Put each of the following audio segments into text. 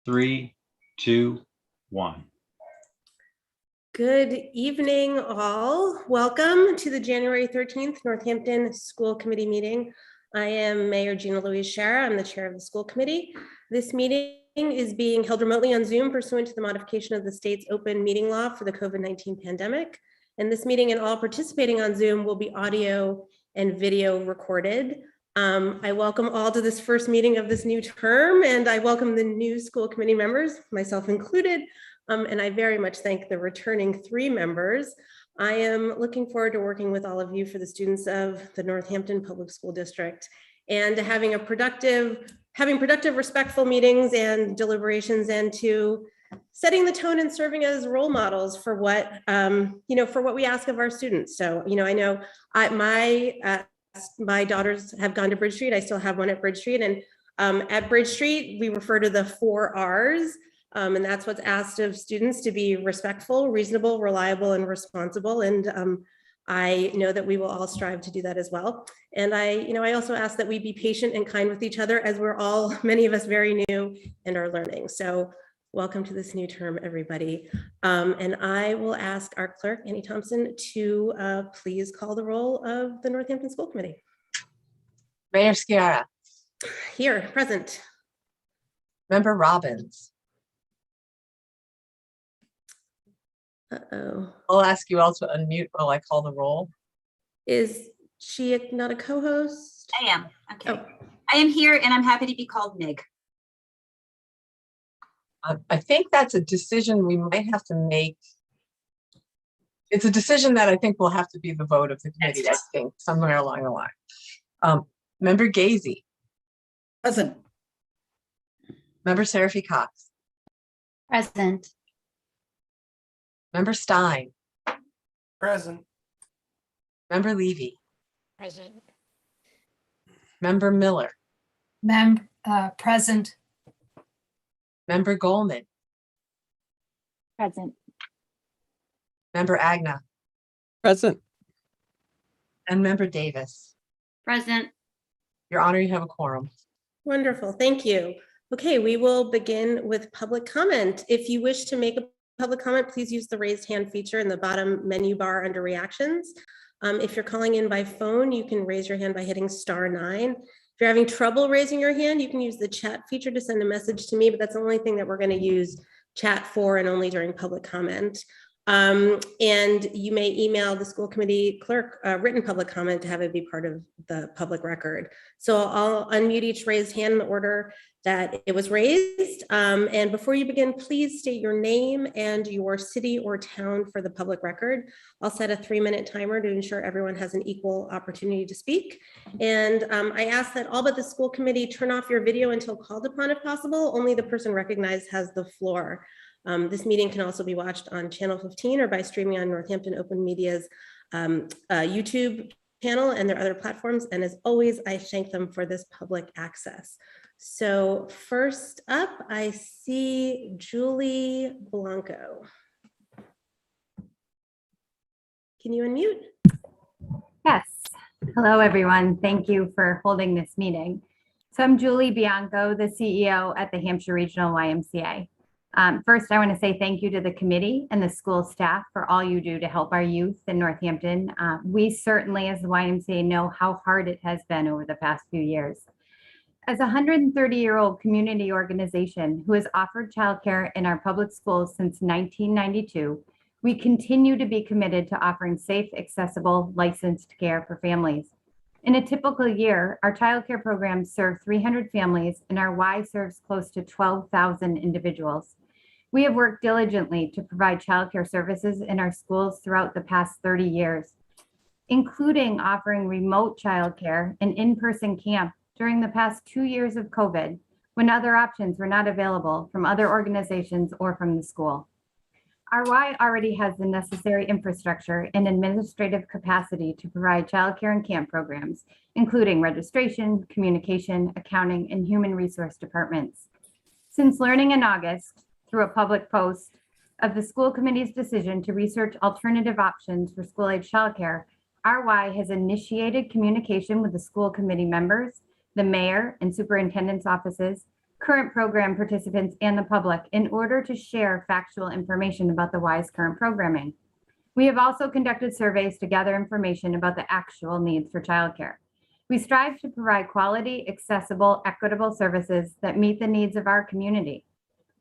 3, 2, 1. Good evening, all. Welcome to the January 13th Northampton School Committee meeting. I am Mayor Gina Louise Shara. I'm the chair of the school committee. This meeting is being held remotely on Zoom pursuant to the modification of the state's open meeting law for the COVID-19 pandemic. And this meeting and all participating on Zoom will be audio and video recorded. I welcome all to this first meeting of this new term, and I welcome the new school committee members, myself included. And I very much thank the returning 3 members. I am looking forward to working with all of you for the students of the Northampton Public School District and to having productive, respectful meetings and deliberations, and to setting the tone and serving as role models for what, for what we ask of our students. So, I know my daughters have gone to Bridge Street. I still have one at Bridge Street, and at Bridge Street, we refer to the 4 R's. And that's what's asked of students: to be respectful, reasonable, reliable, and responsible. And I know that we will all strive to do that as well. And I also ask that we be patient and kind with each other, as we're all, many of us, very new and are learning. So welcome to this new term, everybody. And I will ask our clerk, Annie Thompson, to please call the roll of the Northampton School Committee. Mayor Sciarra. Here, present. Member Robbins. Uh-oh. I'll ask you all to unmute while I call the roll. Is she not a co-host? I am. Okay. Oh. I am here and I'm happy to be called Mig. I think that's a decision we might have to make. It's a decision that I think will have to be the vote of the committee, I think, somewhere along the line. Member Gazy. Present. Member Seraphy Cox. Present. Member Stein. Present. Member Levy. Present. Member Miller. Present. Member Goldman. Present. Member Agna. Present. And Member Davis. Present. Your Honor, you have a quorum. Wonderful, thank you. Okay, we will begin with public comment. If you wish to make a public comment, please use the raised hand feature in the bottom menu bar under reactions. If you're calling in by phone, you can raise your hand by hitting *9. If you're having trouble raising your hand, you can use the chat feature to send a message to me, but that's the only thing that we're going to use chat for, and only during public comment. And you may email the school committee clerk written public comment to have it be part of the public record. So I'll unmute each raised hand in the order that it was raised. And before you begin, please state your name and your city or town for the public record. I'll set a 3-minute timer to ensure everyone has an equal opportunity to speak. And I ask that all but the school committee turn off your video until called upon if possible. Only the person recognized has the floor. This meeting can also be watched on Channel 15 or by streaming on Northampton Open Media's YouTube channel and their other platforms. And as always, I thank them for this public access. So first up, I see Julie Blanco. Can you unmute? Yes. Hello, everyone. Thank you for holding this meeting. So I'm Julie Bianco, the CEO at the Hampshire Regional YMCA. First, I want to say thank you to the committee and the school staff for all you do to help our youth in Northampton. We certainly, as the YMCA, know how hard it has been over the past few years. As a 130-year-old community organization who has offered childcare in our public schools since 1992, we continue to be committed to offering safe, accessible, licensed care for families. In a typical year, our childcare programs serve 300 families and our Y serves close to 12,000 individuals. We have worked diligently to provide childcare services in our schools throughout the past 30 years, including offering remote childcare and in-person camp during the past 2 years of COVID, when other options were not available from other organizations or from the school. Our Y already has the necessary infrastructure and administrative capacity to provide childcare and camp programs, including registration, communication, accounting, and human resource departments. Since learning in August, through a public post, of the school committee's decision to research alternative options for school-age childcare, our Y has initiated communication with the school committee members, the mayor and superintendent's offices, current program participants, and the public in order to share factual information about the WISE current programming. We have also conducted surveys to gather information about the actual needs for childcare. We strive to provide quality, accessible, equitable services that meet the needs of our community.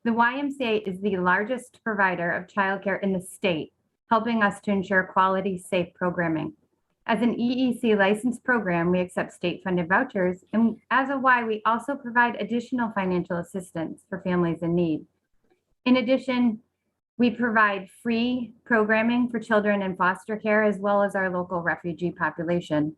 The YMCA is the largest provider of childcare in the state, helping us to ensure quality, safe programming. As an EEC licensed program, we accept state-funded vouchers, and as a Y, we also provide additional financial assistance for families in need. In addition, we provide free programming for children in foster care, as well as our local refugee population.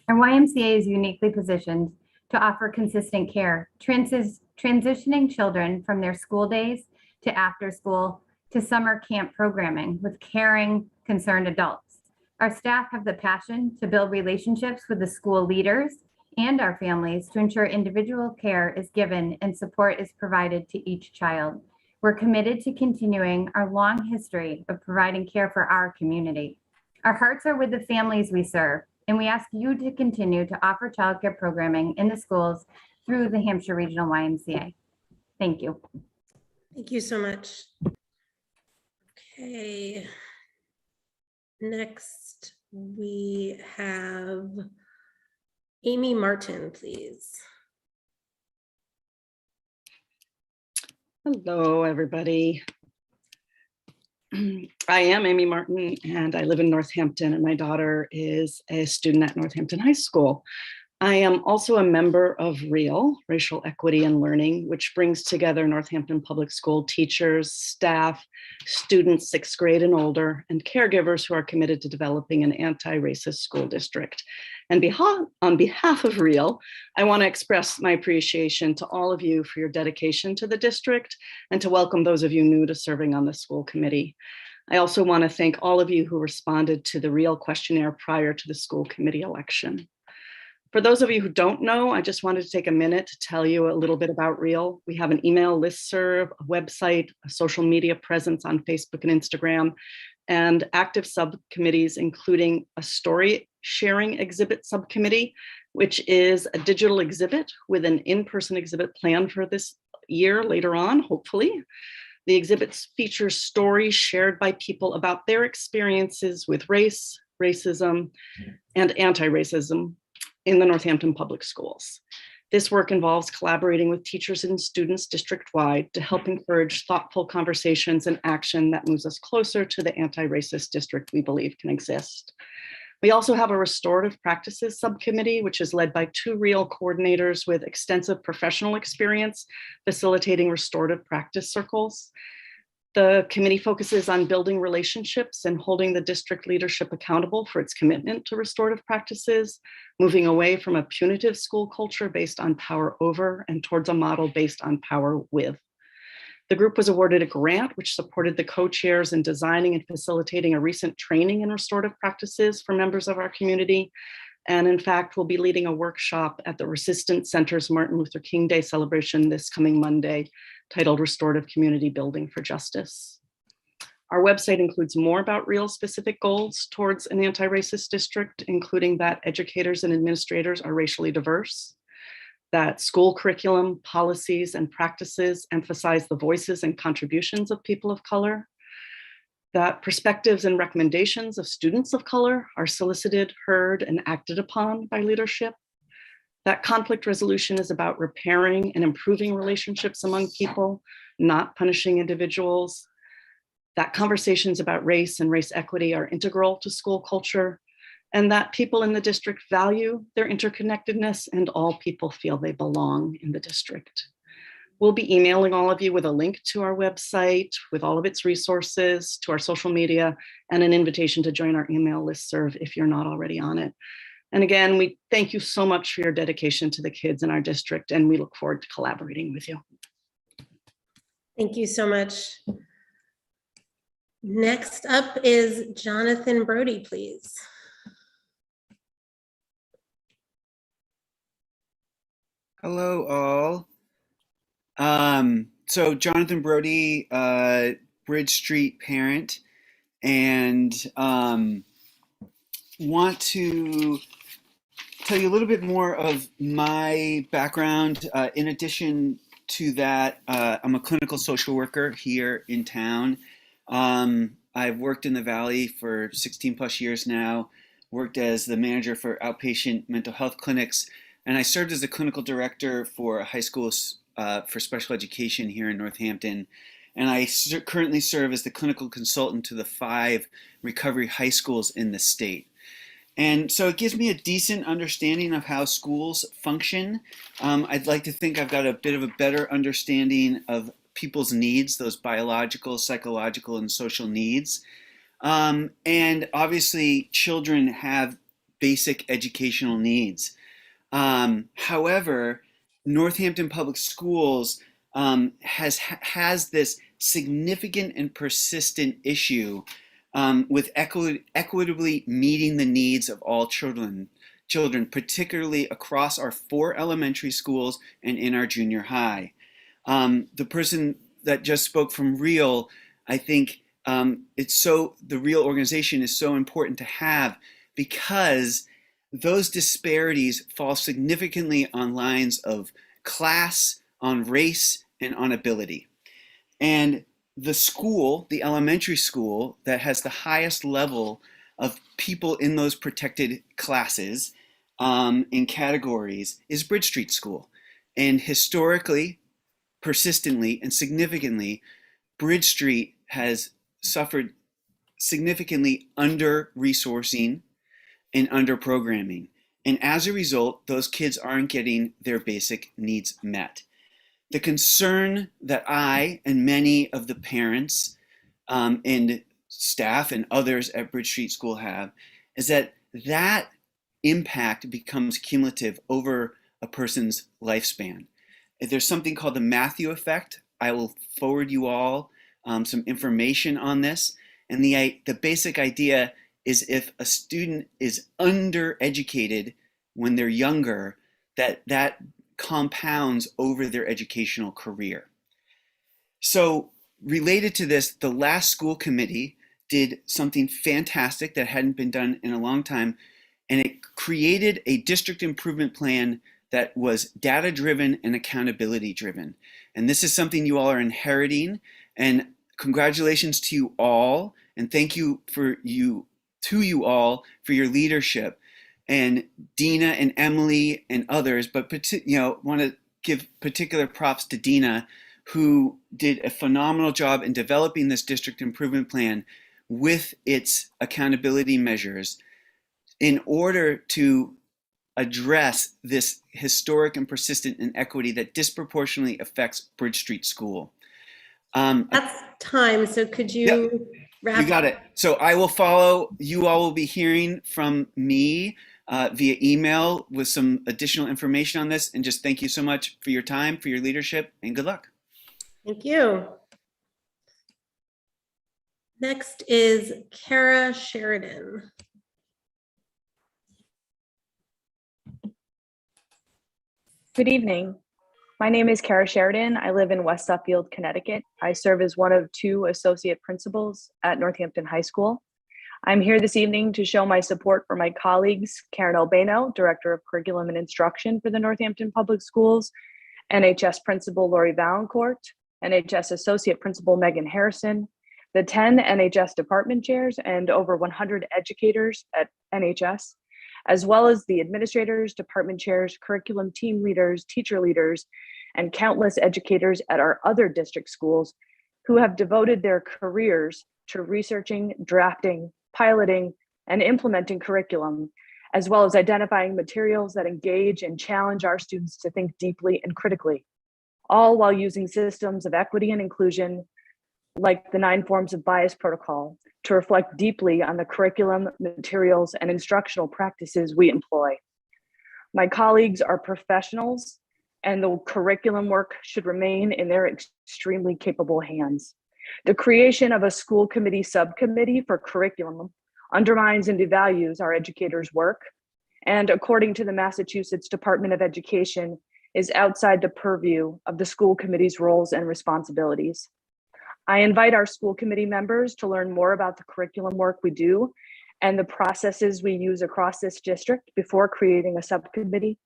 Our YMCA is uniquely positioned to offer consistent care, transitioning children from their school days to after school to summer camp programming with caring, concerned adults. Our staff have the passion to build relationships with the school leaders and our families to ensure individual care is given and support is provided to each child. We're committed to continuing our long history of providing care for our community. Our hearts are with the families we serve, and we ask you to continue to offer childcare programming in the schools through the Hampshire Regional YMCA. Thank you. Thank you so much. Okay. Next, we have Amy Martin, please. Hello, everybody. I am Amy Martin, and I live in Northampton, and my daughter is a student at Northampton High School. I am also a member of REAL, Racial Equity and Learning, which brings together Northampton Public School teachers, staff, students 6th grade and older, and caregivers who are committed to developing an anti-racist school district. And on behalf of REAL, I want to express my appreciation to all of you for your dedication to the district and to welcome those of you new to serving on the school committee. I also want to thank all of you who responded to the REAL questionnaire prior to the school committee election. For those of you who don't know, I just wanted to take a minute to tell you a little bit about REAL. We have an email listserv, a website, a social media presence on Facebook and Instagram, and active subcommittees, including a story sharing exhibit subcommittee, which is a digital exhibit with an in-person exhibit planned for this year later on, hopefully. The exhibits feature stories shared by people about their experiences with race, racism, and anti-racism in the Northampton Public Schools. This work involves collaborating with teachers and students district-wide to help encourage thoughtful conversations and action that moves us closer to the anti-racist district we believe can exist. We also have a restorative practices subcommittee, which is led by 2 REAL coordinators with extensive professional experience facilitating restorative practice circles. The committee focuses on building relationships and holding the district leadership accountable for its commitment to restorative practices, moving away from a punitive school culture based on power over and towards a model based on power with. The group was awarded a grant which supported the co-chairs in designing and facilitating a recent training in restorative practices for members of our community. And in fact, we'll be leading a workshop at the Resistance Center's Martin Luther King Day celebration this coming Monday, titled Restorative Community Building for Justice. Our website includes more about REAL specific goals towards an anti-racist district, including that educators and administrators are racially diverse, that school curriculum, policies, and practices emphasize the voices and contributions of people of color, that perspectives and recommendations of students of color are solicited, heard, and acted upon by leadership, that conflict resolution is about repairing and improving relationships among people, not punishing individuals, that conversations about race and race equity are integral to school culture, and that people in the district value their interconnectedness and all people feel they belong in the district. We'll be emailing all of you with a link to our website, with all of its resources, to our social media, and an invitation to join our email listserv if you're not already on it. And again, we thank you so much for your dedication to the kids in our district, and we look forward to collaborating with you. Thank you so much. Next up is Jonathan Brody, please. Hello, all. So Jonathan Brody, Bridge Street parent, and want to tell you a little bit more of my background in addition to that, I'm a clinical social worker here in town. I've worked in the Valley for 16 plus years now, worked as the manager for outpatient mental health clinics, and I served as the clinical director for a high school for special education here in Northampton. And I currently serve as the clinical consultant to the 5 recovery high schools in the state. And so it gives me a decent understanding of how schools function. I'd like to think I've got a bit of a better understanding of people's needs, those biological, psychological, and social needs. And obviously, children have basic educational needs. However, Northampton Public Schools has this significant and persistent issue with equitably meeting the needs of all children, particularly across our 4 elementary schools and in our junior high. The person that just spoke from REAL, I think the REAL organization is so important to have because those disparities fall significantly on lines of class, on race, and on ability. And the school, the elementary school that has the highest level of people in those protected classes in categories is Bridge Street School. And historically, persistently, and significantly, Bridge Street has suffered significantly under-resourcing and under-programming. And as a result, those kids aren't getting their basic needs met. The concern that I and many of the parents and staff and others at Bridge Street School have is that that impact becomes cumulative over a person's lifespan. There's something called the Matthew effect. I will forward you all some information on this. And the basic idea is if a student is undereducated when they're younger, that compounds over their educational career. So related to this, the last school committee did something fantastic that hadn't been done in a long time, and it created a district improvement plan that was data-driven and accountability-driven. And this is something you all are inheriting, and congratulations to you all, and thank you to you all for your leadership. And Dina and Emily and others, but want to give particular props to Dina, who did a phenomenal job in developing this district improvement plan with its accountability measures in order to address this historic and persistent inequity that disproportionately affects Bridge Street School. That's time, so could you wrap You got it. So I will follow. You all will be hearing from me via email with some additional information on this. And just thank you so much for your time, for your leadership, and good luck. Thank you. Next is Kara Sheridan. Good evening. My name is Kara Sheridan. I live in West Suffield, Connecticut. I serve as one of 2 associate principals at Northampton High School. I'm here this evening to show my support for my colleagues, Karen Albano, Director of Curriculum and Instruction for the Northampton Public Schools, NHS Principal Lori Valancourt, NHS Associate Principal Megan Harrison, the 10 NHS department chairs, and over 100 educators at NHS, as well as the administrators, department chairs, curriculum team leaders, teacher leaders, and countless educators at our other district schools who have devoted their careers to researching, drafting, piloting, and implementing curriculum, as well as identifying materials that engage and challenge our students to think deeply and critically, all while using systems of equity and inclusion like the 9 forms of bias protocol to reflect deeply on the curriculum, materials, and instructional practices we employ. My colleagues are professionals, and the curriculum work should remain in their extremely capable hands. The creation of a school committee subcommittee for curriculum undermines and devalues our educators' work, and according to the Massachusetts Department of Education, is outside the purview of the school committee's roles and responsibilities. I invite our school committee members to learn more about the curriculum work we do and the processes we use across this district before creating a subcommittee.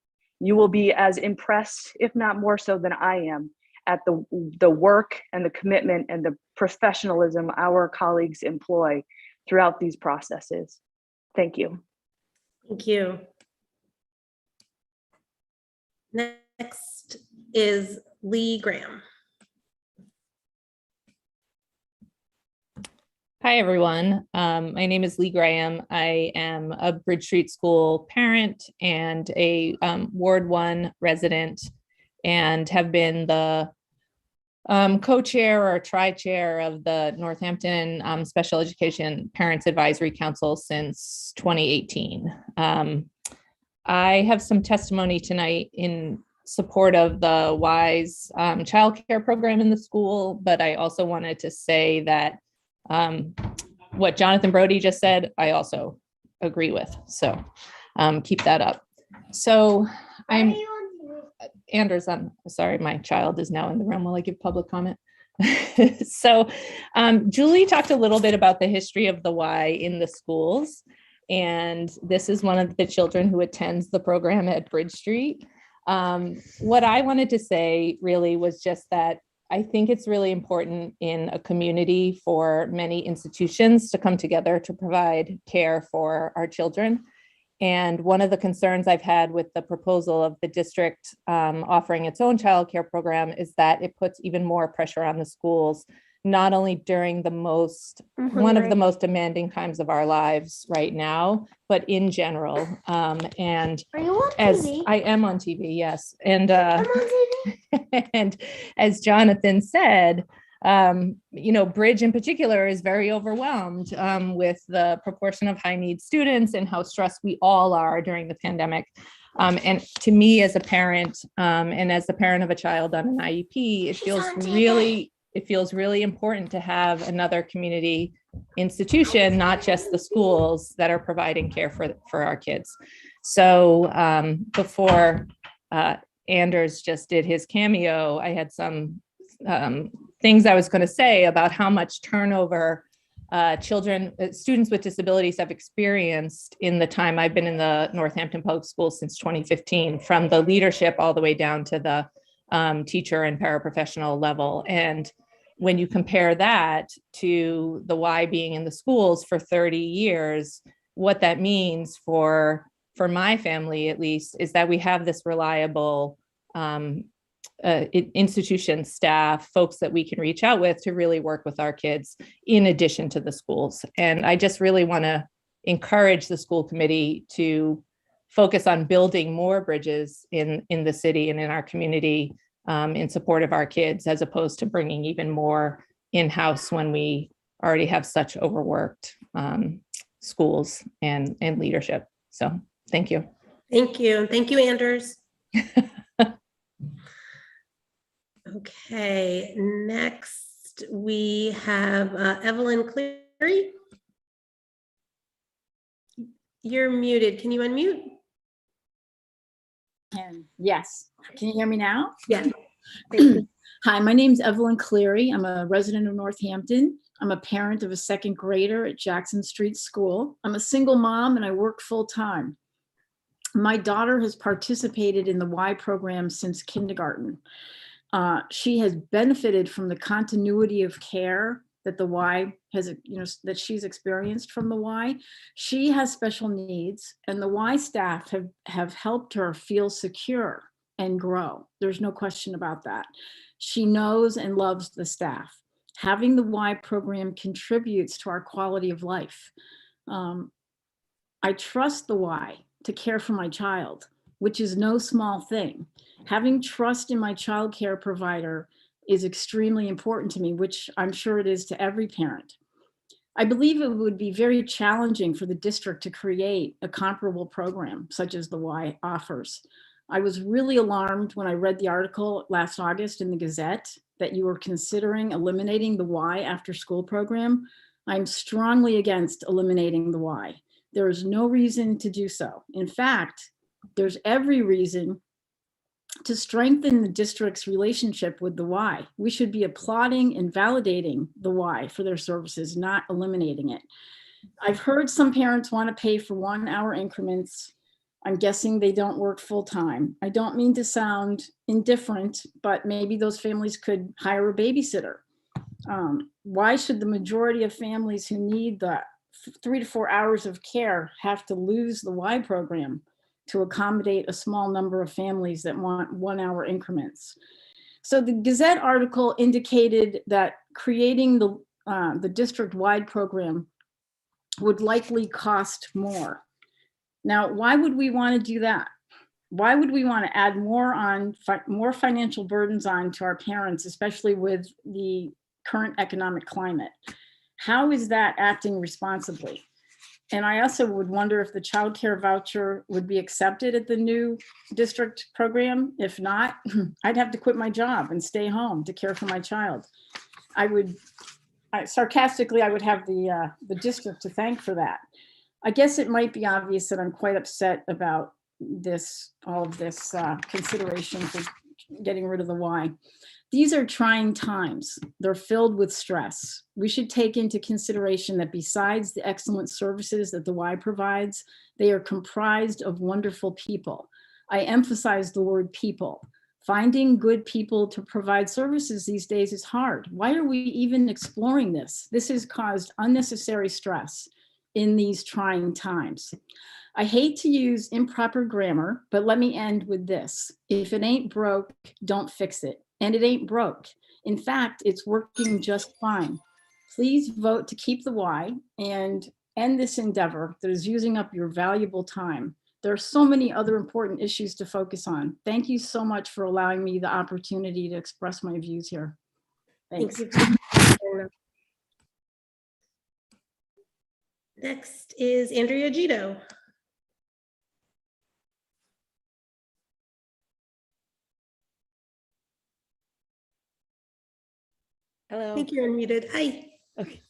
You will be as impressed, if not more so than I am, at the work and the commitment and the professionalism our colleagues employ throughout these processes. Thank you. Thank you. Next is Lee Graham. Hi, everyone. My name is Lee Graham. I am a Bridge Street School parent and a Ward 1 resident, and have been the co-chair or tri-chair of the Northampton Special Education Parents Advisory Council since 2018. I have some testimony tonight in support of the WISE childcare program in the school, but I also wanted to say that what Jonathan Brody just said, I also agree with. So keep that up. So Anders, I'm sorry, my child is now in the room while I give public comment. So Julie talked a little bit about the history of the Y in the schools. And this is one of the children who attends the program at Bridge Street. What I wanted to say really was just that I think it's really important in a community for many institutions to come together to provide care for our children. And one of the concerns I've had with the proposal of the district offering its own childcare program is that it puts even more pressure on the schools, not only during the one of the most demanding times of our lives right now, but in general. And Are you on as TV? I am on TV, yes. And I'm on TV. and as Jonathan said, Bridge in particular is very overwhelmed with the proportion of high need students and how stressed we all are during the pandemic. And to me as a parent and as the parent of a child on an IEP, it feels really important to have another community institution, not just the schools, that are providing care for our kids. So before Anders just did his cameo, I had some things I was going to say about how much turnover students with disabilities have experienced in the time I've been in the Northampton Public Schools since 2015, from the leadership all the way down to the teacher and paraprofessional level. And when you compare that to the Y being in the schools for 30 years, what that means for my family, at least, is that we have this reliable institution staff, folks that we can reach out with to really work with our kids in addition to the schools. And I just really want to encourage the school committee to focus on building more bridges in the city and in our community in support of our kids, as opposed to bringing even more in-house when we already have such overworked schools and leadership. So thank you. Thank you. Thank you, Anders. Okay, next we have Evelyn Cleary. You're muted. Can you unmute? Yes. Can you hear me now? Yeah. Hi, my name's Evelyn Cleary. I'm a resident of Northampton. I'm a parent of a second grader at Jackson Street School. I'm a single mom and I work full time. My daughter has participated in the Y program since kindergarten. She has benefited from the continuity of care that the Y has, that she's experienced from the Y. She has special needs, and the Y staff have helped her feel secure and grow. There's no question about that. She knows and loves the staff. Having the Y program contributes to our quality of life. I trust the Y to care for my child, which is no small thing. Having trust in my child care provider is extremely important to me, which I'm sure it is to every parent. I believe it would be very challenging for the district to create a comparable program such as the Y offers. I was really alarmed when I read the article last August in the Gazette that you were considering eliminating the Y after school program. I'm strongly against eliminating the Y. There is no reason to do so. In fact, there's every reason to strengthen the district's relationship with the Y. We should be applauding and validating the Y for their services, not eliminating it. I've heard some parents want to pay for 1 hour increments. I'm guessing they don't work full-time. I don't mean to sound indifferent, but maybe those families could hire a babysitter. Why should the majority of families who need the 3 to 4 hours of care have to lose the Y program to accommodate a small number of families that want 1 hour increments? So the Gazette article indicated that creating the district-wide program would likely cost more. Now, why would we want to do that? Why would we want to add more financial burdens on to our parents, especially with the current economic climate? How is that acting responsibly? And I also would wonder if the child care voucher would be accepted at the new district program. If not, I'd have to quit my job and stay home to care for my child. Sarcastically, I would have the district to thank for that. I guess it might be obvious that I'm quite upset about all of this consideration for getting rid of the Y. These are trying times. They're filled with stress. We should take into consideration that besides the excellent services that the Y provides, they are comprised of wonderful people. I emphasize the word people. Finding good people to provide services these days is hard. Why are we even exploring this? This has caused unnecessary stress in these trying times. I hate to use improper grammar, but let me end with this. If it ain't broke, don't fix it. And it ain't broke. In fact, it's working just fine. Please vote to keep the Y and end this endeavor that is using up your valuable time. There are so many other important issues to focus on. Thank you so much for allowing me the opportunity to express my views here. Thanks. Thank you. Next is Andrea Gito. I Hello. think you're unmuted. Hi. Okay.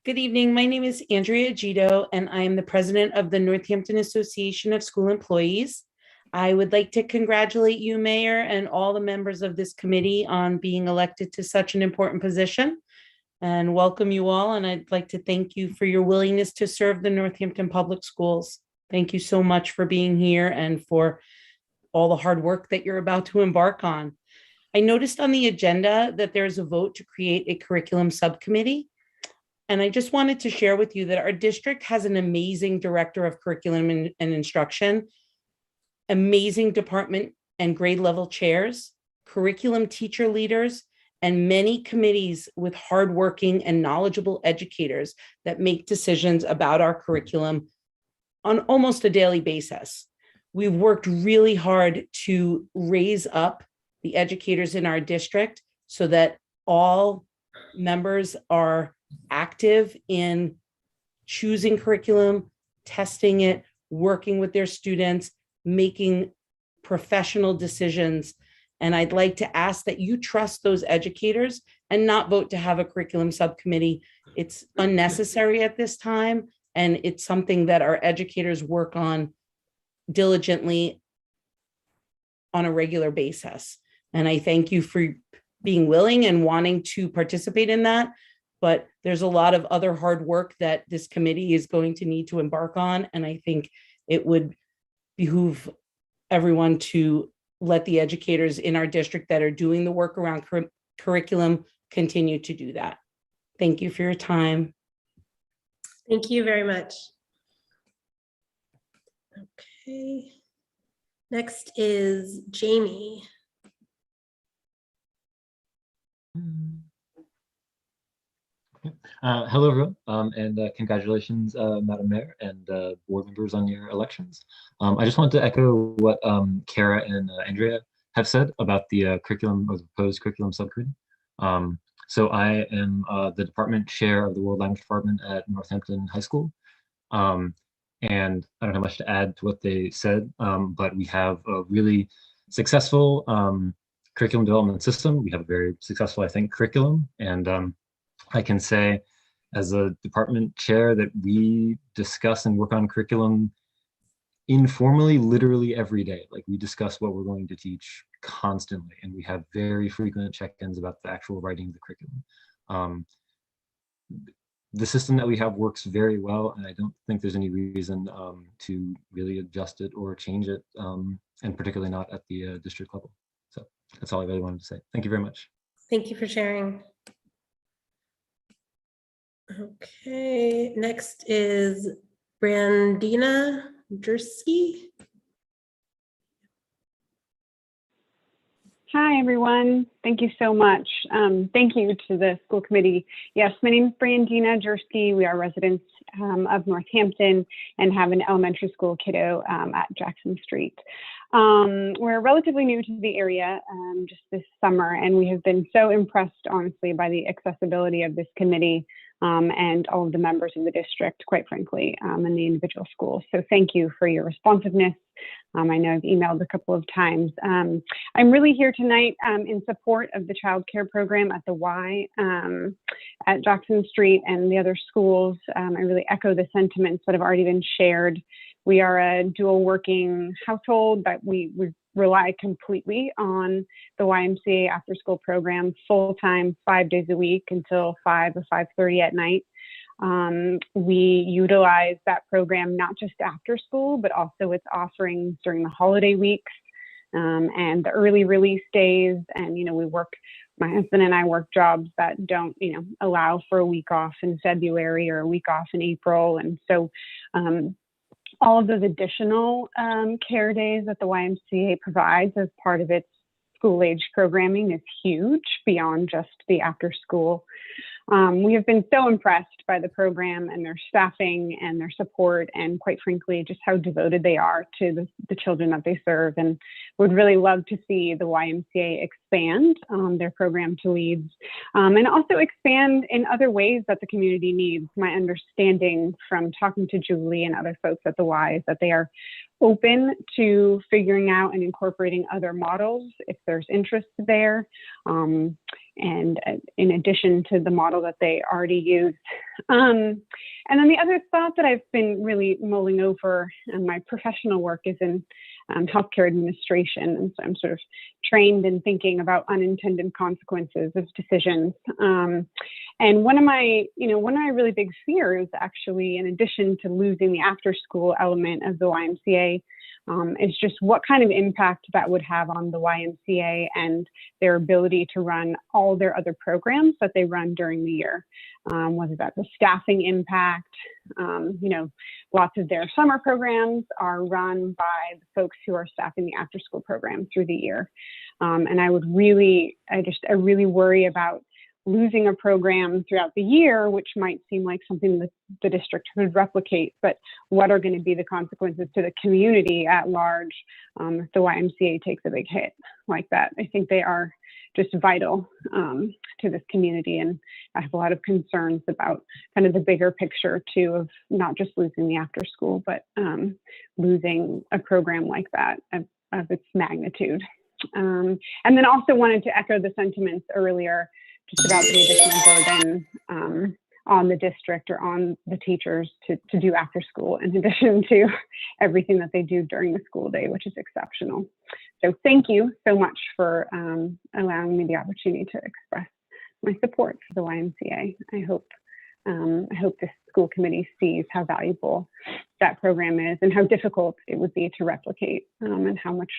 Good evening. My name is Andrea Gito, and I am the president of the Northampton Association of School Employees. I would like to congratulate you, Mayor, and all the members of this committee on being elected to such an important position, and welcome you all. And I'd like to thank you for your willingness to serve the Northampton Public Schools. Thank you so much for being here and for all the hard work that you're about to embark on. I noticed on the agenda that there's a vote to create a curriculum subcommittee. And I just wanted to share with you that our district has an amazing director of curriculum and instruction, amazing department and grade level chairs, curriculum teacher leaders, and many committees with hardworking and knowledgeable educators that make decisions about our curriculum on almost a daily basis. We've worked really hard to raise up the educators in our district so that all members are active in choosing curriculum, testing it, working with their students, making professional decisions. And I'd like to ask that you trust those educators and not vote to have a curriculum subcommittee. It's unnecessary at this time, and it's something that our educators work on diligently on a regular basis. And I thank you for being willing and wanting to participate in that. But there's a lot of other hard work that this committee is going to need to embark on. And I think it would behoove everyone to let the educators in our district that are doing the work around curriculum continue to do that. Thank you for your time. Thank you very much. Okay. Next is Jamie. Hello, everyone, and congratulations, Madam Mayor and board members on your elections. I just wanted to echo what Kara and Andrea have said about the curriculum or the proposed curriculum subcommittee. So I am the department chair of the World Language Department at Northampton High School. And I don't have much to add to what they said, but we have a really successful curriculum development system. We have a very successful, I think, curriculum. And I can say as a department chair that we discuss and work on curriculum informally, literally every day. Like, we discuss what we're going to teach constantly, and we have very frequent check-ins about the actual writing of the curriculum. the system that we have works very well, and I don't think there's any reason to really adjust it or change it, and particularly not at the district level. So that's all I really wanted to say. Thank you very much. Thank you for sharing. Okay, next is Brandina Jersky. Hi, everyone. Thank you so much. Thank you to the school committee. Yes, my name is Brandina Jersky. We are residents of Northampton and have an elementary school kiddo at Jackson Street. We're relatively new to the area just this summer, and we have been so impressed, honestly, by the accessibility of this committee and all of the members of the district, quite frankly, and the individual schools. So thank you for your responsiveness. I know I've emailed a couple of times. I'm really here tonight in support of the child care program at the Y at Jackson Street and the other schools. I really echo the sentiments that have already been shared. We are a dual working household, but we rely completely on the YMCA after school program, full time, 5 days a week until 5 or 5:30 at night. We utilize that program not just after school, but also its offerings during the holiday weeks and the early release days. And, we work, my husband and I work jobs that don't, allow for a week off in February or a week off in April. And so all of those additional care days that the YMCA provides as part of its school age programming is huge beyond just the after school. We have been so impressed by the program and their staffing and their support, and quite frankly, just how devoted they are to the children that they serve, and would really love to see the YMCA expand their program to Leeds and also expand in other ways that the community needs. My understanding from talking to Julie and other folks at the Y is that they are open to figuring out and incorporating other models if there's interest there. And in addition to the model that they already use. And then the other thought that I've been really mulling over in my professional work is in healthcare administration. And so I'm sort of trained in thinking about unintended consequences of decisions. And one of my really big fears, actually, in addition to losing the after school element of the YMCA, is just what kind of impact that would have on the YMCA and their ability to run all their other programs that they run during the year, whether that's a staffing impact. Lots of their summer programs are run by the folks who are staffing the after school program through the year. And I really worry about losing a program throughout the year, which might seem like something that the district could replicate, but what are going to be the consequences to the community at large if the YMCA takes a big hit like that? I think they are just vital to this community, and I have a lot of concerns about kind of the bigger picture too, of not just losing the after school, but losing a program like that of its magnitude. And then also wanted to echo the sentiments earlier just about the additional burden on the district or on the teachers to do after school, in addition to everything that they do during the school day, which is exceptional. So thank you so much for allowing me the opportunity to express my support for the YMCA. I hope this school committee sees how valuable that program is and how difficult it would be to replicate, and how much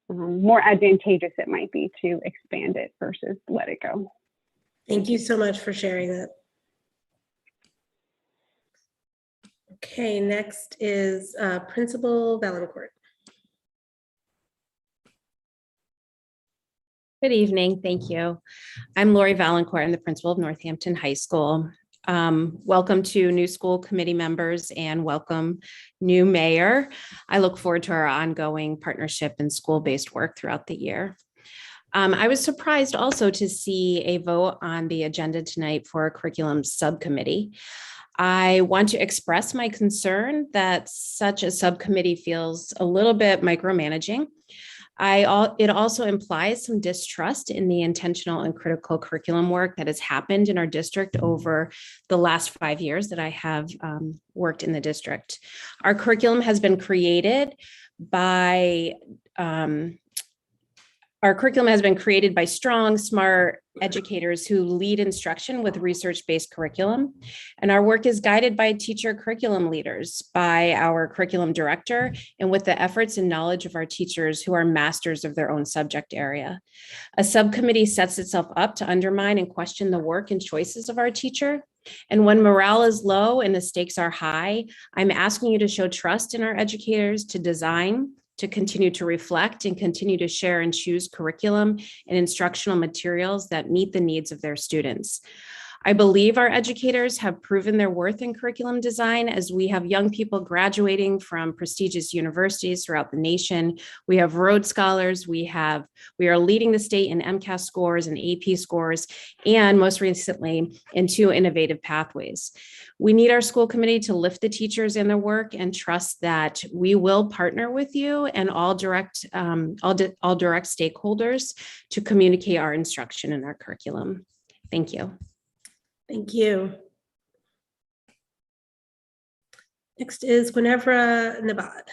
more advantageous it might be to expand it versus let it go. Thank you so much for sharing that. Okay, next is Principal Valancourt. Good evening, thank you. I'm Lori Valancourt, I'm the principal of Northampton High School. Welcome to new school committee members and welcome new mayor. I look forward to our ongoing partnership and school-based work throughout the year. I was surprised also to see a vote on the agenda tonight for a curriculum subcommittee. I want to express my concern that such a subcommittee feels a little bit micromanaging. It also implies some distrust in the intentional and critical curriculum work that has happened in our district over the last 5 years that I have worked in the district. Our curriculum has been created by Our curriculum has been created by strong, smart educators who lead instruction with research-based curriculum. And our work is guided by teacher curriculum leaders, by our curriculum director, and with the efforts and knowledge of our teachers who are masters of their own subject area. A subcommittee sets itself up to undermine and question the work and choices of our teacher. And when morale is low and the stakes are high, I'm asking you to show trust in our educators to design, to continue to reflect, and continue to share and choose curriculum and instructional materials that meet the needs of their students. I believe our educators have proven their worth in curriculum design as we have young people graduating from prestigious universities throughout the nation. We have Rhodes Scholars, we are leading the state in MCAS scores and AP scores, and most recently in 2 innovative pathways. We need our school committee to lift the teachers in their work and trust that we will partner with you and all direct stakeholders to communicate our instruction and our curriculum. Thank you. Thank you. Next is Guinevra Nabad.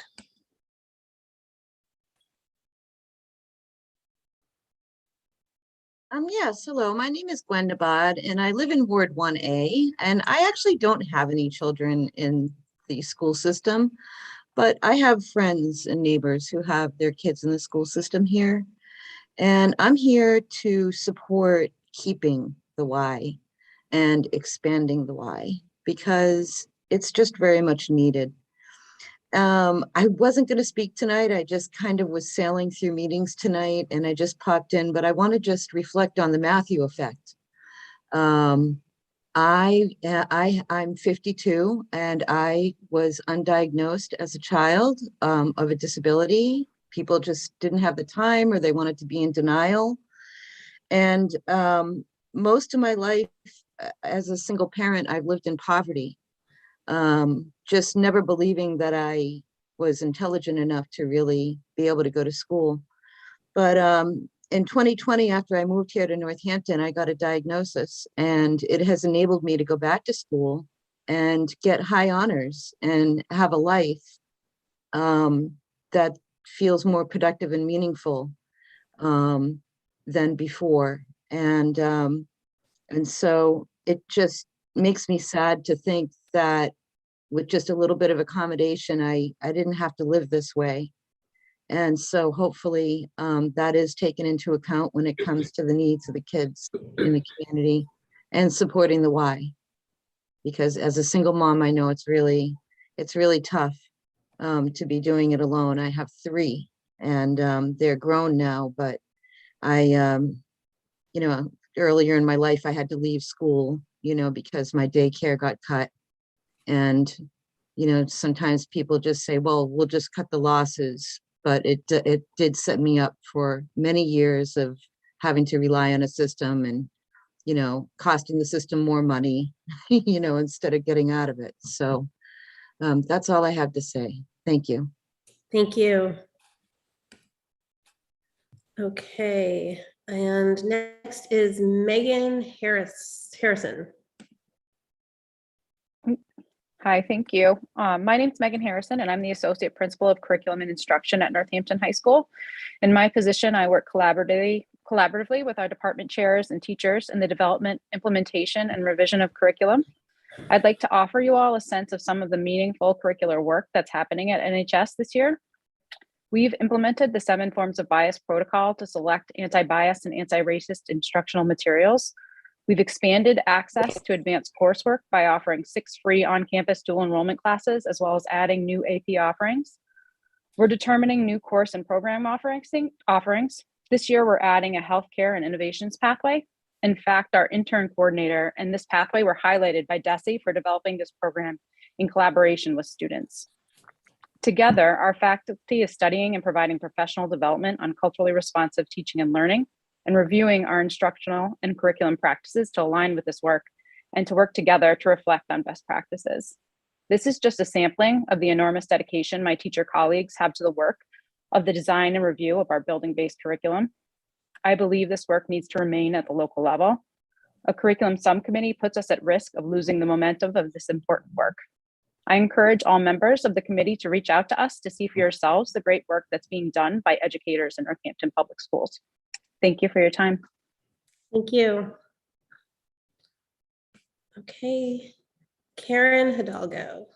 Yes, hello. My name is Gwen Nabad, and I live in Ward 1A, and I actually don't have any children in the school system, but I have friends and neighbors who have their kids in the school system here. And I'm here to support keeping the Y and expanding the Y because it's just very much needed. I wasn't going to speak tonight. I just kind of was sailing through meetings tonight and I just popped in, but I want to just reflect on the Matthew effect. I'm 52 and I was undiagnosed as a child of a disability. People just didn't have the time or they wanted to be in denial. And most of my life as a single parent, I've lived in poverty. Just never believing that I was intelligent enough to really be able to go to school. But in 2020, after I moved here to Northampton, I got a diagnosis and it has enabled me to go back to school and get high honors and have a life that feels more productive and meaningful than before. And so it just makes me sad to think that with just a little bit of accommodation, I didn't have to live this way. And so hopefully that is taken into account when it comes to the needs of the kids in the community and supporting the Y. Because as a single mom, I know it's really tough to be doing it alone. I have 3 and they're grown now, but I, earlier in my life, I had to leave school, because my daycare got cut. And, sometimes people just say, well, we'll just cut the losses. But it did set me up for many years of having to rely on a system and, costing the system more money, instead of getting out of it. So that's all I have to say. Thank you. Thank you. Okay, and next is Megan Harrison. Hi, thank you. My name is Megan Harrison, and I'm the Associate Principal of Curriculum and Instruction at Northampton High School. In my position, I work collaboratively with our department chairs and teachers in the development, implementation, and revision of curriculum. I'd like to offer you all a sense of some of the meaningful curricular work that's happening at NHS this year. We've implemented the 7 forms of bias protocol to select anti-bias and anti-racist instructional materials. We've expanded access to advanced coursework by offering 6 free on-campus dual enrollment classes, as well as adding new AP offerings. We're determining new course and program offerings. This year, we're adding a healthcare and innovations pathway. In fact, our intern coordinator and this pathway were highlighted by DESE for developing this program in collaboration with students. Together, our faculty is studying and providing professional development on culturally responsive teaching and learning, and reviewing our instructional and curriculum practices to align with this work and to work together to reflect on best practices. This is just a sampling of the enormous dedication my teacher colleagues have to the work of the design and review of our building-based curriculum. I believe this work needs to remain at the local level. A curriculum subcommittee puts us at risk of losing the momentum of this important work. I encourage all members of the committee to reach out to us to see for yourselves the great work that's being done by educators in Northampton Public Schools. Thank you for your time. Thank you. Okay, Karen Hidalgo.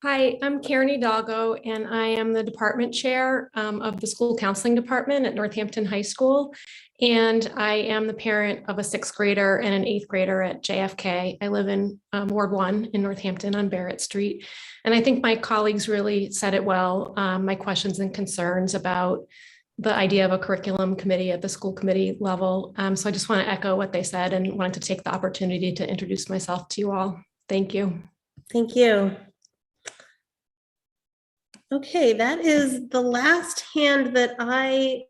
Hi, I'm Karen Hidalgo, and I am the department chair of the school counseling department at Northampton High School. And I am the parent of a 6th grader and an 8th grader at JFK. I live in Ward 1 in Northampton on Barrett Street. And I think my colleagues really said it well, my questions and concerns about the idea of a curriculum committee at the school committee level. So I just want to echo what they said and wanted to take the opportunity to introduce myself to you all. Thank you. Thank you. Okay, that is the last hand that I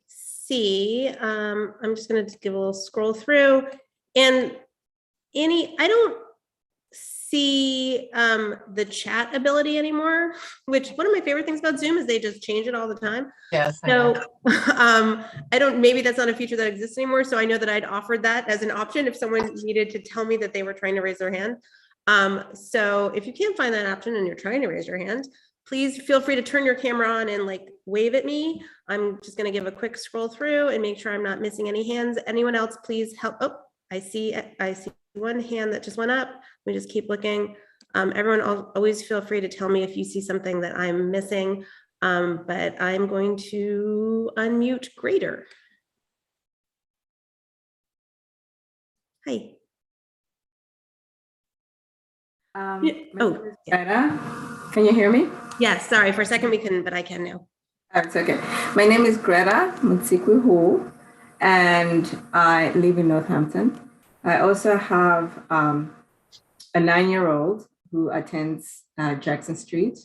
see. I'm just going to give a little scroll through. And Annie, I don't see the chat ability anymore, which one of my favorite things about Zoom is they just change it all the time. Yes. So I don't, maybe that's not a feature that exists anymore. So I know that I'd offered that as an option if someone needed to tell me that they were trying to raise their hand. So if you can't find that option and you're trying to raise your hand, please feel free to turn your camera on and like wave at me. I'm just going to give a quick scroll through and make sure I'm not missing any hands. Anyone else, please help. Oh, I see one hand that just went up. Let me just keep looking. Everyone always feel free to tell me if you see something that I'm missing, but I'm going to unmute Grader. Hi. Can you hear me? Yes, sorry, for a second we couldn't, but I can now. That's okay. My name is Greta Mutsikwi Hu, and I live in Northampton. I also have a 9-year-old who attends Jackson Street.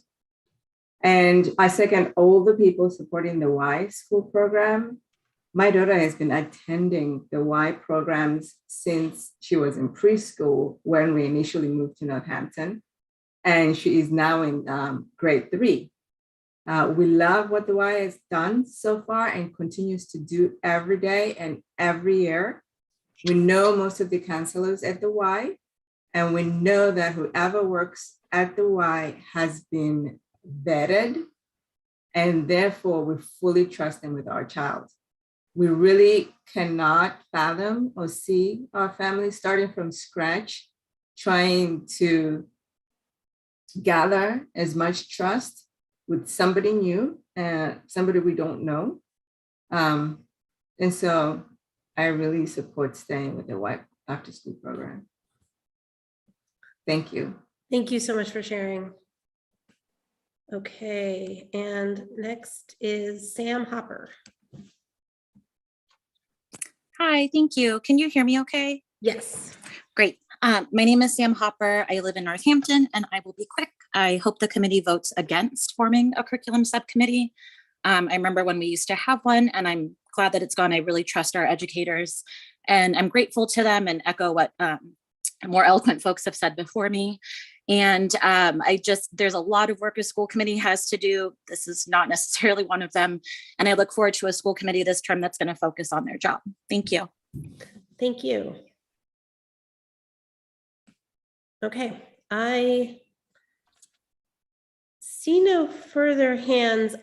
And I second all the people supporting the Y School program. My daughter has been attending the Y programs since she was in preschool when we initially moved to Northampton. And she is now in grade 3. We love what the Y has done so far and continues to do every day and every year. We know most of the counselors at the Y, and we know that whoever works at the Y has been vetted, and therefore we fully trust them with our child. We really cannot fathom or see our family starting from scratch, trying to gather as much trust with somebody new, somebody we don't know. And so I really support staying with the Y after school program. Thank you. Thank you so much for sharing. Okay, and next is Sam Hopper. Hi, thank you. Can you hear me okay? Yes. Great. My name is Sam Hopper. I live in Northampton, and I will be quick. I hope the committee votes against forming a curriculum subcommittee. I remember when we used to have one, and I'm glad that it's gone. I really trust our educators, and I'm grateful to them and echo what more eloquent folks have said before me. And there's a lot of work a school committee has to do. This is not necessarily one of them. And I look forward to a school committee this term that's going to focus on their job. Thank you. Thank you. Okay, I see no further hands.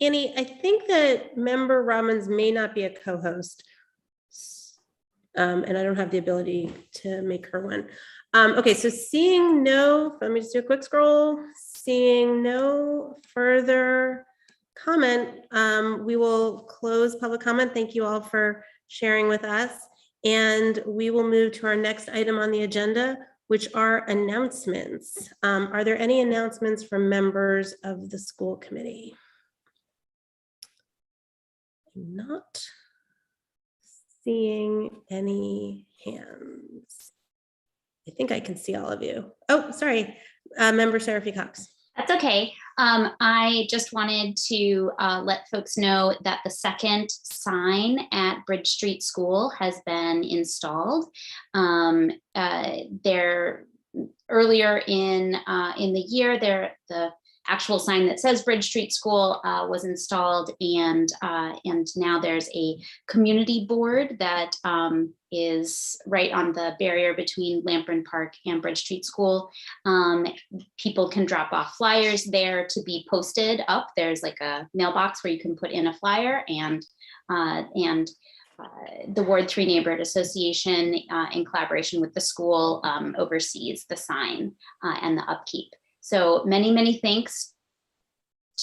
Annie, I think that member Robbins may not be a co-host. And I don't have the ability to make her one. Okay, so seeing no, let me just do a quick scroll. Seeing no further comment, we will close public comment. Thank you all for sharing with us. And we will move to our next item on the agenda, which are announcements. Are there any announcements from members of the school committee? Not seeing any hands. I think I can see all of you. Oh, sorry, member Seraphy Cox. That's okay. I just wanted to let folks know that the second sign at Bridge Street School has been installed. Earlier in the year, the actual sign that says Bridge Street School was installed, and now there's a community board that is right on the barrier between Lamprey Park and Bridge Street School. People can drop off flyers there to be posted up. There's like a mailbox where you can put in a flyer, and the Ward 3 Neighborhood Association, in collaboration with the school, oversees the sign and the upkeep. So many thanks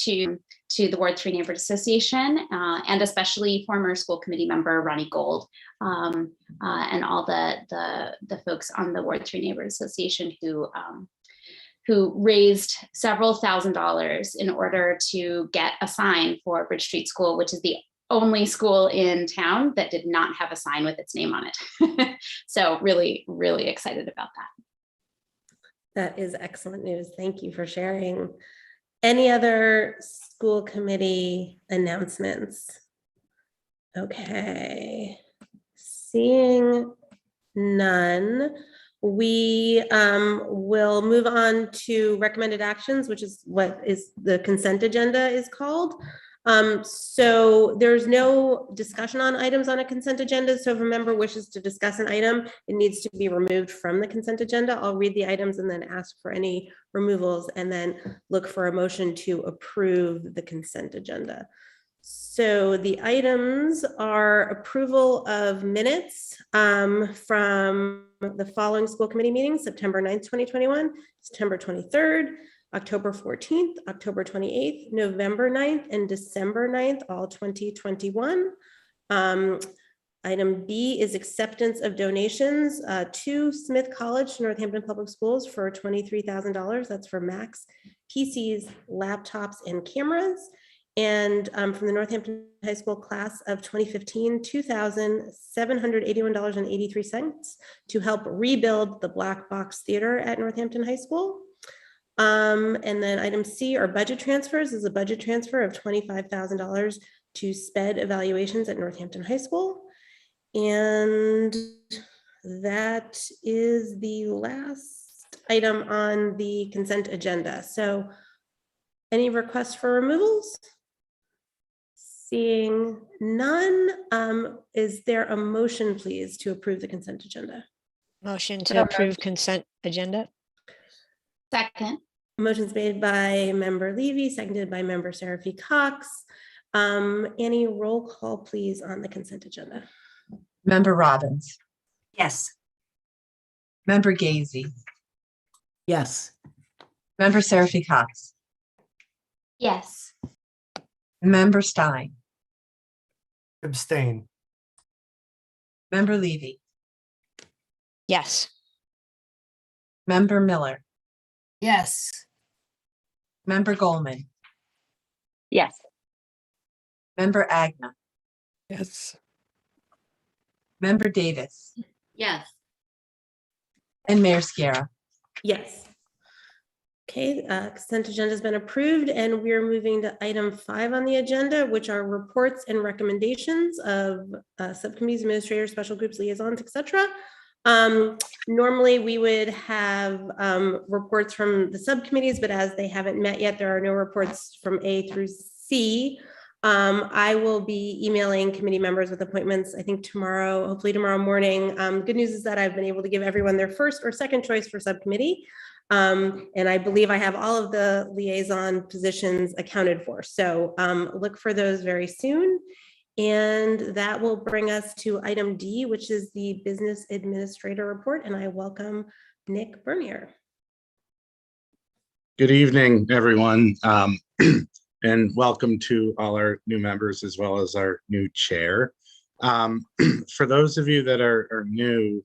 to the Ward 3 Neighborhood Association, and especially former school committee member Ronnie Gold, and all the folks on the Ward 3 Neighborhood Association who raised several $1,000s in order to get a sign for Bridge Street School, which is the only school in town that did not have a sign with its name on it. So really excited about that. That is excellent news. Thank you for sharing. Any other school committee announcements? Okay, seeing none, we will move on to recommended actions, which is what is the consent agenda is called. So there's no discussion on items on a consent agenda. So if a member wishes to discuss an item, it needs to be removed from the consent agenda. I'll read the items and then ask for any removals, and then look for a motion to approve the consent agenda. So the items are approval of minutes from the following school committee meetings: September 9th, 2021, September 23rd, October 14th, October 28th, November 9th, and December 9th, all 2021. Item B is acceptance of donations to Smith College to Northampton Public Schools for $23,000. That's for Macs, PCs, laptops, and cameras. And from the Northampton High School class of 2015, $2,781.83 to help rebuild the Black Box Theater at Northampton High School. And then item C are budget transfers. Is a budget transfer of $25,000 to SPED evaluations at Northampton High School. And that is the last item on the consent agenda. So any requests for removals? Seeing none, is there a motion, please, to approve the consent agenda? Motion to approve consent agenda. Second. Motion's made by member Levy, seconded by member Seraphy Cox. Any roll call, please, on the consent agenda? Member Robbins. Yes. Member Gazy. Yes. Member Seraphy Cox. Yes. Member Stein. Abstain. Member Levy. Yes. Member Miller. Yes. Member Goldman. Yes. Member Agna. Yes. Member Davis. Yes. And Mayor Sciarra. Yes. Okay, consent agenda has been approved, and we're moving to item 5 on the agenda, which are reports and recommendations of subcommittees, administrators, special groups, liaisons, etc. Normally we would have reports from the subcommittees, but as they haven't met yet, there are no reports from A through C. I will be emailing committee members with appointments, I think tomorrow, hopefully tomorrow morning. Good news is that I've been able to give everyone their first or second choice for subcommittee. And I believe I have all of the liaison positions accounted for. So look for those very soon. And that will bring us to item D, which is the business administrator report. And I welcome Nick Bernier. Good evening, everyone. And welcome to all our new members as well as our new chair. For those of you that are new,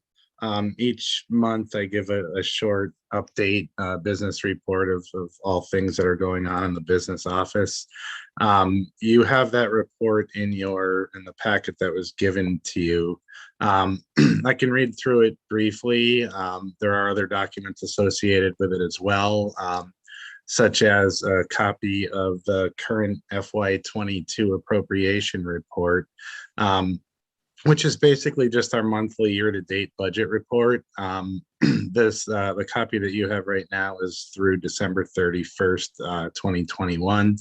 each month I give a short update, business report of all things that are going on in the business office. You have that report in the packet that was given to you. I can read through it briefly. There are other documents associated with it as well, such as a copy of the current FY22 appropriation report. which is basically just our monthly year-to-date budget report. The copy that you have right now is through December 31st, 2021.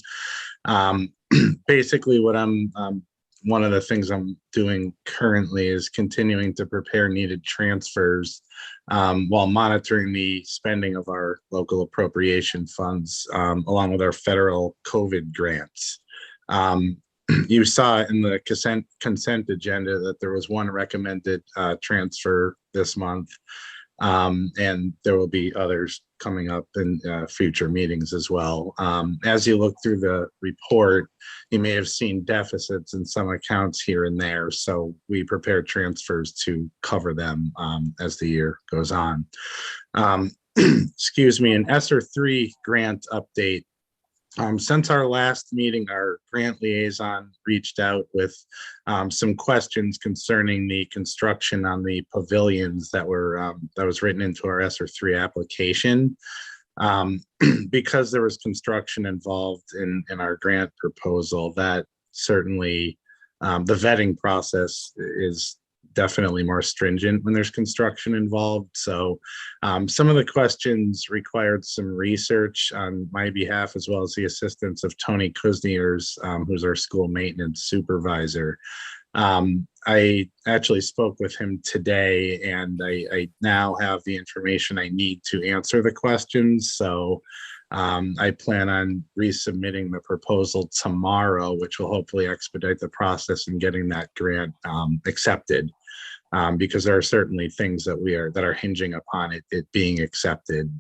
Basically, one of the things I'm doing currently is continuing to prepare needed transfers while monitoring the spending of our local appropriation funds along with our federal COVID grants. You saw in the consent agenda that there was one recommended transfer this month, and there will be others coming up in future meetings as well. As you look through the report, you may have seen deficits in some accounts here and there, so we prepare transfers to cover them as the year goes on. Excuse me, an ESSER 3 grant update. Since our last meeting, our grant liaison reached out with some questions concerning the construction on the pavilions that was written into our ESSER 3 application. Because there was construction involved in our grant proposal, that certainly the vetting process is definitely more stringent when there's construction involved. So some of the questions required some research on my behalf, as well as the assistance of Tony Kuzniers, who's our school maintenance supervisor. I actually spoke with him today, and I now have the information I need to answer the questions. So I plan on resubmitting the proposal tomorrow, which will hopefully expedite the process in getting that grant accepted. Because there are certainly things that are hinging upon it being accepted.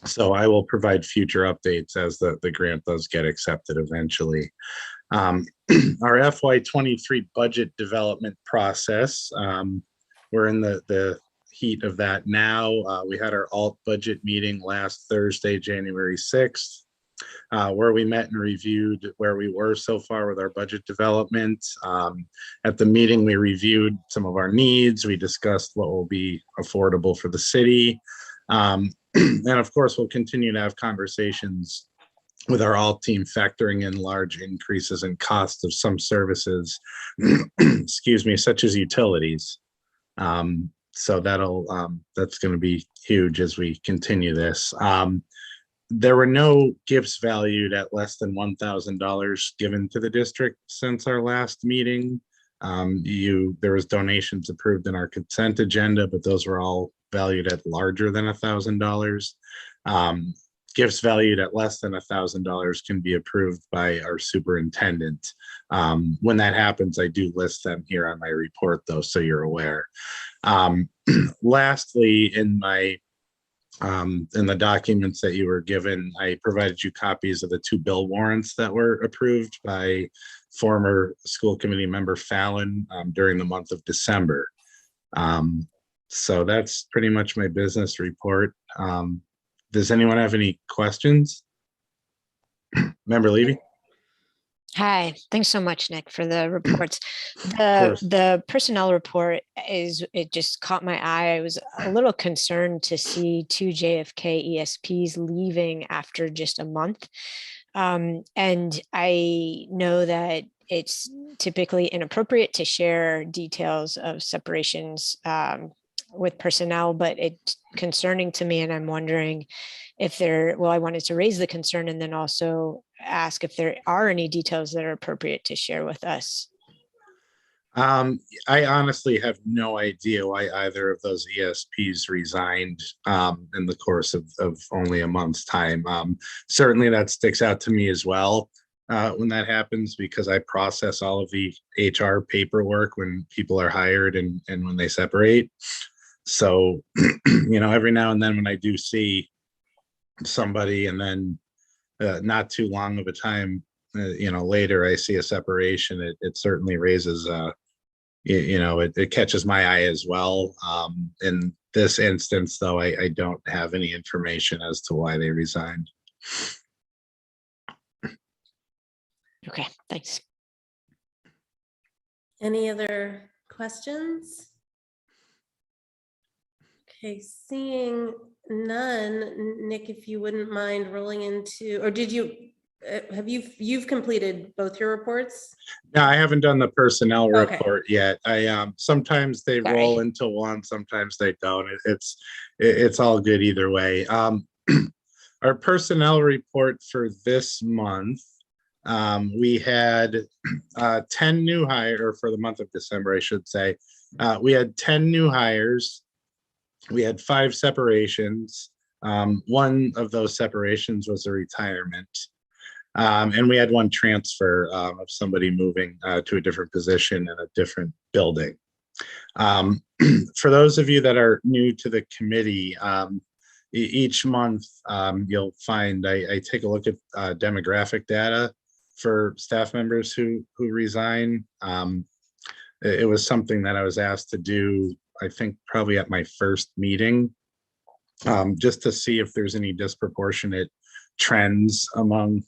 So I will provide future updates as the grant does get accepted eventually. Our FY23 budget development process, we're in the heat of that now. We had our alt budget meeting last Thursday, January 6th. Where we met and reviewed where we were so far with our budget development. At the meeting, we reviewed some of our needs. We discussed what will be affordable for the city. And of course, we'll continue to have conversations with our alt team, factoring in large increases in cost of some services, excuse me, such as utilities. So that's going to be huge as we continue this. There were no gifts valued at less than $1,000 given to the district since our last meeting. There was donations approved in our consent agenda, but those were all valued at larger than $1,000. Gifts valued at less than $1,000 can be approved by our superintendent. When that happens, I do list them here on my report, though, so you're aware. Lastly, in the documents that you were given, I provided you copies of the 2 bill warrants that were approved by former school committee member Fallon during the month of December. So that's pretty much my business report. Does anyone have any questions? Member Levy? Hi, thanks so much, Nick, for the reports. course. The personnel report it just caught my eye. I was a little concerned to see 2 JFK ESPs leaving after just a month. And I know that it's typically inappropriate to share details of separations with personnel, but it's concerning to me, and I'm wondering if I wanted to raise the concern and then also ask if there are any details that are appropriate to share with us. I honestly have no idea why either of those ESPs resigned in the course of only a month's time. Certainly that sticks out to me as well when that happens, because I process all of the HR paperwork when people are hired and when they separate. So, every now and then when I do see somebody and then not too long of a time, later I see a separation, it certainly raises, it catches my eye as well. In this instance, though, I don't have any information as to why they resigned. Okay, thanks. Any other questions? Okay, seeing none, Nick, if you wouldn't mind rolling into, or did you you've completed both your reports? No, I haven't done the personnel Okay. report yet. Sometimes they roll Sorry. into one, sometimes they don't. It's all good either way. Our personnel report for this month, we had 10 new hires, or for the month of December, I should say. We had 10 new hires. We had 5 separations. One of those separations was a retirement. And we had 1 transfer of somebody moving to a different position in a different building. For those of you that are new to the committee, each month you'll find I take a look at demographic data for staff members who resign. It was something that I was asked to do, I think probably at my first meeting, just to see if there's any disproportionate trends among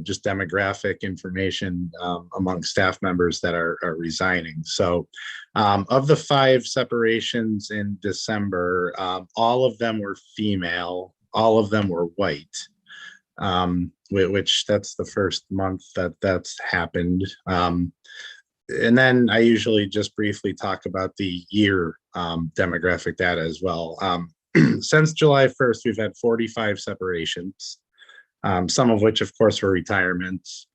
just demographic information among staff members that are resigning. So of the 5 separations in December, all of them were female, all of them were white, which that's the first month that's happened. And then I usually just briefly talk about the year demographic data as well. Since July 1st, we've had 45 separations, some of which, of course, were retirements,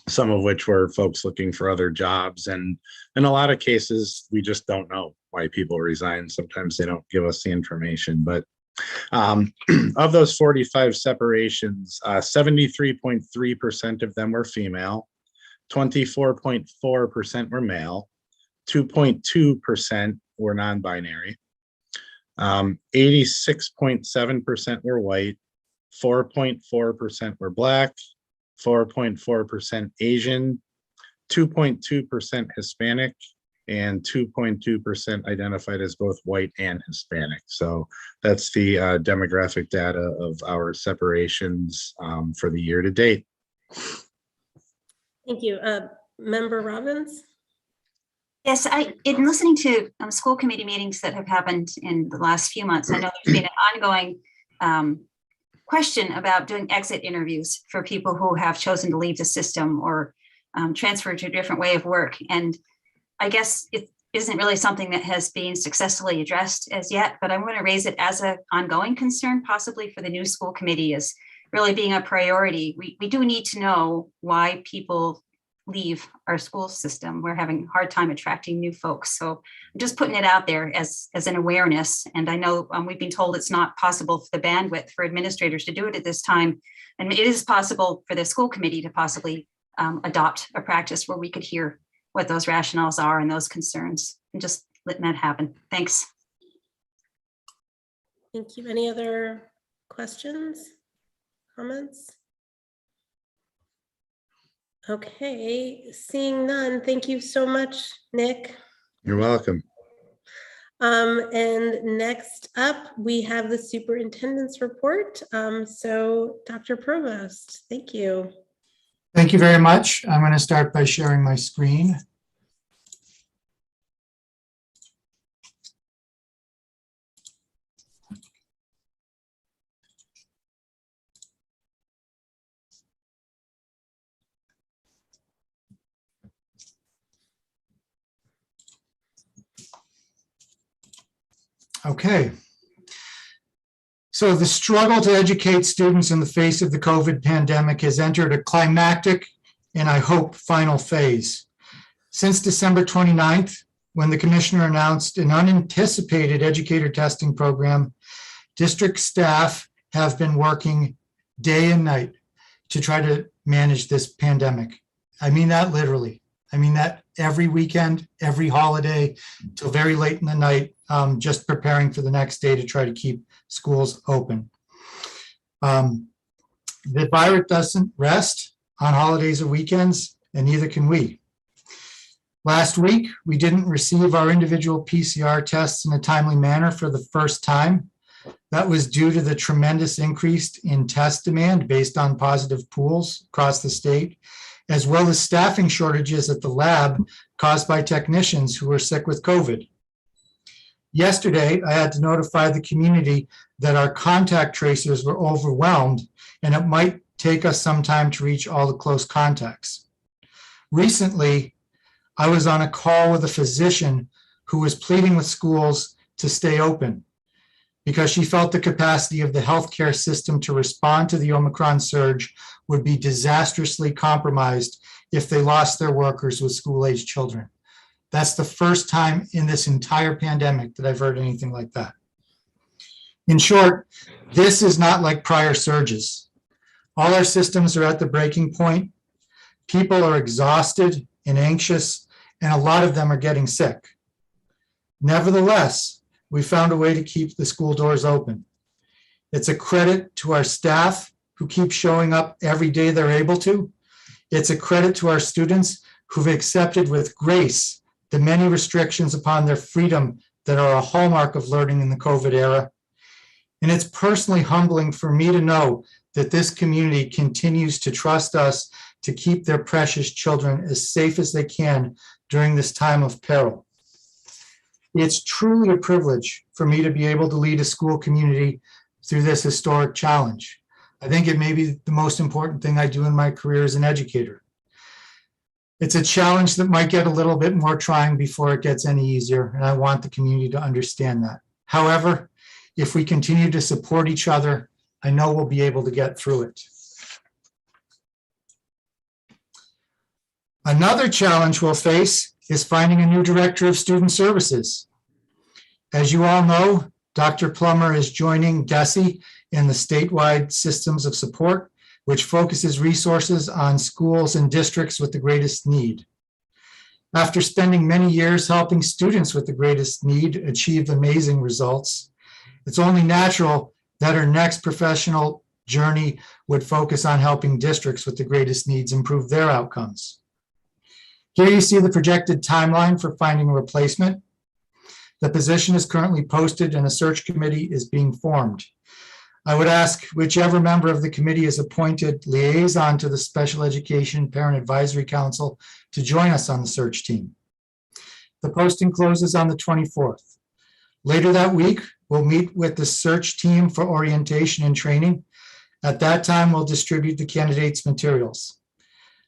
some of which were folks looking for other jobs. And in a lot of cases, we just don't know why people resign. Sometimes they don't give us the information. But of those 45 separations, 73.3% of them were female, 24.4% were male, 2.2% were non-binary, 86.7% were white, 4.4% were Black, 4.4% Asian, 2.2% Hispanic, and 2.2% identified as both white and Hispanic. So that's the demographic data of our separations for the year to date. Thank you. Member Robbins? Yes, in listening to school committee meetings that have happened in the last few months, I know there's been an ongoing question about doing exit interviews for people who have chosen to leave the system or transfer to a different way of work. And I guess it isn't really something that has been successfully addressed as yet, but I'm going to raise it as an ongoing concern, possibly for the new school committee, as really being a priority. We do need to know why people leave our school system. We're having a hard time attracting new folks. So I'm just putting it out there as an awareness. And I know we've been told it's not possible for the bandwidth for administrators to do it at this time. And it is possible for the school committee to possibly adopt a practice where we could hear what those rationales are and those concerns, and just letting that happen. Thanks. Thank you. Any other questions, comments? Okay, seeing none, thank you so much, Nick. You're welcome. And next up, we have the superintendent's report. So Dr. Provost, thank you. Thank you very much. I'm going to start by sharing my screen. Okay. So the struggle to educate students in the face of the COVID pandemic has entered a climactic and I hope final phase. Since December 29th, when the commissioner announced an unanticipated educator testing program, district staff have been working day and night to try to manage this pandemic. I mean that literally. I mean that every weekend, every holiday, till very late in the night, just preparing for the next day to try to keep schools open. The virus doesn't rest on holidays or weekends, and neither can we. Last week, we didn't receive our individual PCR tests in a timely manner for the first time. That was due to the tremendous increase in test demand based on positive pools across the state, as well as staffing shortages at the lab caused by technicians who were sick with COVID. Yesterday, I had to notify the community that our contact tracers were overwhelmed and it might take us some time to reach all the close contacts. Recently, I was on a call with a physician who was pleading with schools to stay open because she felt the capacity of the healthcare system to respond to the Omicron surge would be disastrously compromised if they lost their workers with school-aged children. That's the first time in this entire pandemic that I've heard anything like that. In short, this is not like prior surges. All our systems are at the breaking point. People are exhausted and anxious, and a lot of them are getting sick. Nevertheless, we found a way to keep the school doors open. It's a credit to our staff who keep showing up every day they're able to. It's a credit to our students who've accepted with grace the many restrictions upon their freedom that are a hallmark of learning in the COVID era. And it's personally humbling for me to know that this community continues to trust us to keep their precious children as safe as they can during this time of peril. It's truly a privilege for me to be able to lead a school community through this historic challenge. I think it may be the most important thing I do in my career as an educator. It's a challenge that might get a little bit more trying before it gets any easier, and I want the community to understand that. However, if we continue to support each other, I know we'll be able to get through it. Another challenge we'll face is finding a new director of student services. As you all know, Dr. Plummer is joining DESE in the statewide systems of support, which focuses resources on schools and districts with the greatest need. After spending many years helping students with the greatest need achieve amazing results, it's only natural that her next professional journey would focus on helping districts with the greatest needs improve their outcomes. Here you see the projected timeline for finding a replacement. The position is currently posted and a search committee is being formed. I would ask whichever member of the committee is appointed liaison to the Special Education Parent Advisory Council to join us on the search team. The posting closes on the 24th. Later that week, we'll meet with the search team for orientation and training. At that time, we'll distribute the candidates' materials.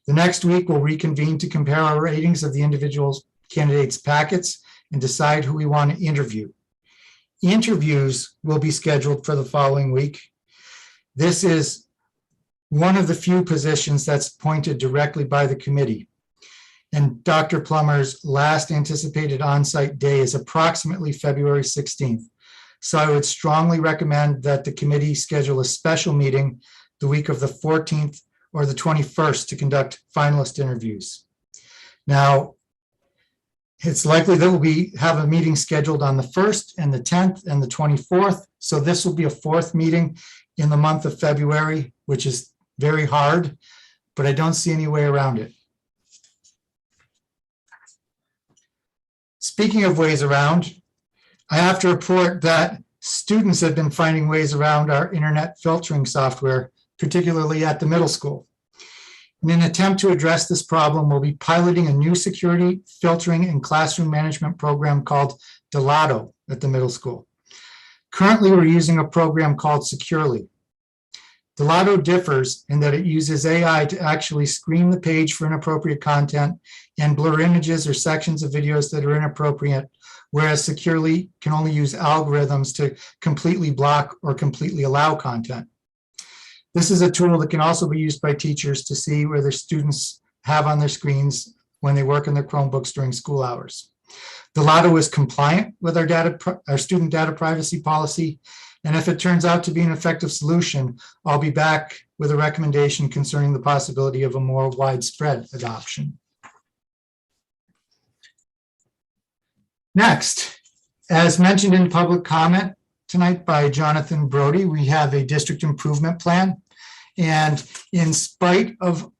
The next week, we'll reconvene to compare our ratings of the individual candidates' packets and decide who we want to interview. Interviews will be scheduled for the following week. This is one of the few positions that's appointed directly by the committee. And Dr. Plummer's last anticipated on-site day is approximately February 16th. So I would strongly recommend that the committee schedule a special meeting the week of the 14th or the 21st to conduct finalist interviews. Now, it's likely that we have a meeting scheduled on the 1st and the 10th and the 24th. So this will be a fourth meeting in the month of February, which is very hard, but I don't see any way around it. Speaking of ways around, I have to report that students have been finding ways around our internet filtering software, particularly at the middle school. In an attempt to address this problem, we'll be piloting a new security filtering and classroom management program called Delato at the middle school. Currently, we're using a program called Securely. Delato differs in that it uses AI to actually screen the page for inappropriate content and blur images or sections of videos that are inappropriate, whereas Securely can only use algorithms to completely block or completely allow content. This is a tool that can also be used by teachers to see where their students have on their screens when they work in their Chromebooks during school hours. Delato is compliant with our student data privacy policy, and if it turns out to be an effective solution, I'll be back with a recommendation concerning the possibility of a more widespread adoption. Next, as mentioned in public comment tonight by Jonathan Brody, we have a district improvement plan. And in spite of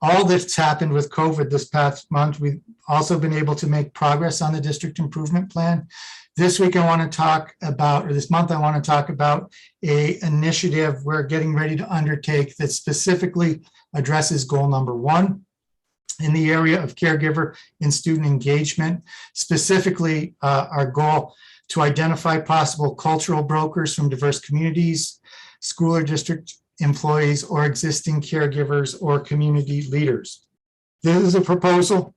all that's happened with COVID this past month, we've also been able to make progress on the district improvement plan. This week I want to talk about, or this month I want to talk about an initiative we're getting ready to undertake that specifically addresses goal number 1 in the area of caregiver and student engagement, specifically our goal to identify possible cultural brokers from diverse communities, school or district employees, or existing caregivers or community leaders. This is a proposal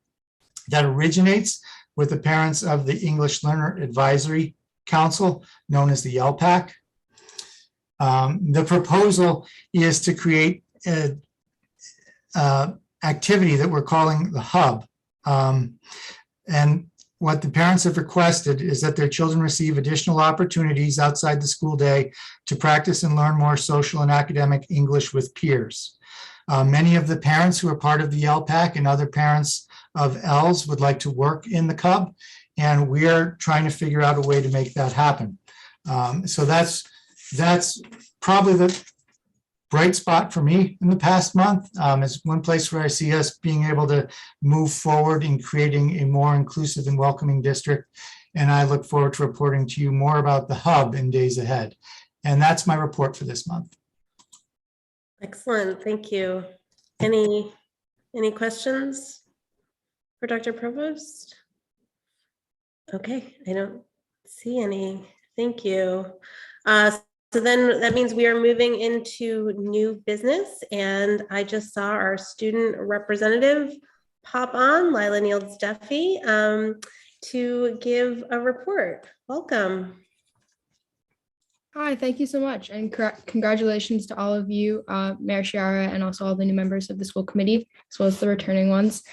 that originates with the parents of the English Learner Advisory Council, known as the LPAC. The proposal is to create an activity that we're calling the Hub. And what the parents have requested is that their children receive additional opportunities outside the school day to practice and learn more social and academic English with peers. Many of the parents who are part of the LPAC and other parents of ELS would like to work in the CUB, and we are trying to figure out a way to make that happen. So that's probably the bright spot for me in the past month. Is one place where I see us being able to move forward in creating a more inclusive and welcoming district. And I look forward to reporting to you more about the Hub in days ahead. And that's my report for this month. Excellent, thank you. Any questions for Dr. Provost? Okay, I don't see any. Thank you. So then that means we are moving into new business, and I just saw our student representative pop on, Lila Niels Duffy, to give a report. Welcome. Hi, thank you so much, and congratulations to all of you, Mayor Chiara, and also all the new members of the school committee, as well as the returning ones.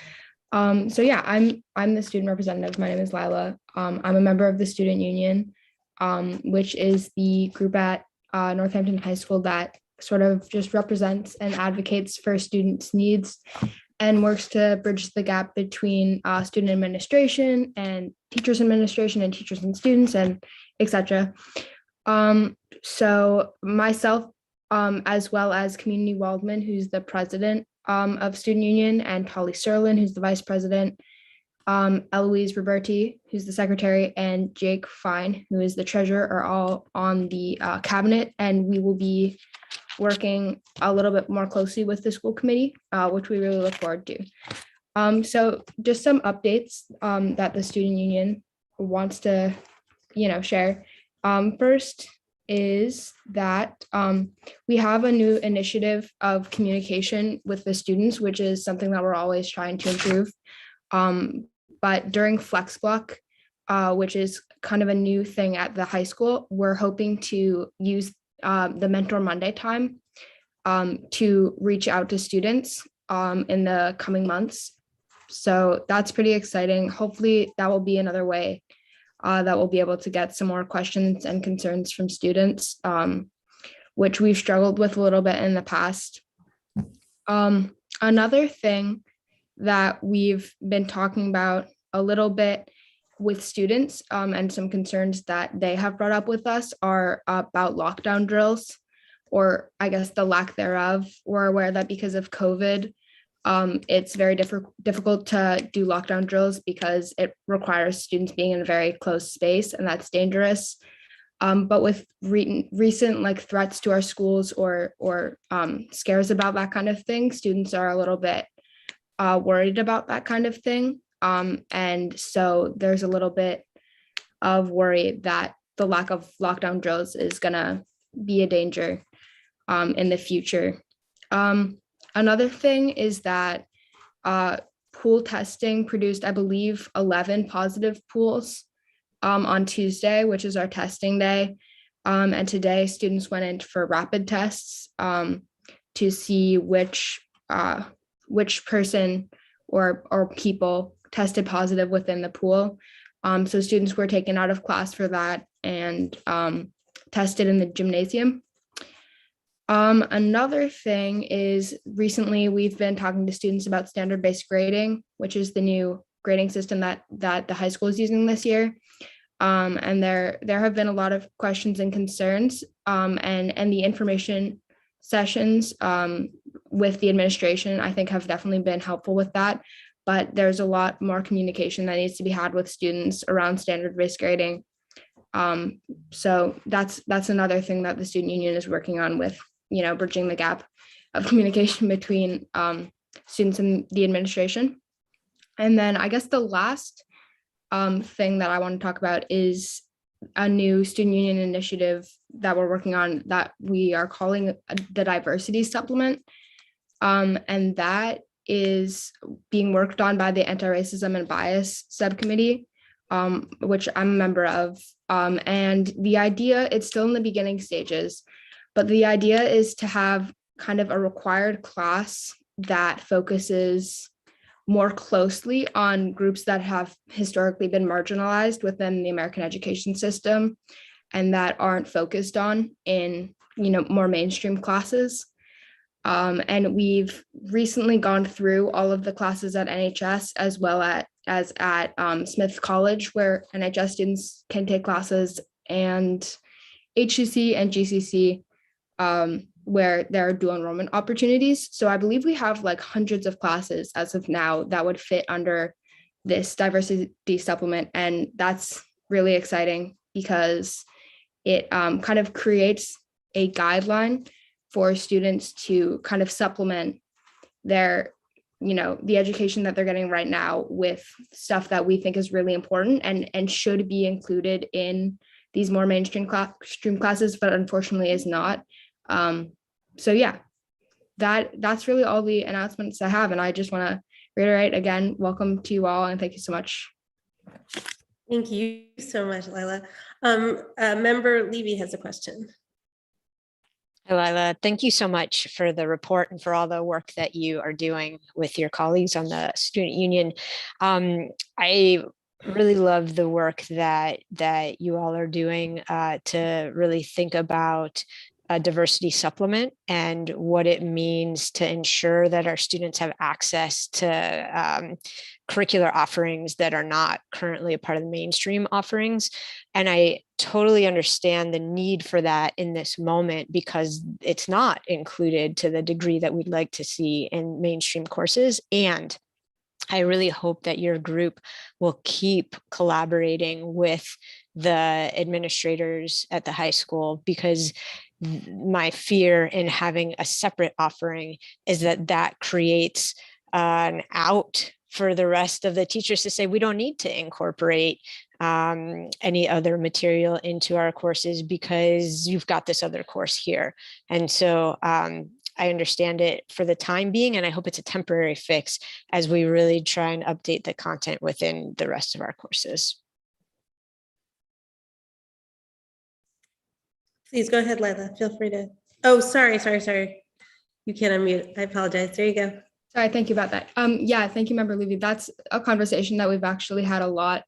So yeah, I'm the student representative. My name is Lila. I'm a member of the student union, which is the group at Northampton High School that sort of just represents and advocates for students' needs and works to bridge the gap between student administration and teachers administration and teachers and students and etc. So myself, as well as Community Waldman, who's the president of Student Union, and Tolly Serlin, who's the vice president, Eloise Roberti, who's the secretary, and Jake Fine, who is the treasurer, are all on the cabinet, and we will be working a little bit more closely with the school committee, which we really look forward to. So just some updates that the student union wants to, share. First is that we have a new initiative of communication with the students, which is something that we're always trying to improve. But during FlexBlock, which is kind of a new thing at the high school, we're hoping to use the Mentor Monday time to reach out to students in the coming months. So that's pretty exciting. Hopefully that will be another way that we'll be able to get some more questions and concerns from students, which we've struggled with a little bit in the past. Another thing that we've been talking about a little bit with students and some concerns that they have brought up with us are about lockdown drills, or I guess the lack thereof. We're aware that because of COVID, it's very difficult to do lockdown drills because it requires students being in a very close space, and that's dangerous. But with recent threats to our schools or scares about that kind of thing, students are a little bit worried about that kind of thing. And so there's a little bit of worry that the lack of lockdown drills is gonna be a danger in the future. Another thing is that pool testing produced, I believe, 11 positive pools on Tuesday, which is our testing day. And today students went in for rapid tests to see which person or people tested positive within the pool. So students were taken out of class for that and tested in the gymnasium. Another thing is recently we've been talking to students about standard-based grading, which is the new grading system that the high school is using this year. And there have been a lot of questions and concerns, and the information sessions with the administration, I think, have definitely been helpful with that. But there's a lot more communication that needs to be had with students around standard-based grading. So that's another thing that the student union is working on with, bridging the gap of communication between students and the administration. And then I guess the last thing that I want to talk about is a new student union initiative that we're working on that we are calling the diversity supplement. And that is being worked on by the anti-racism and bias subcommittee, which I'm a member of. And the idea, it's still in the beginning stages, but the idea is to have kind of a required class that focuses more closely on groups that have historically been marginalized within the American education system and that aren't focused on in, more mainstream classes. And we've recently gone through all of the classes at NHS as well as at Smith College, where NHS students can take classes, and HCC and GCC, where there are dual enrollment opportunities. So I believe we have like hundreds of classes as of now that would fit under this diversity supplement. And that's really exciting because it kind of creates a guideline for students to kind of supplement their, the education that they're getting right now with stuff that we think is really important and should be included in these more mainstream classes, but unfortunately is not. So yeah, that's really all the announcements I have. And I just want to reiterate again, welcome to you all and thank you so much. Thank you so much, Lila. Member Levy has a question. Hi, Lila, thank you so much for the report and for all the work that you are doing with your colleagues on the student union. I really love the work that you all are doing to really think about a diversity supplement and what it means to ensure that our students have access to curricular offerings that are not currently a part of the mainstream offerings. And I totally understand the need for that in this moment because it's not included to the degree that we'd like to see in mainstream courses. And I really hope that your group will keep collaborating with the administrators at the high school, because my fear in having a separate offering is that creates an out for the rest of the teachers to say, we don't need to incorporate any other material into our courses because you've got this other course here. And so I understand it for the time being, and I hope it's a temporary fix as we really try and update the content within the rest of our courses. Please go ahead, Lila. Feel free to. Oh, sorry. You can't unmute. I apologize. There you go. Sorry, thank you about that. Yeah, thank you, Member Levy. That's a conversation that we've actually had a lot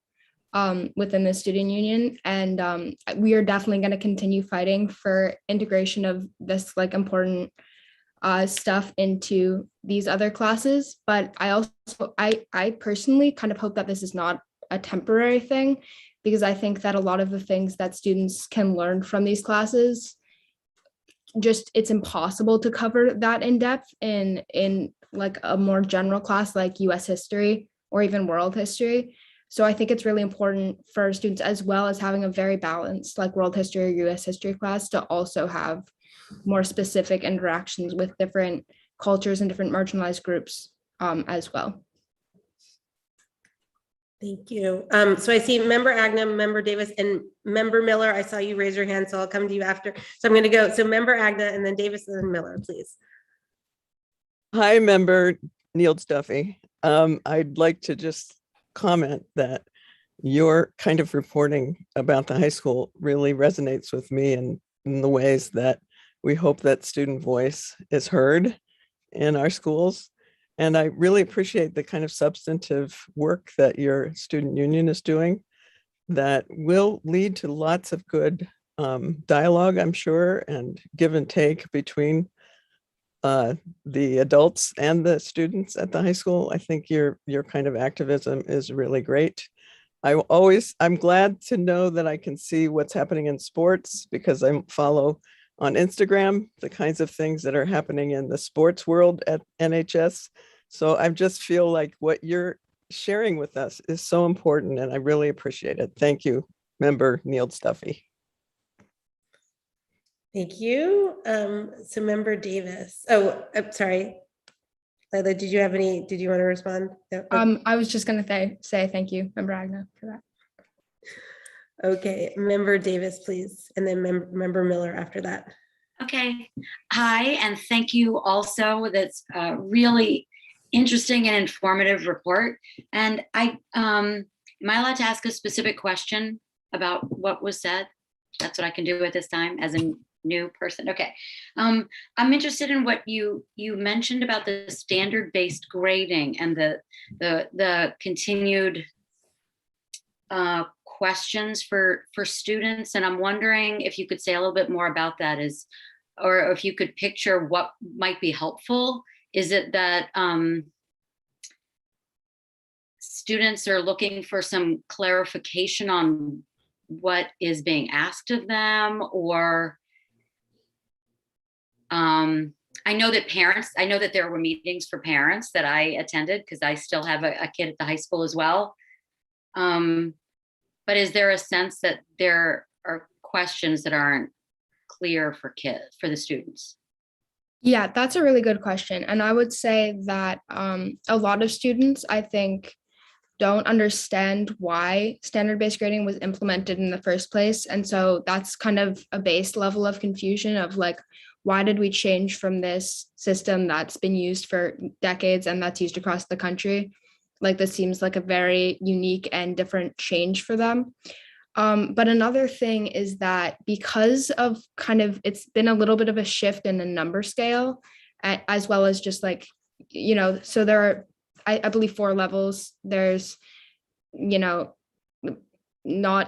within the student union, and we are definitely going to continue fighting for integration of this like important stuff into these other classes. But I personally kind of hope that this is not a temporary thing, because I think that a lot of the things that students can learn from these classes, it's impossible to cover that in depth in like a more general class like US history or even world history. So I think it's really important for students, as well as having a very balanced like world history or US history class, to also have more specific interactions with different cultures and different marginalized groups as well. Thank you. So I see Member Agnew, Member Davis, and Member Miller. I saw you raise your hand, so I'll come to you after. So I'm going to go. So Member Agnew, and then Davis, and then Miller, please. Hi, Member Neil Duffy. I'd like to just comment that your kind of reporting about the high school really resonates with me in the ways that we hope that student voice is heard in our schools. And I really appreciate the kind of substantive work that your student union is doing that will lead to lots of good dialogue, I'm sure, and give and take between the adults and the students at the high school. I think your kind of activism is really great. I'm glad to know that I can see what's happening in sports, because I follow on Instagram the kinds of things that are happening in the sports world at NHS. So I just feel like what you're sharing with us is so important, and I really appreciate it. Thank you, Member Neil Duffy. Thank you. So Member Davis. Oh, I'm sorry. Lila, did you want to respond? No? I was just going to say thank you, Member Agnew, for Okay, Member Davis, please, and then Member Miller after that. Okay. Hi, and thank you also. That's a really interesting and informative report. And am I allowed to ask a specific question about what was said? That's what I can do at this time as a new person. Okay. I'm interested in what you mentioned about the standard-based grading and the continued questions for students. And I'm wondering if you could say a little bit more about that, or if you could picture what might be helpful. Is it that students are looking for some clarification on what is being asked of them, or I know that there were meetings for parents that I attended because I still have a kid at the high school as well. But is there a sense that there are questions that aren't clear for the students? Yeah, that's a really good question. And I would say that a lot of students, I think, don't understand why standard-based grading was implemented in the first place. And so that's kind of a base level of confusion of like, why did we change from this system that's been used for decades and that's used across the country? Like, this seems like a very unique and different change for them. But another thing is that because of it's been a little bit of a shift in the number scale, as well as just like, so there are, I believe, 4 levels. There's, not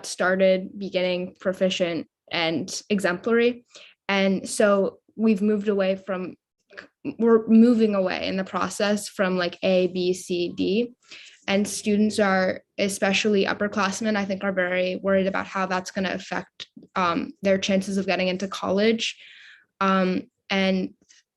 started, beginning, proficient, and exemplary. And so we're moving away in the process from like A, B, C, D. And students are, especially upperclassmen, I think, are very worried about how that's going to affect their chances of getting into college. And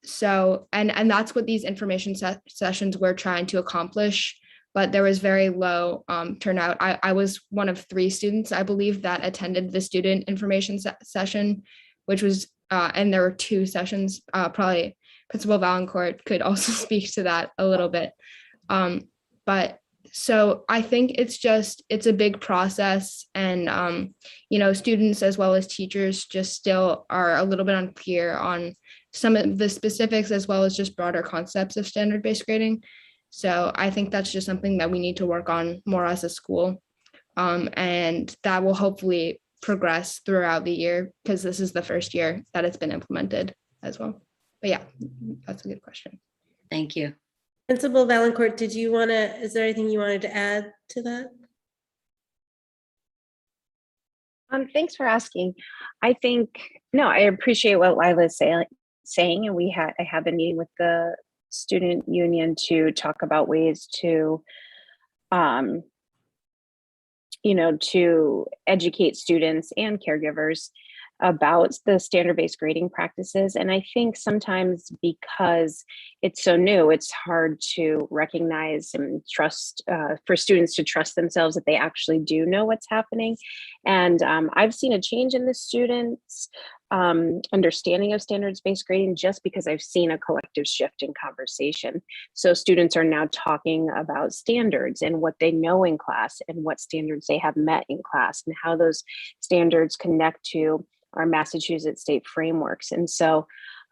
so, and that's what these information sessions were trying to accomplish, but there was very low turnout. I was one of 3 students, I believe, that attended the student information session, which was, and there were 2 sessions, probably Principal Valancourt could also speak to that a little bit. But so I think it's a big process, and, students as well as teachers just still are a little bit unclear on some of the specifics as well as just broader concepts of standard-based grading. So I think that's just something that we need to work on more as a school. And that will hopefully progress throughout the year because this is the first year that it's been implemented as well. But yeah, that's a good question. Thank you. Principal Valancourt, is there anything you wanted to add to that? Thanks for asking. I appreciate what Lila's saying, and I have been meeting with the student union to talk about ways to, to educate students and caregivers about the standard-based grading practices. And I think sometimes because it's so new, it's hard to recognize and trust, for students to trust themselves that they actually do know what's happening. And I've seen a change in the students' understanding of standards-based grading just because I've seen a collective shift in conversation. So students are now talking about standards and what they know in class and what standards they have met in class and how those standards connect to our Massachusetts state frameworks. And so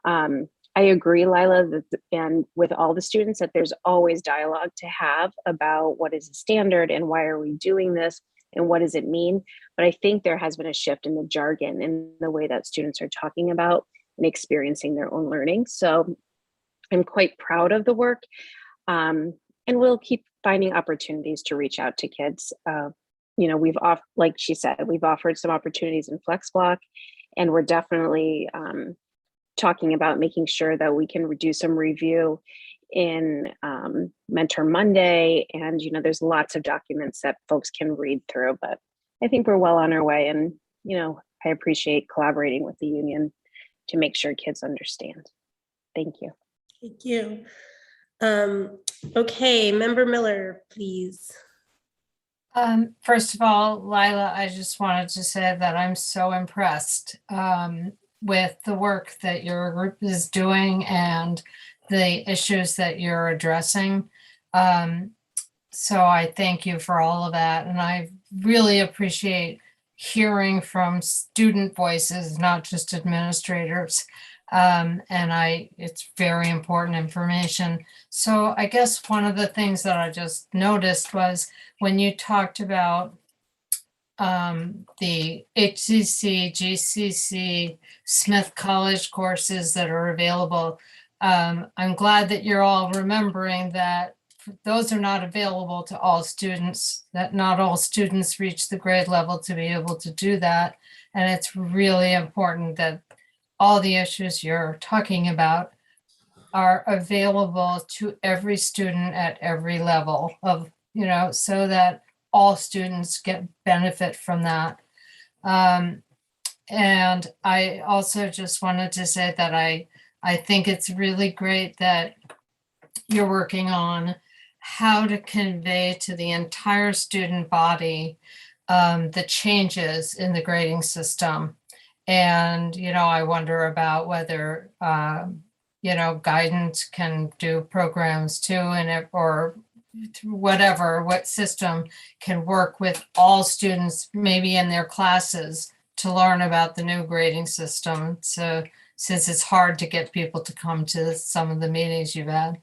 I agree, Lila, and with all the students, that there's always dialogue to have about what is a standard and why are we doing this and what does it mean. But I think there has been a shift in the jargon and the way that students are talking about and experiencing their own learning. So I'm quite proud of the work, and we'll keep finding opportunities to reach out to kids. Like she said, we've offered some opportunities in FlexBlock, and we're definitely talking about making sure that we can do some review in Mentor Monday. And, there's lots of documents that folks can read through, but I think we're well on our way. And, I appreciate collaborating with the union to make sure kids understand. Thank you. Thank you. Okay, Member Miller, please. First of all, Lila, I just wanted to say that I'm so impressed with the work that your group is doing and the issues that you're addressing. So I thank you for all of that. And I really appreciate hearing from student voices, not just administrators. It's very important information. So I guess one of the things that I just noticed was when you talked about the HCC, GCC, Smith College courses that are available. I'm glad that you're all remembering that those are not available to all students, that not all students reach the grade level to be able to do that. And it's really important that all the issues you're talking about are available to every student at every level of, so that all students get benefit from that. And I also just wanted to say that I think it's really great that you're working on how to convey to the entire student body the changes in the grading system. And, I wonder about whether, guidance can do programs too, or whatever, what system can work with all students, maybe in their classes, to learn about the new grading system. So since it's hard to get people to come to some of the meetings you've had.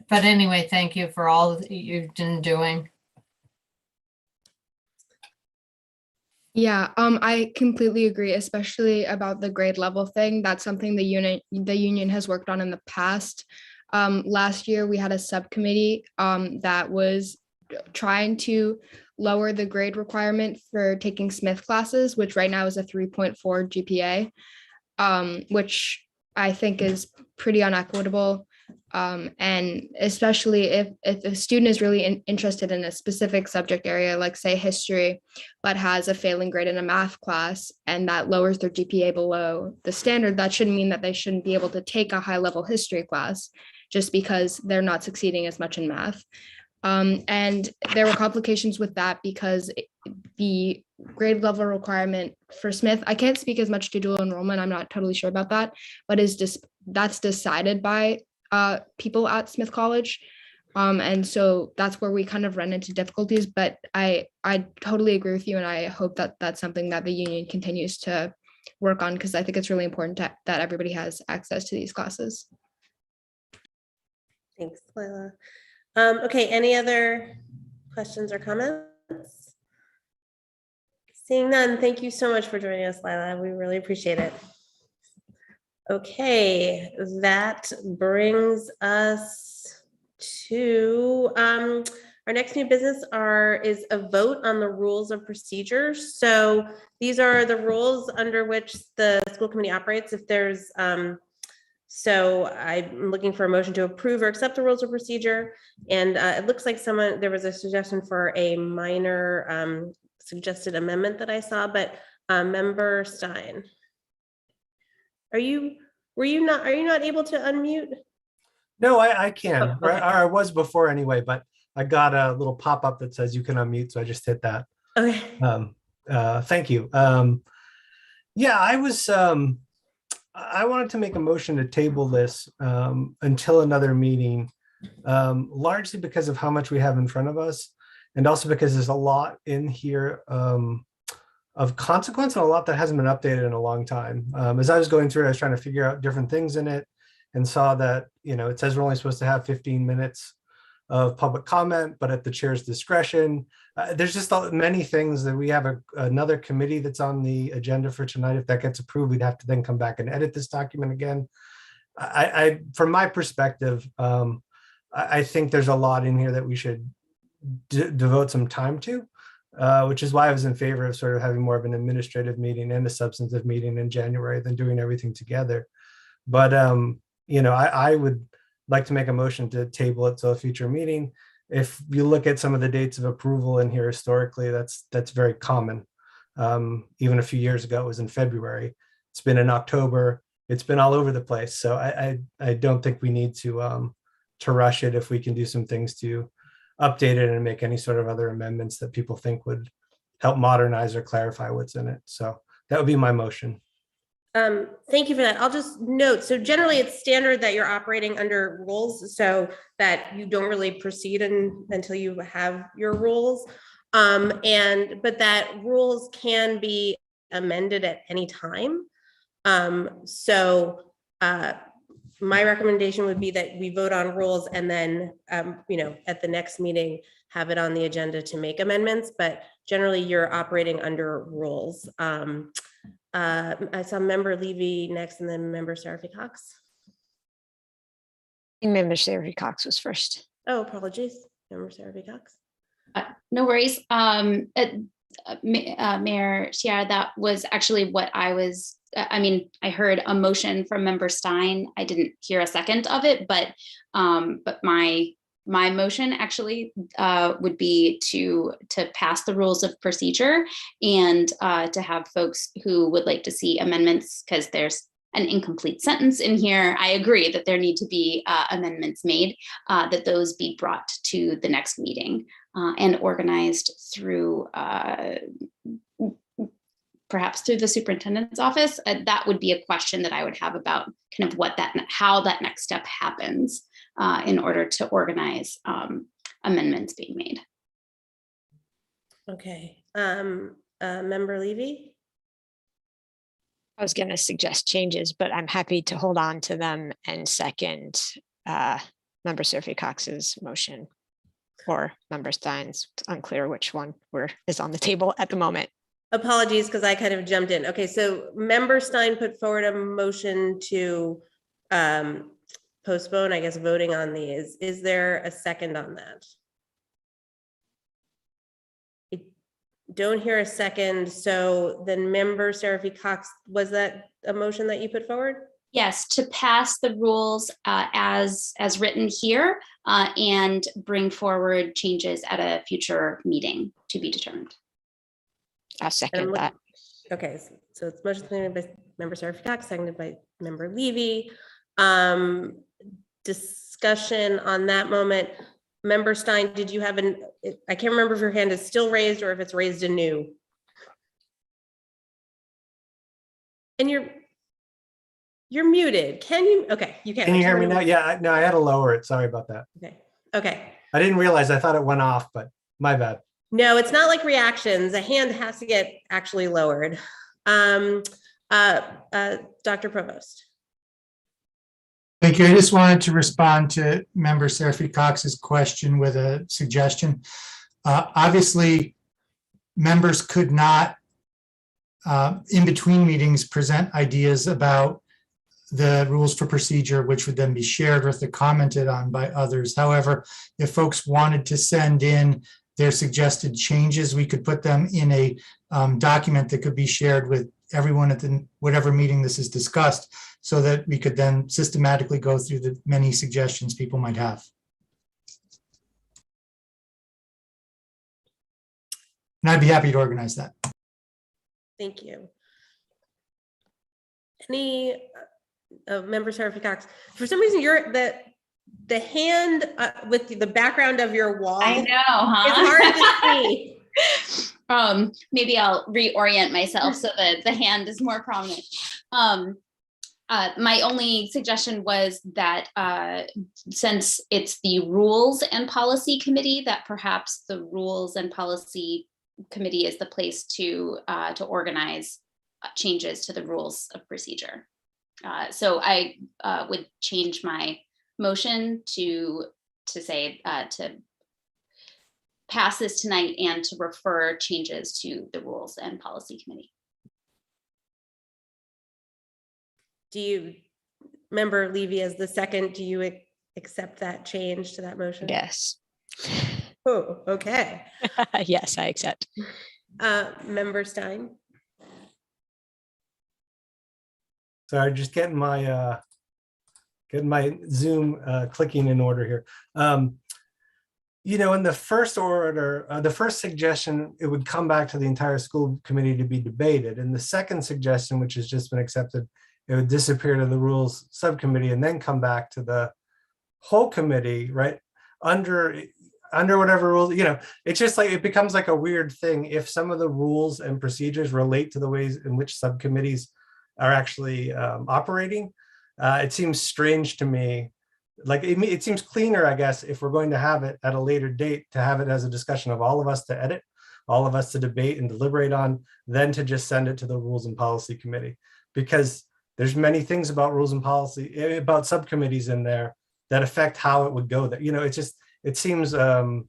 But anyway, thank you for all that you've been doing. Yeah, I completely agree, especially about the grade level thing. That's something the union has worked on in the past. Last year, we had a subcommittee that was trying to lower the grade requirement for taking Smith classes, which right now is a 3.4 GPA, which I think is pretty unequitable. And especially if a student is really interested in a specific subject area, like say history, but has a failing grade in a math class, and that lowers their GPA below the standard, that shouldn't mean that they shouldn't be able to take a high level history class just because they're not succeeding as much in math. And there were complications with that because the grade level requirement for Smith, I can't speak as much to dual enrollment, I'm not totally sure about that, but that's decided by people at Smith College. And so that's where we kind of run into difficulties, but I totally agree with you. And I hope that that's something that the union continues to work on, because I think it's really important that everybody has access to these classes. Thanks, Lila. Okay, any other questions or comments? Seeing none, thank you so much for joining us, Lila. We really appreciate it. Okay, that brings us to our next new business is a vote on the rules of procedure. So these are the rules under which the school committee operates. If there's so I'm looking for a motion to approve or accept the rules of procedure. And it looks like there was a suggestion for a minor suggested amendment that I saw, but Member Stein. Are you not able to unmute? No, I can. Oh, okay. I was before anyway, but I got a little pop-up that says you can unmute, so I just hit that. Okay. Thank you. Yeah, I wanted to make a motion to table this until another meeting, largely because of how much we have in front of us, and also because there's a lot in here of consequence and a lot that hasn't been updated in a long time. As I was going through, I was trying to figure out different things in it and saw that, it says we're only supposed to have 15 minutes of public comment, but at the chair's discretion. There's just many things that we have another committee that's on the agenda for tonight. If that gets approved, we'd have to then come back and edit this document again. From my perspective, I think there's a lot in here that we should devote some time to, which is why I was in favor of sort of having more of an administrative meeting and a substantive meeting in January than doing everything together. But, I would like to make a motion to table it to a future meeting. If you look at some of the dates of approval in here historically, that's very common. Even a few years ago, it was in February. It's been in October. It's been all over the place. So I don't think we need to rush it if we can do some things to update it and make any sort of other amendments that people think would help modernize or clarify what's in it. So that would be my motion. Thank you for that. I'll just note, so generally it's standard that you're operating under rules so that you don't really proceed until you have your rules. But that rules can be amended at any time. My recommendation would be that we vote on rules and then, at the next meeting, have it on the agenda to make amendments, but generally you're operating under rules. I saw Member Levy next and then Member Seraphy Cox. Member Seraphy Cox was first. Oh, apologies, Member Seraphy Cox. No worries. Mayor Chiara, that was actually what I was, I heard a motion from Member Stein. I didn't hear a second of it, but my motion actually would be to pass the rules of procedure and to have folks who would like to see amendments, because there's an incomplete sentence in here. I agree that there need to be amendments made, that those be brought to the next meeting and organized through perhaps through the superintendent's office. That would be a question that I would have about kind of how that next step happens in order to organize amendments being made. Okay, Member Levy? I was going to suggest changes, but I'm happy to hold on to them and second Member Seraphy Cox's motion or Member Stein's. It's unclear which one is on the table at the moment. Apologies, because I kind of jumped in. Okay, so Member Stein put forward a motion to postpone, I guess, voting on these. Is there a second on that? I don't hear a second. So then Member Seraphy Cox, was that a motion that you put forward? Yes, to pass the rules as written here and bring forward changes at a future meeting to be determined. I'll second that. Okay, so it's motion made by Member Seraphy Cox, seconded by Member Levy. Discussion on that moment. Member Stein, did you have I can't remember if your hand is still raised or if it's raised anew. And you're muted. Can you? Okay, you can. Can you hear me now? Yeah, no, I had to lower it. Sorry about that. Okay. I didn't realize. I thought it went off, but my bad. No, it's not like reactions. A hand has to get actually lowered. Dr. Provost. Thank you. I just wanted to respond to Member Seraphy Cox's question with a suggestion. Obviously, members could not, in between meetings, present ideas about the rules for procedure, which would then be shared with or commented on by others. However, if folks wanted to send in their suggested changes, we could put them in a document that could be shared with everyone at whatever meeting this is discussed, so that we could then systematically go through the many suggestions people might have. And I'd be happy to organize that. Thank you. Any Member Seraphy Cox? For some reason, you're the hand with the background of your wall. I know, huh? It's hard to see. Maybe I'll reorient myself so that the hand is more prominent. My only suggestion was that since it's the Rules and Policy Committee, that perhaps the Rules and Policy Committee is the place to organize changes to the rules of procedure. So I would change my motion to say to pass this tonight and to refer changes to the Rules and Policy Committee. Do you, Member Levy, as the second, do you accept that change to that motion? Yes. Oh, okay. Yes, I accept. Member Stein? Sorry, just getting my Zoom clicking in order here. In the first order, the first suggestion, it would come back to the entire school committee to be debated. And the second suggestion, which has just been accepted, it would disappear to the rules subcommittee and then come back to the whole committee, right? Under whatever rules, it's just like, it becomes like a weird thing. If some of the rules and procedures relate to the ways in which subcommittees are actually operating, it seems strange to me. Like it seems cleaner, I guess, if we're going to have it at a later date, to have it as a discussion of all of us to edit. all of us to debate and deliberate on, than to just send it to the Rules and Policy Committee. Because there's many things about rules and policy, about subcommittees in there that affect how it would go there. You know, it seems out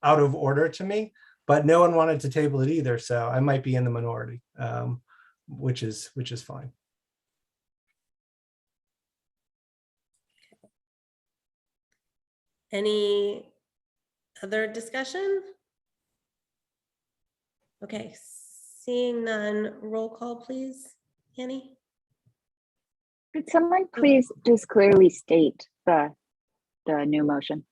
of order to me, but no one wanted to table it either. So I might be in the minority, which is fine. Any other discussion? Okay, seeing none, roll call, please. Annie? Could someone please just clearly state the new motion?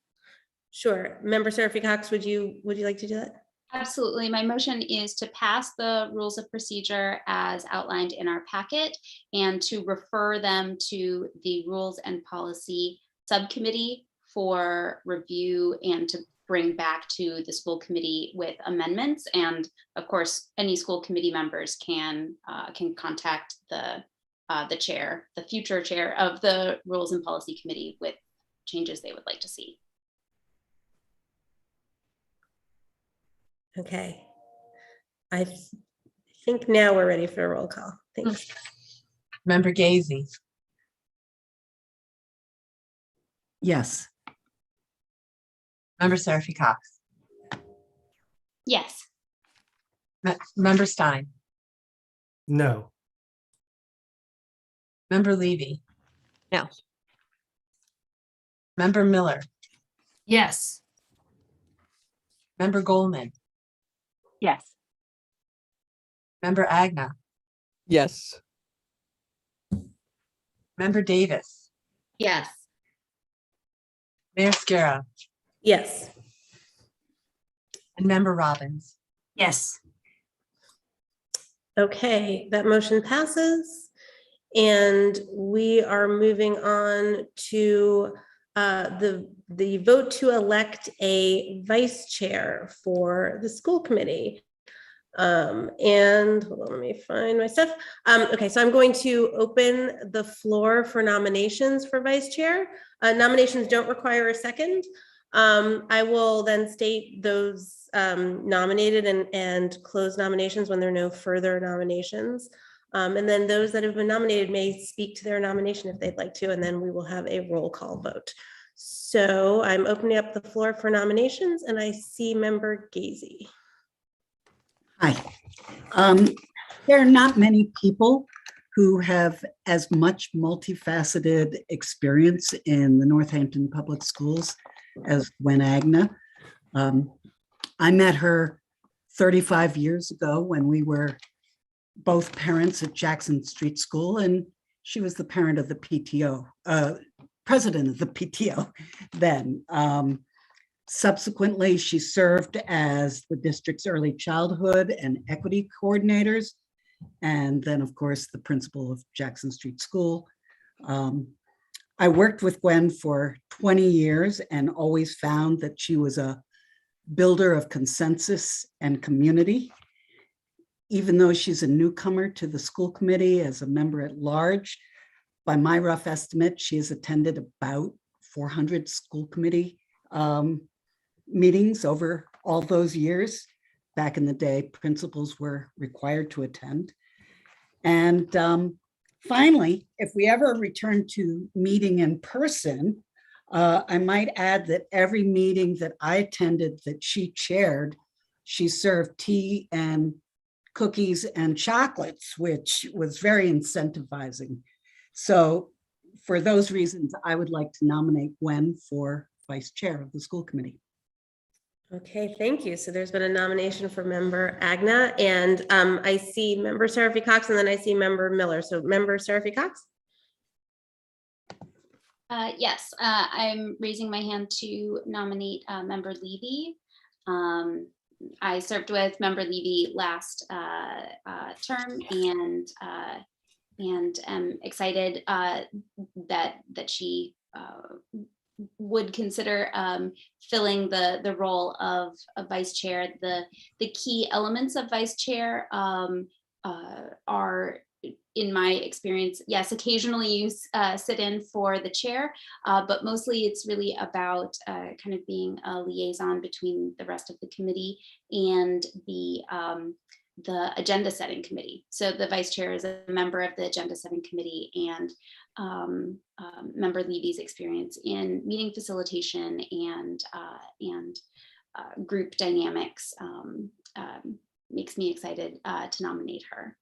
Sure. Member Seraphy Cox, would you like to do that? Absolutely. My motion is to pass the rules of procedure as outlined in our packet and to refer them to the Rules and Policy Subcommittee for review and to bring back to the school committee with amendments. And of course, any school committee members can contact the chair, the future chair of the Rules and Policy Committee with changes they would like to see. Okay. I think now we're ready for a roll call. Thanks. Member Gazy. Yes. Member Seraphy Cox. Yes. Member Stein. No. Member Levy. No. Member Miller. Yes. Member Goldman. Yes. Member Agna. Yes. Member Davis. Yes. Mayor Scarra. Yes. And Member Robbins. Yes. Okay, that motion passes. And we are moving on to the vote to elect a vice chair for the school committee. And hold on, let me find my stuff. Okay, so I'm going to open the floor for nominations for vice chair. Nominations don't require a second. I will then state those nominated and close nominations when there are no further nominations. And then those that have been nominated may speak to their nomination if they'd like to, and then we will have a roll call vote. So I'm opening up the floor for nominations, and I see Member Gazy. Hi. There are not many people who have as much multifaceted experience in the Northampton Public Schools as Gwen Agna. I met her 35 years ago when we were both parents at Jackson Street School, and she was the parent of the PTO, president of the PTO then. Subsequently, she served as the district's early childhood and equity coordinators, and then, of course, the principal of Jackson Street School. I worked with Gwen for 20 years and always found that she was a builder of consensus and community. Even though she's a newcomer to the school committee as a member at large, by my rough estimate, she has attended about 400 school committee meetings over all those years. Back in the day, principals were required to attend. And finally, if we ever return to meeting in person, I might add that every meeting that I attended that she chaired, she served tea and cookies and chocolates, which was very incentivizing. So for those reasons, I would like to nominate Gwen for vice chair of the school committee. Okay, thank you. So there's been a nomination for Member Agna, and I see Member Seraphy Cox, and then I see Member Miller. So Member Seraphy Cox? Yes, I'm raising my hand to nominate Member Levy. I served with Member Levy last term, and am excited that she would consider filling the role of vice chair. The key elements of vice chair are in my experience, yes, occasionally you sit in for the chair, but mostly it's really about kind of being a liaison between the rest of the committee and the agenda setting committee. So the vice chair is a member of the agenda setting committee, and Member Levy's experience in meeting facilitation and group dynamics makes me excited to nominate her.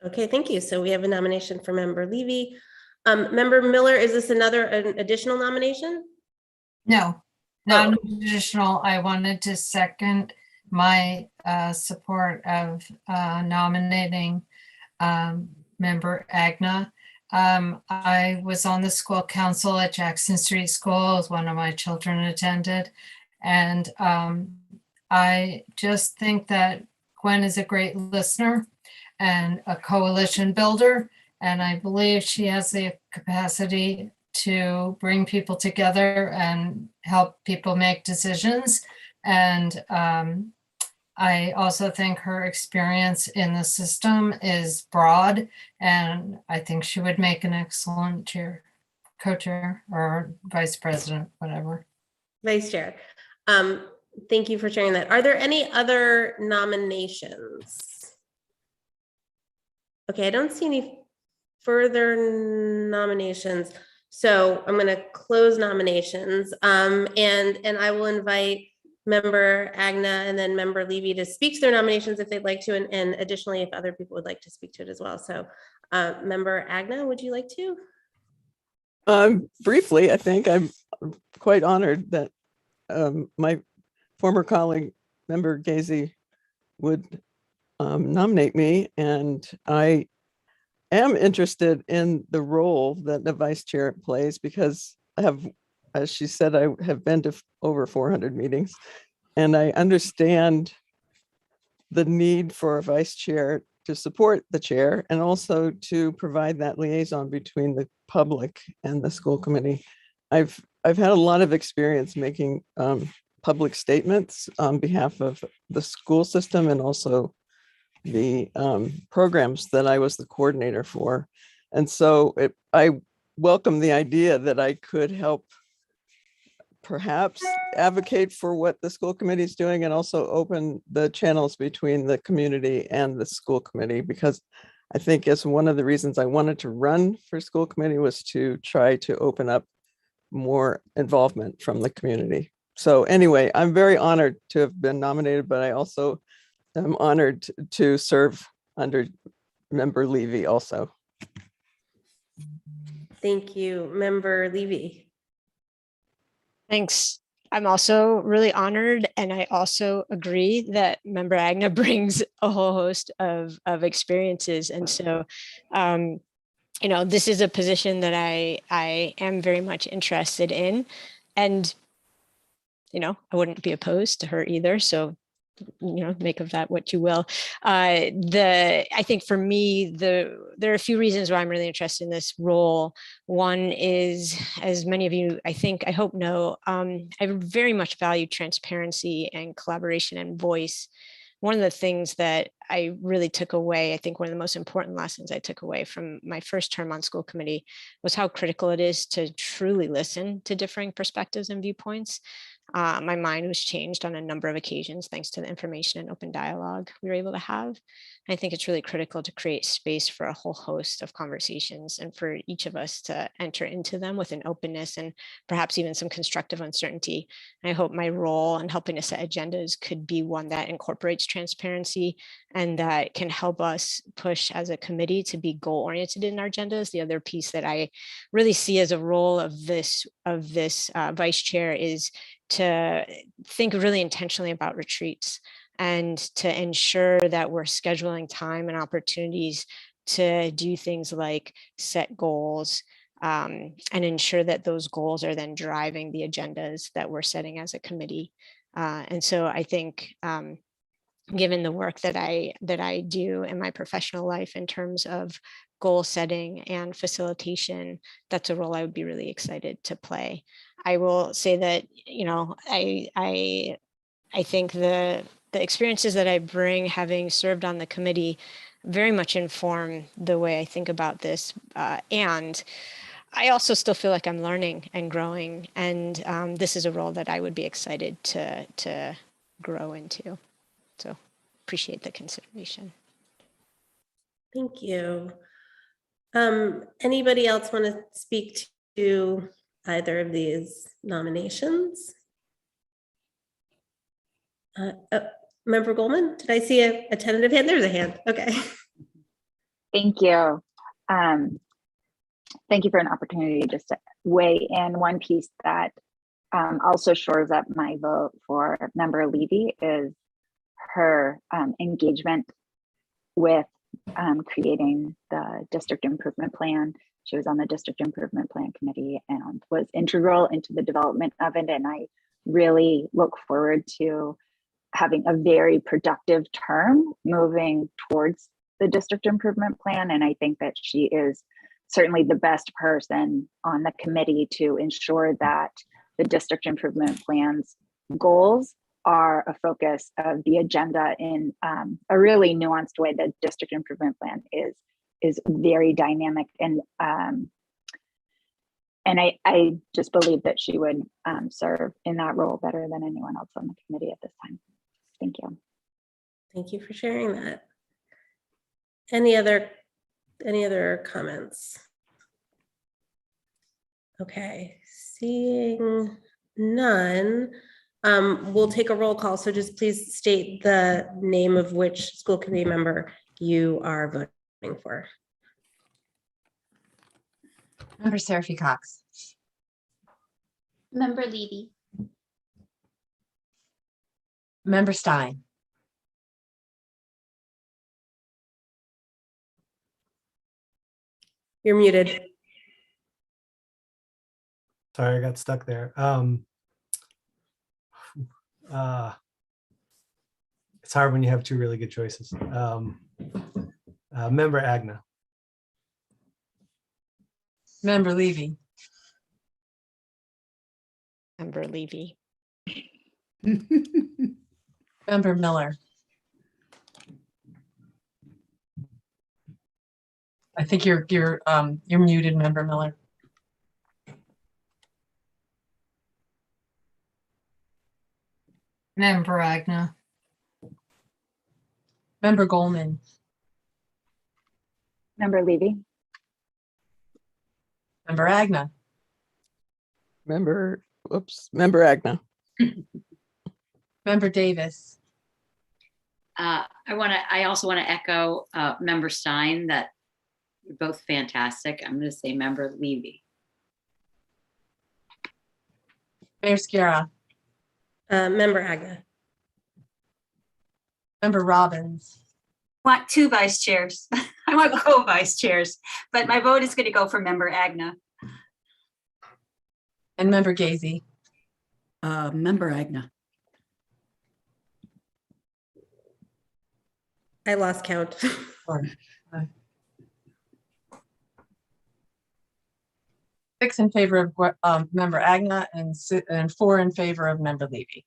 Okay, thank you. So we have a nomination for Member Levy. Member Miller, is this an additional nomination? No, not an additional. I wanted to second my support of nominating Member Agna. I was on the school council at Jackson Street School as one of my children attended. And I just think that Gwen is a great listener and a coalition builder. And I believe she has the capacity to bring people together and help people make decisions. And I also think her experience in the system is broad, and I think she would make an excellent chair, co-chair, or vice president, whatever. Vice chair. Thank you for sharing that. Are there any other nominations? Okay, I don't see any further nominations. So I'm going to close nominations, and I will invite Member Agna and then Member Levy to speak to their nominations if they'd like to, and additionally, if other people would like to speak to it as well. So Member Agna, would you like to? Briefly, I think I'm quite honored that my former colleague, Member Gazy, would nominate me, and I am interested in the role that the vice chair plays, because I have, as she said, I have been to over 400 meetings, and I understand the need for a vice chair to support the chair and also to provide that liaison between the public and the school committee. I've had a lot of experience making public statements on behalf of the school system and also the programs that I was the coordinator for. And so I welcome the idea that I could help perhaps advocate for what the school committee is doing and also open the channels between the community and the school committee, because I think as one of the reasons I wanted to run for school committee was to try to open up more involvement from the community. So anyway, I'm very honored to have been nominated, but I also am honored to serve under Member Levy also. Thank you, Member Levy. Thanks. I'm also really honored, and I also agree that Member Agna brings a whole host of experiences. And so, you know, this is a position that I am very much interested in, and, you know, I wouldn't be opposed to her either. So, you know, make of that what you will. I think for me, there are a few reasons why I'm really interested in this role. One is, as many of you, I hope know, I very much value transparency and collaboration and voice. One of the things that I really took away, I think one of the most important lessons I took away from my first term on school committee was how critical it is to truly listen to differing perspectives and viewpoints. My mind was changed on a number of occasions thanks to the information and open dialogue we were able to have. I think it's really critical to create space for a whole host of conversations and for each of us to enter into them with an openness and perhaps even some constructive uncertainty. And I hope my role in helping to set agendas could be one that incorporates transparency and that can help us push as a committee to be goal-oriented in our agendas. The other piece that I really see as a role of this vice chair is to think really intentionally about retreats and to ensure that we're scheduling time and opportunities to do things like set goals and ensure that those goals are then driving the agendas that we're setting as a committee. And so I think given the work that I do in my professional life in terms of goal setting and facilitation, that's a role I would be really excited to play. I will say that, you know, I think the the experiences that I bring, having served on the committee, very much inform the way I think about this. And I also still feel like I'm learning and growing, and this is a role that I would be excited to grow into. So appreciate the consideration. Thank you. Anybody else want to speak to either of these nominations? Member Goldman, did I see a tentative hand? There's a hand. Okay. Thank you. Thank you for an opportunity just to weigh in. One piece that also shores up my vote for Member Levy is her engagement with creating the district improvement plan. She was on the district improvement plan committee and was integral into the development of it. And I really look forward to having a very productive term moving towards the district improvement plan. And I think that she is certainly the best person on the committee to ensure that the district improvement plan's goals are a focus of the agenda in a really nuanced way. The district improvement plan is very dynamic, and I just believe that she would serve in that role better than anyone else on the committee at this time. Thank you. Thank you for sharing that. Any other comments? Okay, seeing none, we'll take a roll call. So just please state the name of which school committee member you are voting for. Member Seraphy Cox. Member Levy. Member Stein. You're muted. Sorry, I got stuck there. It's hard when you have two really good choices. Member Agna. Member Levy. Member Levy. Member Miller. I think you're muted, Member Miller. Member Agna. Member Goldman. Member Levy. Member Agna. Member Agna. Member Davis. I also want to echo Member Stein that you're both fantastic. I'm going to say Member Levy. Mayor Sciarra. Member Agna. Member Robbins. I want two vice chairs. I want co-vice chairs, but my vote is going to go for Member Agna. And Member Gazy. Member Agna. I lost count. Six in favor of Member Agna and 4 in favor of Member Levy.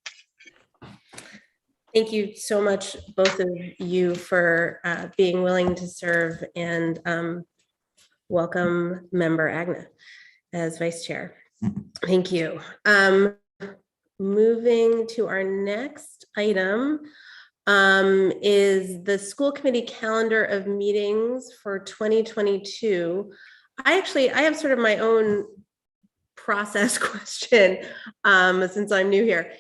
Thank you so much, both of you, for being willing to serve, and welcome Member Agna as vice chair. Thank you. Moving to our next item is the school committee calendar of meetings for 2022. I have sort of my own process question since I'm new here.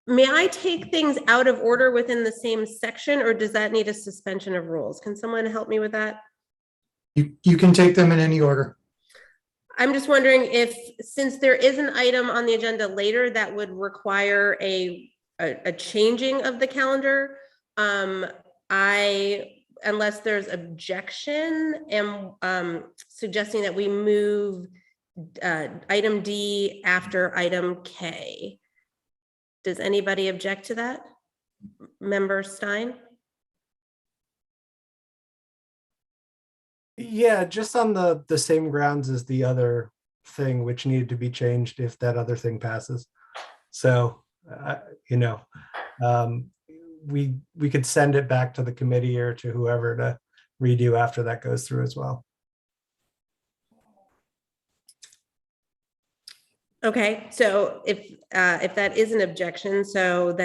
May I take things out of order within the same section, or does that need a suspension of rules? Can someone help me with that? You can take them in any order. I'm just wondering if, since there is an item on the agenda later that would require a changing of the calendar, unless there's objection, am suggesting that we move item D after item K. Does anybody object to that? Member Stein? Yeah, just on the same grounds as the other thing, which needed to be changed if that other thing passes. So, we could send it back to the committee or to whoever to redo after that goes through as well. Okay, so if that is an objection, so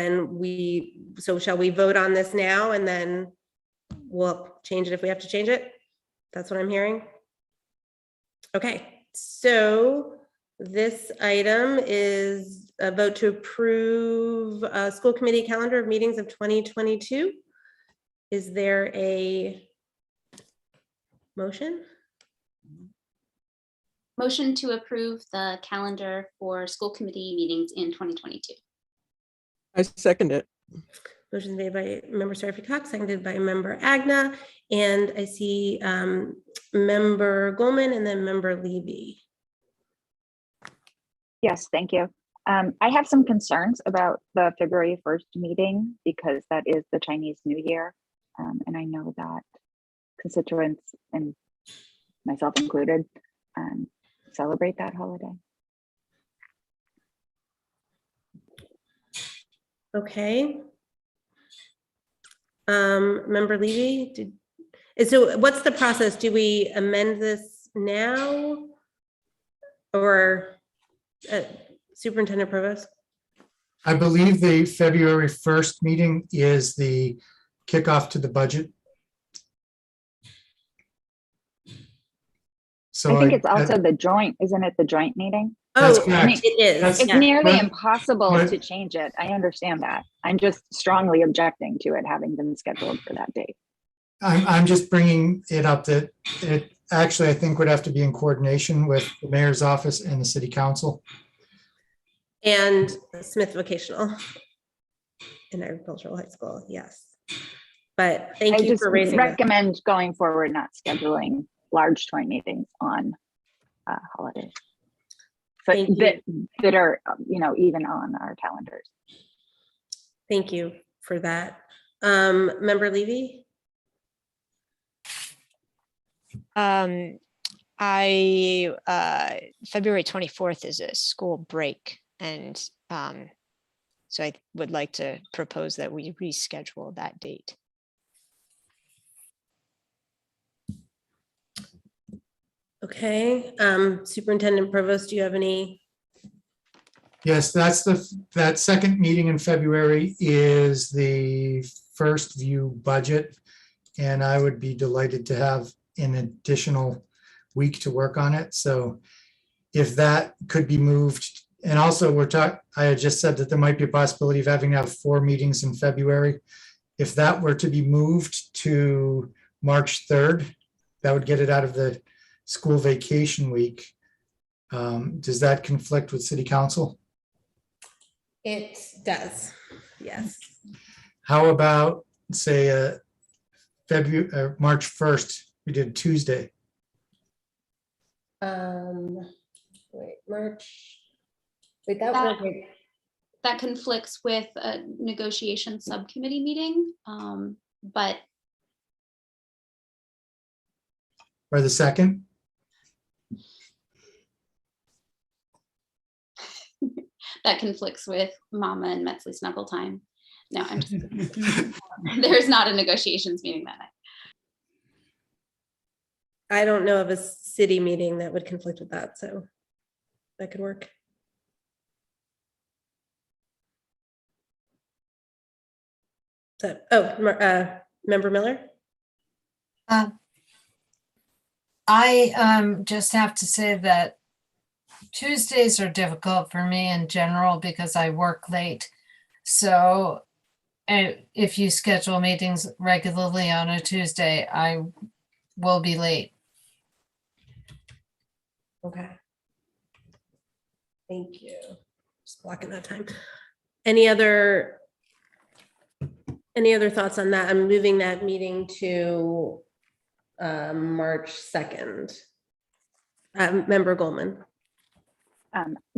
shall we vote on this now and then we'll change it if we have to change it? That's what I'm hearing. Okay, so this item is a vote to approve a school committee calendar of meetings of 2022. Is there a motion? Motion to approve the calendar for school committee meetings in 2022. I second it. Motion made by member Seraphy Cox, seconded by member Agna, and I see member Goldman and then member Levy. Yes, thank you. I have some concerns about the February 1st meeting because that is the Chinese New Year. And I know that constituents, and myself included, celebrate that holiday. Okay. Member Levy, so what's the process? Do we amend this now? Or Superintendent Provost? I believe the February 1st meeting is the kickoff to the budget. So I think it's also the joint, isn't it the joint meeting? That's Oh, correct. it is. It's nearly but- impossible but- to change it. I understand that. I'm just strongly objecting to it having been scheduled for that date. I'm just bringing it up that it actually, I think, would have to be in coordination with the mayor's office and the city council. And Smith Vocational and Agricultural High School, yes. But thank I you just for raising that. recommend going forward, not scheduling large joint meetings on holidays. But Thank you. that are, even on our calendars. Thank you for that. Member Levy? February 24th is a school break, and so I would like to propose that we reschedule that date. Okay, Superintendent Provost, do you have any? Yes, that second meeting in February is the first view budget. And I would be delighted to have an additional week to work on it. So if that could be moved, and also I had just said that there might be a possibility of having to have 4 meetings in February. If that were to be moved to March 3rd, that would get it out of the school vacation week. Does that conflict with city council? It does, yes. How about, say, March 1st, we did Tuesday. Wait, that conflicts with a negotiation subcommittee meeting, but Or the 2nd? that conflicts with Mama and Metzley Snuggle Time. No, I'm just there's not a negotiations meeting that night. I don't know of a city meeting that would conflict with that, so that could work. So, Member Miller? I just have to say that Tuesdays are difficult for me in general because I work late. So if you schedule meetings regularly on a Tuesday, I will be late. Okay. Thank you. Just blocking that time. Any other thoughts on that? I'm moving that meeting to March 2nd. Member Goldman.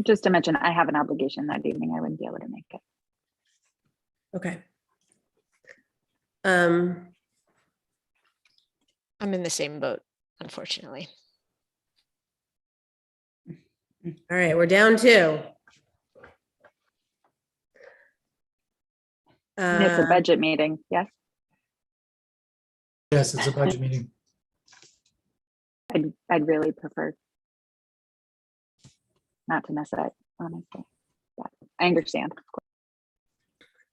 Just to mention, I have an obligation that evening. I wouldn't be able to make it. Okay. I'm in the same boat, unfortunately. All right, we're down 2. And it's a budget meeting, yes? Yes, it's a budget meeting. I'd really prefer not to mess it up, honestly. But I understand.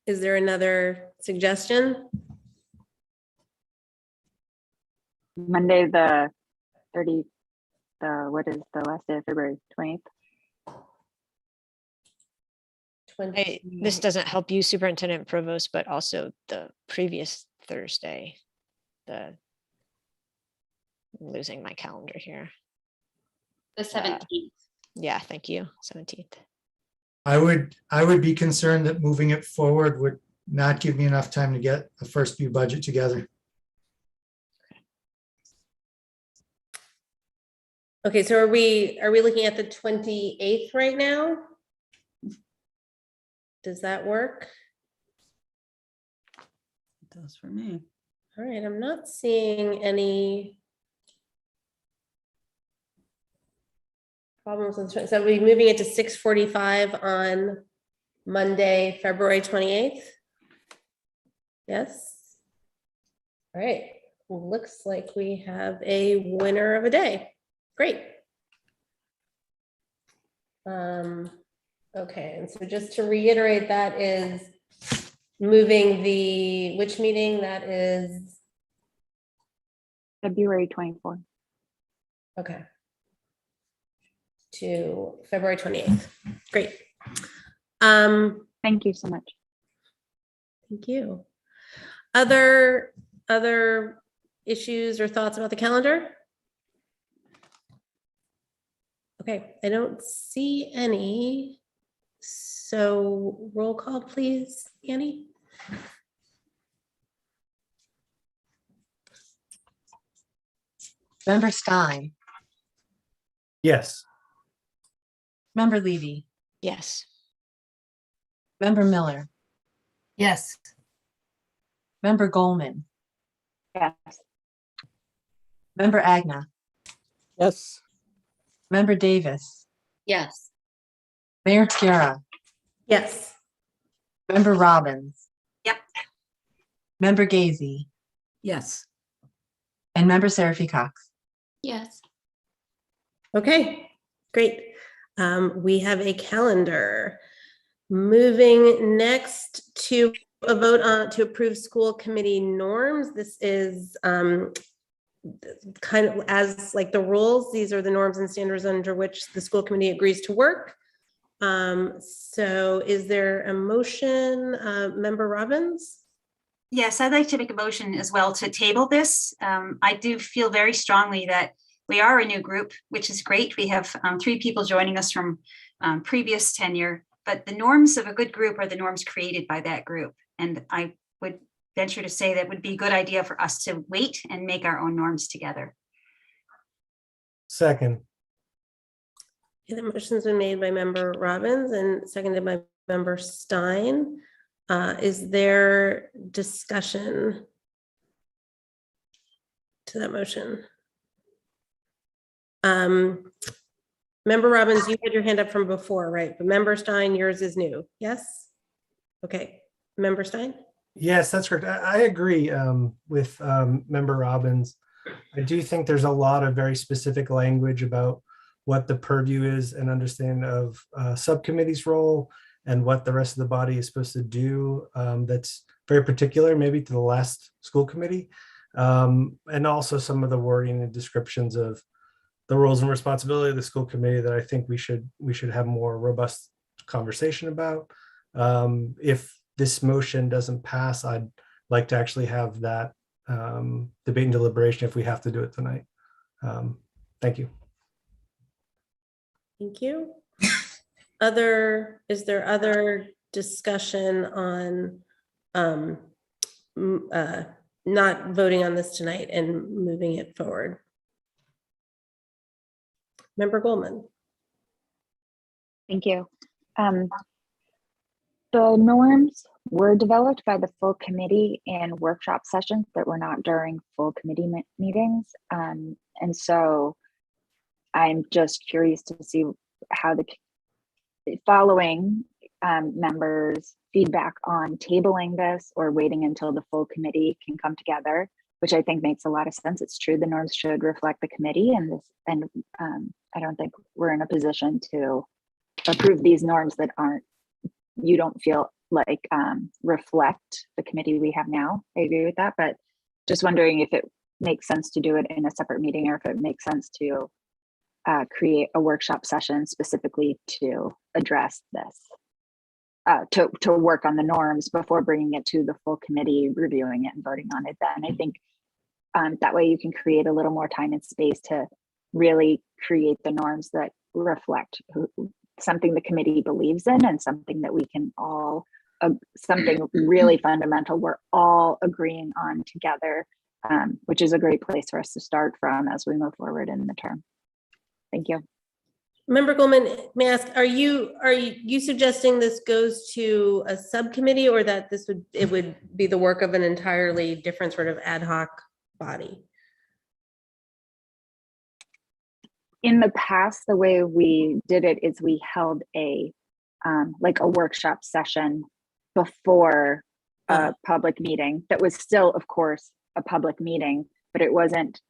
Is there another suggestion? Monday, the 30, what is the last day of February, 20th? This doesn't help you, Superintendent Provost, but also the previous Thursday, I'm losing my calendar here. The 17th. Yeah, thank you. 17th. I would be concerned that moving it forward would not give me enough time to get a first view budget together. Okay, so are we looking at the 28th right now? Does that work? It does for me. All right, I'm not seeing any problems with, so we're moving it to 6:45 on Monday, February 28th? Yes? All right, looks like we have a winner of a day. Great. Okay, and so just to reiterate, that is moving which meeting that is? February 24th. Okay. To February 28th. Great. Thank you so much. Thank you. Other issues or thoughts about the calendar? Okay, I don't see any. So roll call, please, Annie. Member Stein, Yes. Member Levy, Yes. Member Miller, Yes. Member Goldman, Yes. Member Agna, Yes. Member Davis, Yes. Mayor Chiara, Yes. Member Robbins. Yep. Member Gazy, Yes. and Member Seraphy Cox. Yes. Okay, great. We have a calendar. Moving next to a vote on to approve school committee norms. This is kind of as like the rules. These are the norms and standards under which the school committee agrees to work. So is there a motion, Member Robbins? Yes, I'd like to make a motion as well to table this. I do feel very strongly that we are a new group, which is great. We have 3 people joining us from previous tenure, but the norms of a good group are the norms created by that group. And I would venture to say that would be a good idea for us to wait and make our own norms together. Second. Okay, the motion's been made by Member Robbins and seconded by Member Stein. Is there discussion to that motion? Member Robbins, you had your hand up from before, right? But Member Stein, yours is new. Yes? Okay. Member Stein? Yes, that's correct. I agree with Member Robbins. I do think there's a lot of very specific language about what the purview is and understanding of subcommittee's role and what the rest of the body is supposed to do. That's very particular, maybe to the last school committee. And also some of the wording and descriptions of the roles and responsibility of the school committee that I think we should have more robust conversation about. If this motion doesn't pass, I'd like to actually have that debate and deliberation if we have to do it tonight. Thank you. Thank you. Is there other discussion on not voting on this tonight and moving it forward? Member Goldman. Thank you. The norms were developed by the full committee in workshop sessions that were not during full committee meetings. And so I'm just curious to see how following members' feedback on tabling this or waiting until the full committee can come together, which I think makes a lot of sense. It's true, the norms should reflect the committee, and I don't think we're in a position to approve these norms that you don't feel like reflect the committee we have now. I agree with that, but just wondering if it makes sense to do it in a separate meeting, or if it makes sense to create a workshop session specifically to address this, to work on the norms before bringing it to the full committee, reviewing it and voting on it. Then I think that way you can create a little more time and space to really create the norms that reflect something the committee believes in, and something that we can all, something really fundamental we're all agreeing on together, which is a great place for us to start from as we move forward in the term. Thank you. Member Goldman, may I ask, are you suggesting this goes to a subcommittee, or that it would be the work of an entirely different sort of ad hoc body? In the past, the way we did it is we held a workshop session before a public meeting that was still, of course, a public meeting, but it wasn't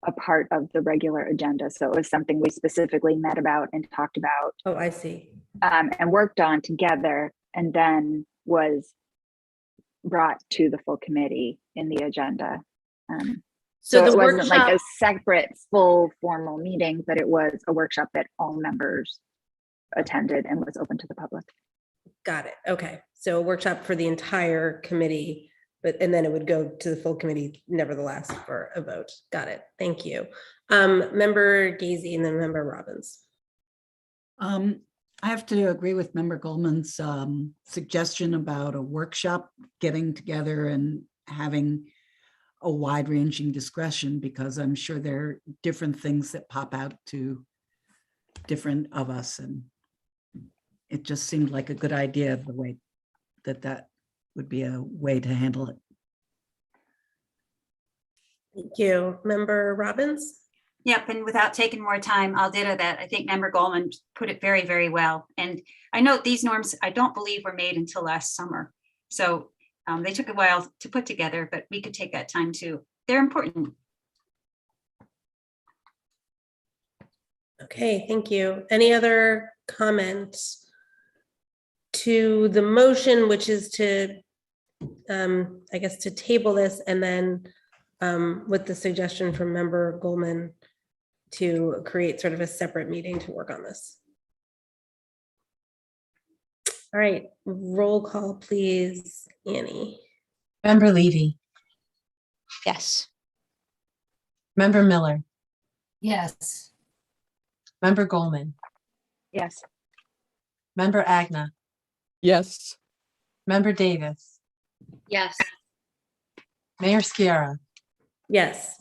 a part of the regular agenda. So it was something we specifically met about and talked about. Oh, I see. And worked on together, and then was brought to the full committee in the agenda. So it wasn't like a separate full formal meeting, but it was a workshop that all members attended and was open to the public. Got it. Okay. So a workshop for the entire committee, and then it would go to the full committee nevertheless for a vote. Got it. Thank you. Member Gazy and then Member Robbins. I have to agree with Member Goldman's suggestion about a workshop getting together and having a wide-ranging discussion, because I'm sure there are different things that pop out to different of us, and it just seemed like a good idea, the way that would be a way to handle it. Thank you. Member Robbins? Yep, and without taking more time, I'll ditto that. I think Member Goldman put it very, very well. And I note these norms, I don't believe were made until last summer. So they took a while to put together, but we could take that time too. They're important. Okay, thank you. Any other comments to the motion, which is to, I guess, to table this, and then with the suggestion from Member Goldman to create sort of a separate meeting to work on this? All right, roll call, please, Annie. Member Levy, Yes. Member Miller, Yes. Member Goldman, Yes. Member Agna, Yes. Member Davis, Yes. Mayor Sciarra, Yes.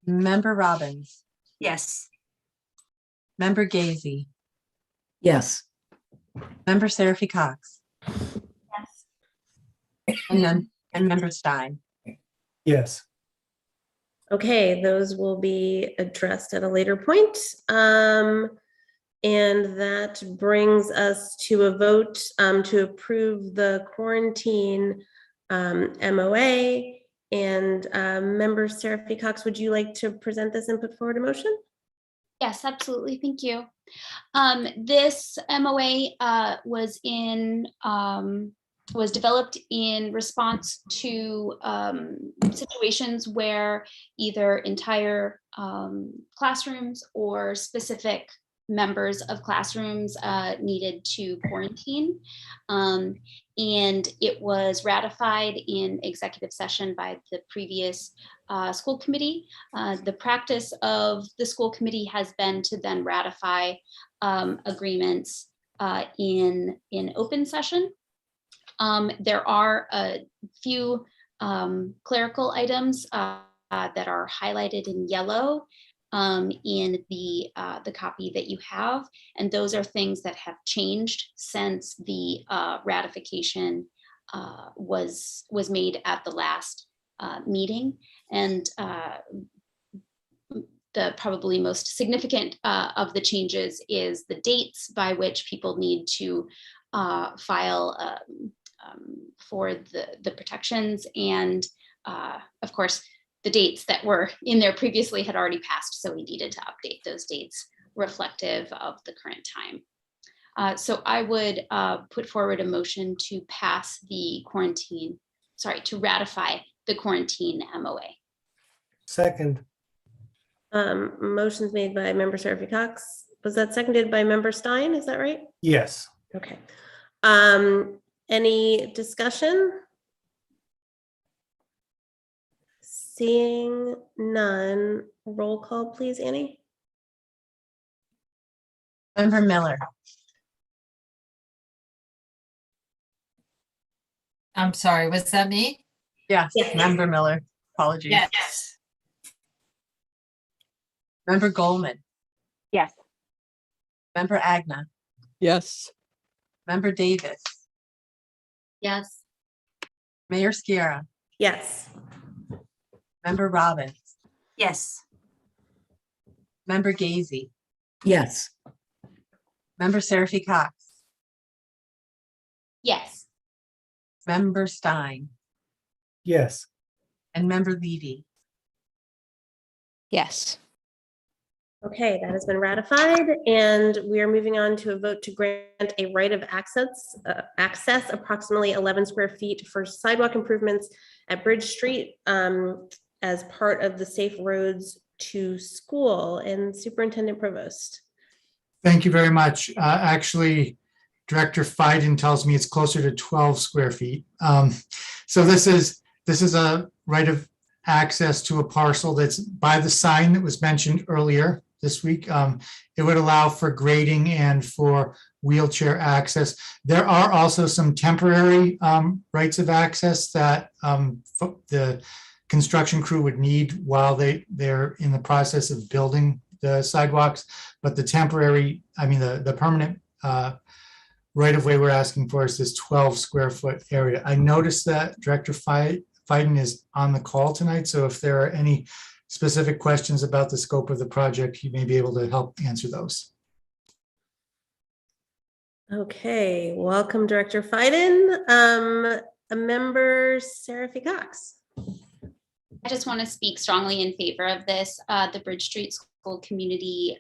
Member Robbins, Yes. Member Gazy, Yes. Member Seraphy Cox, Yes. and Member Stein. Yes. Okay, those will be addressed at a later point. And that brings us to a vote to approve the quarantine MOA. And Member Seraphy Cox, would you like to present this and put forward a motion? Yes, absolutely. Thank you. This MOA was developed in response to situations where either entire classrooms or specific members of classrooms needed to quarantine. And it was ratified in executive session by the previous school committee. The practice of the school committee has been to then ratify agreements in open session. There are a few clerical items that are highlighted in yellow in the copy that you have, and those are things that have changed since the ratification was made at the last meeting. And the probably most significant of the changes is the dates by which people need to file for the protections, and of course, the dates that were in there previously had already passed, so we needed to update those dates reflective of the current time. So I would put forward a motion to pass the quarantine, sorry, to ratify the quarantine MOA. Second. Motion's made by member Seraphy Cox. Was that seconded by member Stein? Is that right? Yes. Okay. Any discussion? Seeing none, roll call, please, Annie. Member Miller, I'm sorry, was that me? yes, Member Miller, apologies. Yes. Member Goldman, Yes. Member Agna, Yes. Member Davis, Yes. Mayor Sciarra, Yes. Member Robbins, Yes. Member Gazy, Yes. Member Seraphy Cox, Yes. Member Stein, Yes. and Member Levy. Yes. Okay, that has been ratified, and we are moving on to a vote to grant a right of access approximately 11 square feet for sidewalk improvements at Bridge Street as part of the Safe Roads to School. And Superintendent Provost. Thank you very much. Actually, Director Fiden tells me it's closer to 12 square feet. So this is a right of access to a parcel that's by the sign that was mentioned earlier this week. It would allow for grading and for wheelchair access. There are also some temporary rights of access that the construction crew would need while they're in the process of building the sidewalks. But the temporary, the permanent right of way we're asking for is this 12 square foot area. I noticed that Director Fiden is on the call tonight. So if there are any specific questions about the scope of the project, he may be able to help answer those. Okay, welcome, Director Fiden. A member, Seraphy Cox. I just want to speak strongly in favor of this. The Bridge Street School community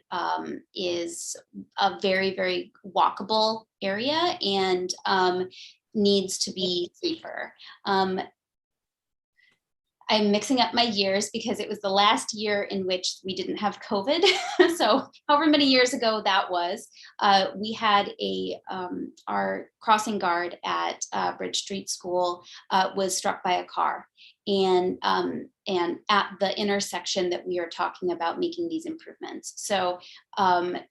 is a very, very walkable area and needs to be safer. I'm mixing up my years because it was the last year in which we didn't have COVID. So however many years ago that was, we had our crossing guard at Bridge Street School was struck by a car. And at the intersection that we are talking about making these improvements. So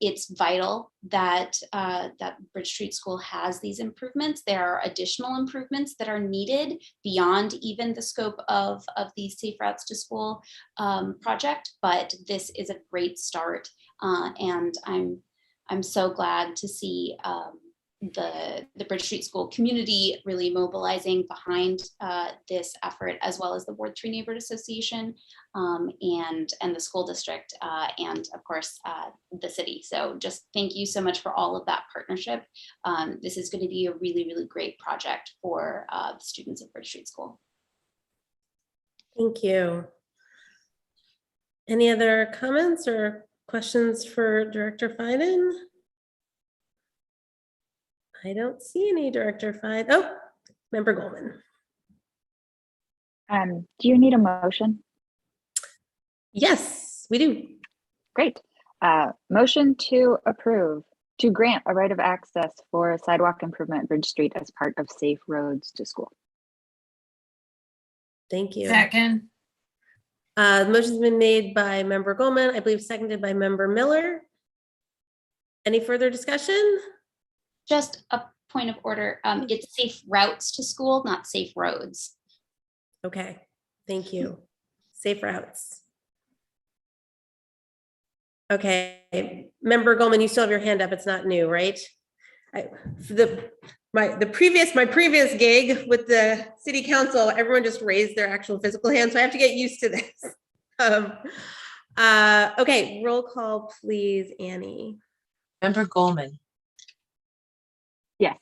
it's vital that that Bridge Street School has these improvements. There are additional improvements that are needed beyond even the scope of the Safe Routes to School project, but this is a great start. And I'm so glad to see the Bridge Street School community really mobilizing behind this effort, as well as the Ward 3 Neighborhood Association and the school district and of course the city. So just thank you so much for all of that partnership. This is going to be a really, really great project for the students at Bridge Street School. Thank you. Any other comments or questions for Director Fiden? I don't see any, Director Fiden. Oh, Member Goldman. Do you need a motion? Yes, we do. Great. Motion to approve, to grant a right of access for sidewalk improvement at Bridge Street as part of Safe Roads to School. Thank you. Second. The motion's been made by Member Goldman, I believe seconded by Member Miller. Any further discussion? Just a point of order. It's Safe Routes to School, not Safe Roads. Okay, thank you. Safe Routes. Okay, Member Goldman, you still have your hand up. It's not new, right? My previous gig with the city council, everyone just raised their actual physical hand, so I have to get used to this. Okay, roll call, please, Annie. Member Goldman, Yes.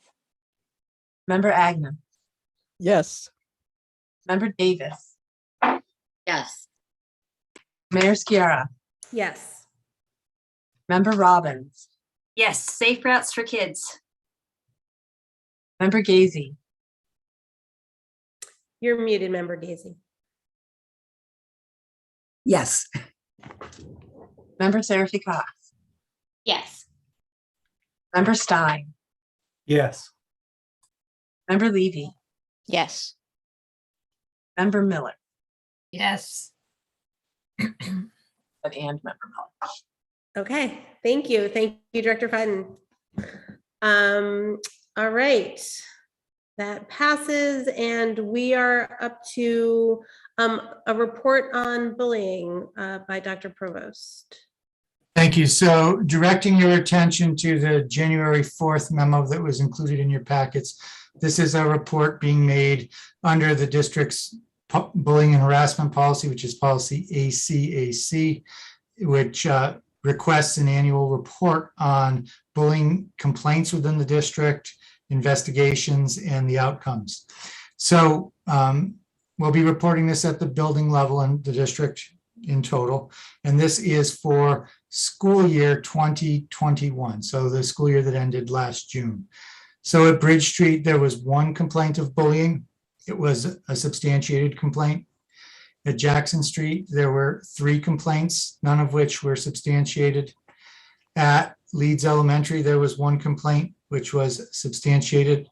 Member Agnew, Yes. Member Davis, Yes. Mayor Sciarra, Yes. Member Robbins, Yes, safe routes for kids. Member Gazy, You're muted, Member Gazy. Yes. Member Seraphy Cox, Yes. Member Stein, Yes. Member Levy, Yes. Member Miller, Yes. and Member Miller. Okay, thank you. Thank you, Director Fiden. All right. That passes, and we are up to a report on bullying by Dr. Provost. Thank you. So directing your attention to the January 4th memo that was included in your packets. This is a report being made under the district's bullying and harassment policy, which is policy ACAC, which requests an annual report on bullying complaints within the district, investigations, and the outcomes. So we'll be reporting this at the building level in the district in total. And this is for school year 2021. So the school year that ended last June. So at Bridge Street, there was one complaint of bullying. It was a substantiated complaint. At Jackson Street, there were 3 complaints, none of which were substantiated. At Leeds Elementary, there was 1 complaint, which was substantiated.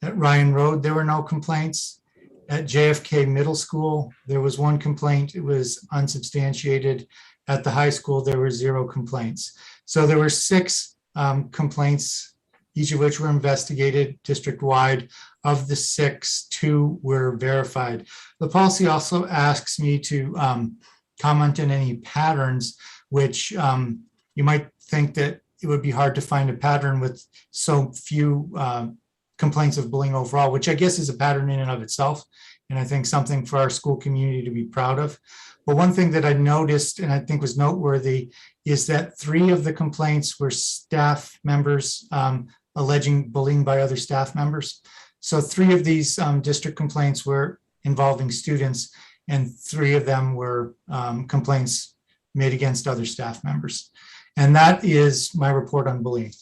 At Ryan Road, there were no complaints. At JFK Middle School, there was 1 complaint. It was unsubstantiated. At the high school, there were 0 complaints. So there were 6 complaints, each of which were investigated district-wide. Of the 6, 2 were verified. The policy also asks me to comment on any patterns, which you might think that it would be hard to find a pattern with so few complaints of bullying overall, which I guess is a pattern in and of itself. And I think something for our school community to be proud of. But one thing that I noticed and I think was noteworthy is that 3 of the complaints were staff members alleging bullying by other staff members. So 3 of these district complaints were involving students, and 3 of them were complaints made against other staff members. And that is my report on bullying.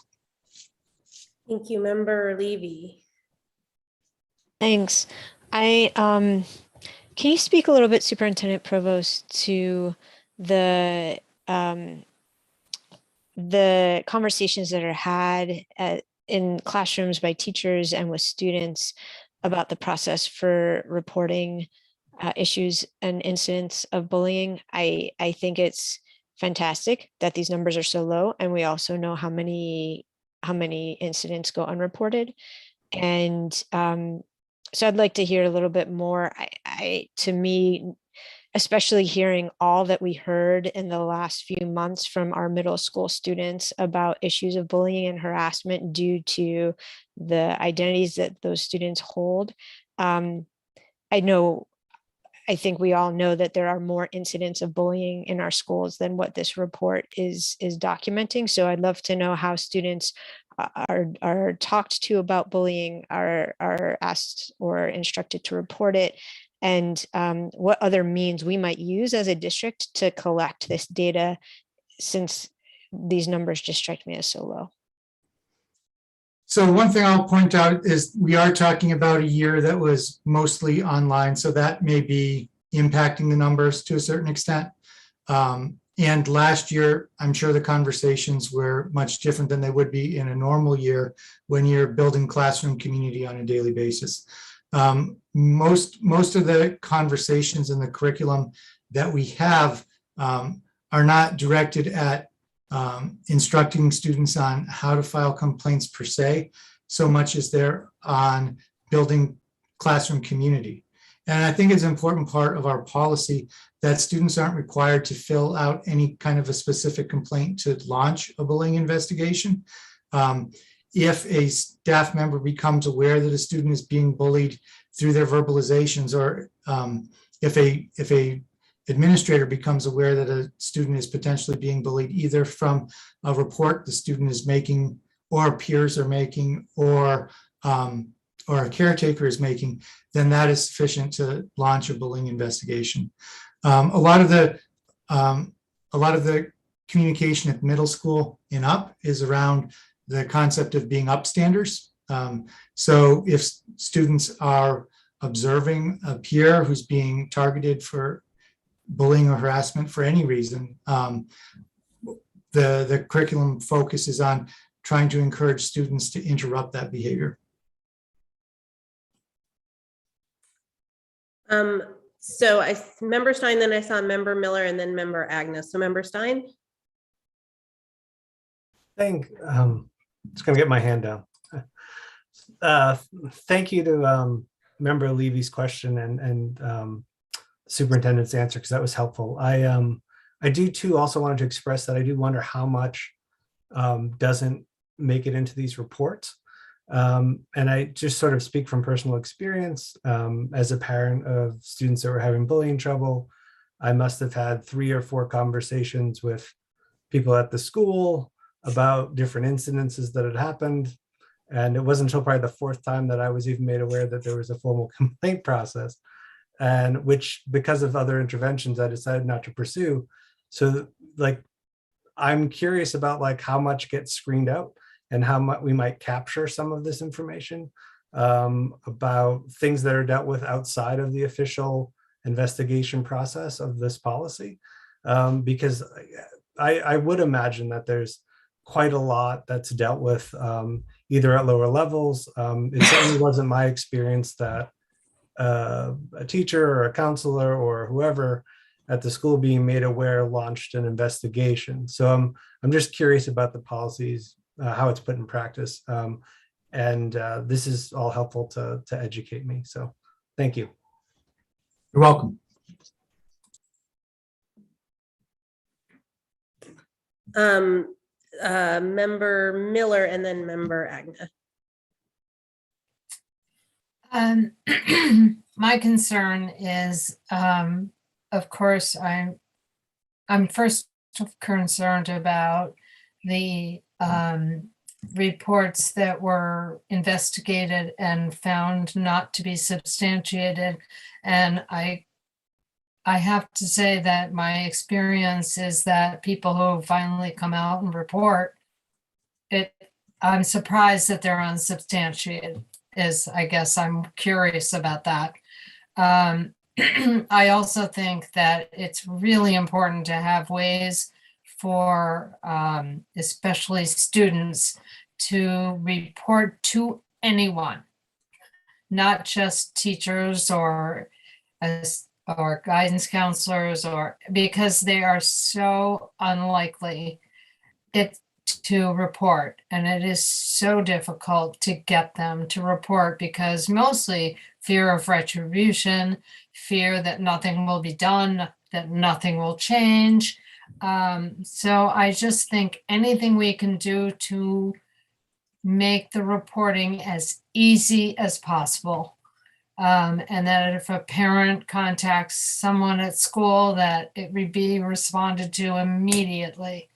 Thank you, Member Levy. Thanks. Can you speak a little bit, Superintendent Provost, to the conversations that are had in classrooms by teachers and with students about the process for reporting issues and incidents of bullying? I think it's fantastic that these numbers are so low, and we also know how many incidents go unreported. And so I'd like to hear a little bit more. To me, especially hearing all that we heard in the last few months from our middle school students about issues of bullying and harassment due to the identities that those students hold. I think we all know that there are more incidents of bullying in our schools than what this report is documenting. So I'd love to know how students are talked to about bullying, are asked or instructed to report it, and what other means we might use as a district to collect this data, since these numbers just strike me as so low. So one thing I'll point out is we are talking about a year that was mostly online, so that may be impacting the numbers to a certain extent. And last year, I'm sure the conversations were much different than they would be in a normal year when you're building classroom community on a daily basis. Most of the conversations in the curriculum that we have are not directed at instructing students on how to file complaints per se, so much as they're on building classroom community. And I think it's an important part of our policy that students aren't required to fill out any kind of a specific complaint to launch a bullying investigation. If a staff member becomes aware that a student is being bullied through their verbalizations, or if a administrator becomes aware that a student is potentially being bullied either from a report the student is making or peers are making, or or a caretaker is making, then that is sufficient to launch a bullying investigation. A lot of the communication at middle school and up is around the concept of being upstanders. So if students are observing a peer who's being targeted for bullying or harassment for any reason, the curriculum focuses on trying to encourage students to interrupt that behavior. So Member Stein, then I saw Member Miller, and then Member Agnes. So Member Stein. Just gonna get my hand down. Thank you to Member Levy's question and Superintendent's answer, because that was helpful. I do too also wanted to express that I do wonder how much doesn't make it into these reports. And I just sort of speak from personal experience. As a parent of students that were having bullying trouble, I must have had 3 or 4 conversations with people at the school about different incidences that had happened. And it wasn't until probably the 4th time that I was even made aware that there was a formal complaint process, and which, because of other interventions, I decided not to pursue. So like, I'm curious about like how much gets screened out and how much we might capture some of this information about things that are dealt with outside of the official investigation process of this policy. Because I would imagine that there's quite a lot that's dealt with either at lower levels. It certainly wasn't my experience that a teacher or a counselor or whoever at the school being made aware launched an investigation. So I'm just curious about the policies, how it's put in practice. And this is all helpful to educate me. So thank you. You're welcome. Member Miller, and then Member Agnes. My concern is, of course, I'm first concerned about the reports that were investigated and found not to be substantiated. And I have to say that my experience is that people who finally come out and report it, I'm surprised that they're unsubstantiated. I guess I'm curious about that. I also think that it's really important to have ways for especially students to report to anyone, not just teachers or guidance counselors, or because they are so unlikely to report, and it is so difficult to get them to report because mostly fear of retribution, fear that nothing will be done, that nothing will change. So I just think anything we can do to make the reporting as easy as possible. And that if a parent contacts someone at school, that it would be responded to immediately,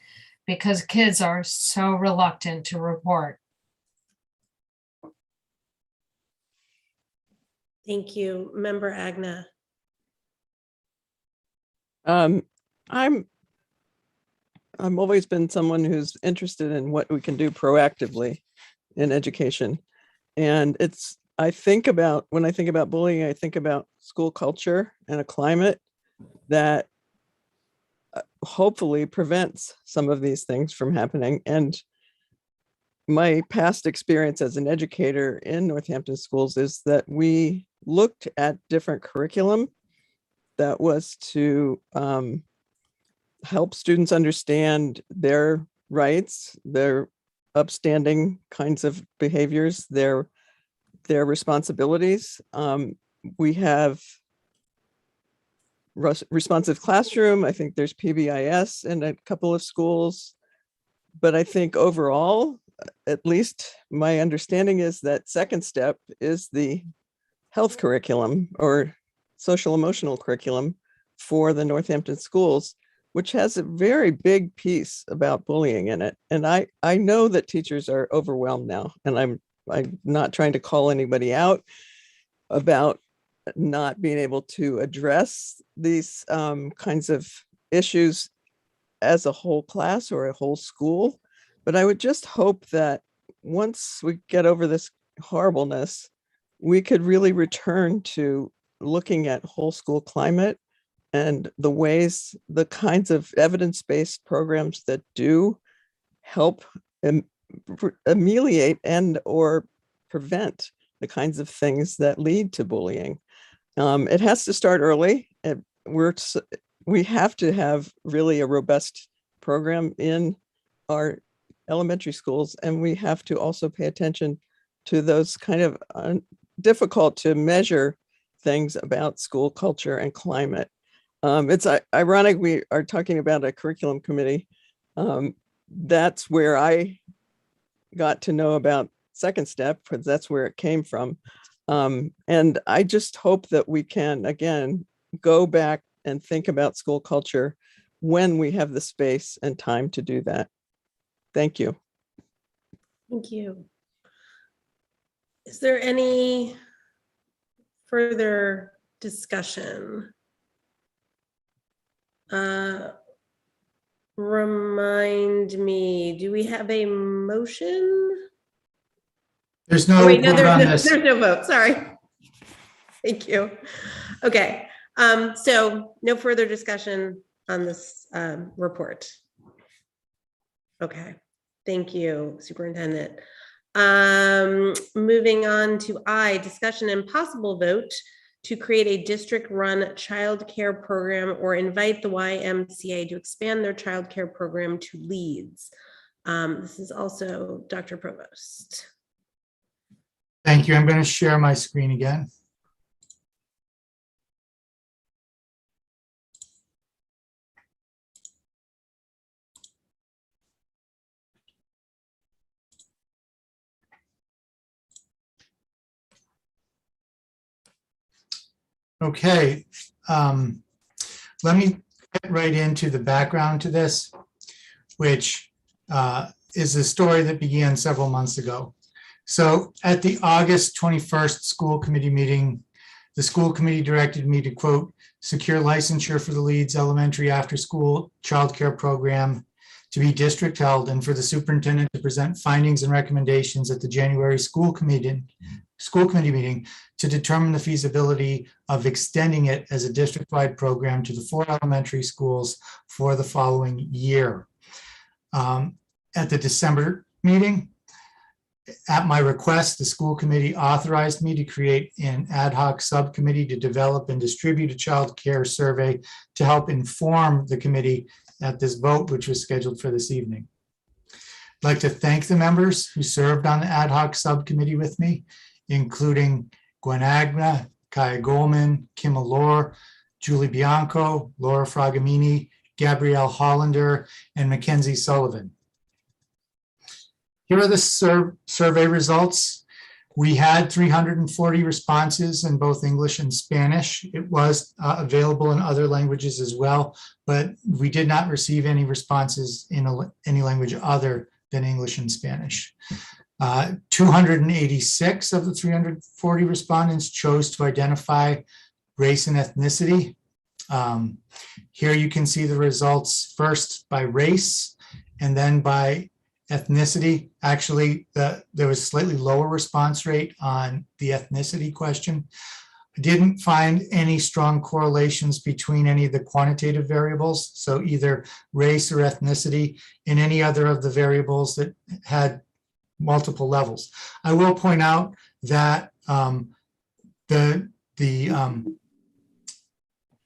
because kids are so reluctant to report. Thank you. Member Agna. I've always been someone who's interested in what we can do proactively in education. And when I think about bullying, I think about school culture and a climate that hopefully prevents some of these things from happening. And my past experience as an educator in Northampton schools is that we looked at different curriculum that was to help students understand their rights, their upstanding kinds of behaviors, their responsibilities. We have responsive classroom. I think there's PBIS in a couple of schools, but I think overall, at least my understanding is that second step is the health curriculum or social emotional curriculum for the Northampton schools, which has a very big piece about bullying in it. And I know that teachers are overwhelmed now, and I'm I'm not trying to call anybody out about not being able to address these kinds of issues as a whole class or a whole school. But I would just hope that once we get over this horribleness, we could really return to looking at whole school climate and the ways, the kinds of evidence-based programs that do help ameliorate and or prevent the kinds of things that lead to bullying. It has to start early. We have to have really a robust program in our elementary schools, and we have to also pay attention to those kind of difficult to measure things about school culture and climate. It's ironic we are talking about a curriculum committee. That's where I got to know about Second Step, because that's where it came from. And I just hope that we can, again, go back and think about school culture when we have the space and time to do that. Thank you. Thank you. Is there any further discussion? Remind me, do we have a motion? There's no Oh, wait, no, vote on there's this. no vote, sorry. Thank you. Okay, so no further discussion on this report. Okay, thank you, Superintendent. Moving on to I, discussion and possible vote to create a district-run childcare program or invite the YMCA to expand their childcare program to Leeds. This is also Dr. Provost. Thank you. I'm going to share my screen again. Okay, let me get right into the background to this, which is a story that began several months ago. So at the August 21st school committee meeting, the school committee directed me to, quote, secure licensure for the Leeds Elementary after-school childcare program to be district held, and for the superintendent to present findings and recommendations at the January school committee meeting to determine the feasibility of extending it as a district-wide program to the 4 elementary schools for the following year. At the December meeting, at my request, the school committee authorized me to create an ad hoc subcommittee to develop and distribute a child care survey to help inform the committee at this vote, which was scheduled for this evening. I'd like to thank the members who served on the ad hoc subcommittee with me, including Gwen Agna, Kaya Goldman, Kim Allure, Julie Bianco, Laura Fragamini, Gabrielle Hollander, and Mackenzie Sullivan. Here are the survey results. We had 340 responses in both English and Spanish. It was available in other languages as well, but we did not receive any responses in any language other than English and Spanish. 286 of the 340 respondents chose to identify race and ethnicity. Here you can see the results first by race and then by ethnicity. Actually, there was slightly lower response rate on the ethnicity question. I didn't find any strong correlations between any of the quantitative variables, so either race or ethnicity, in any other of the variables that had multiple levels. I will point out that the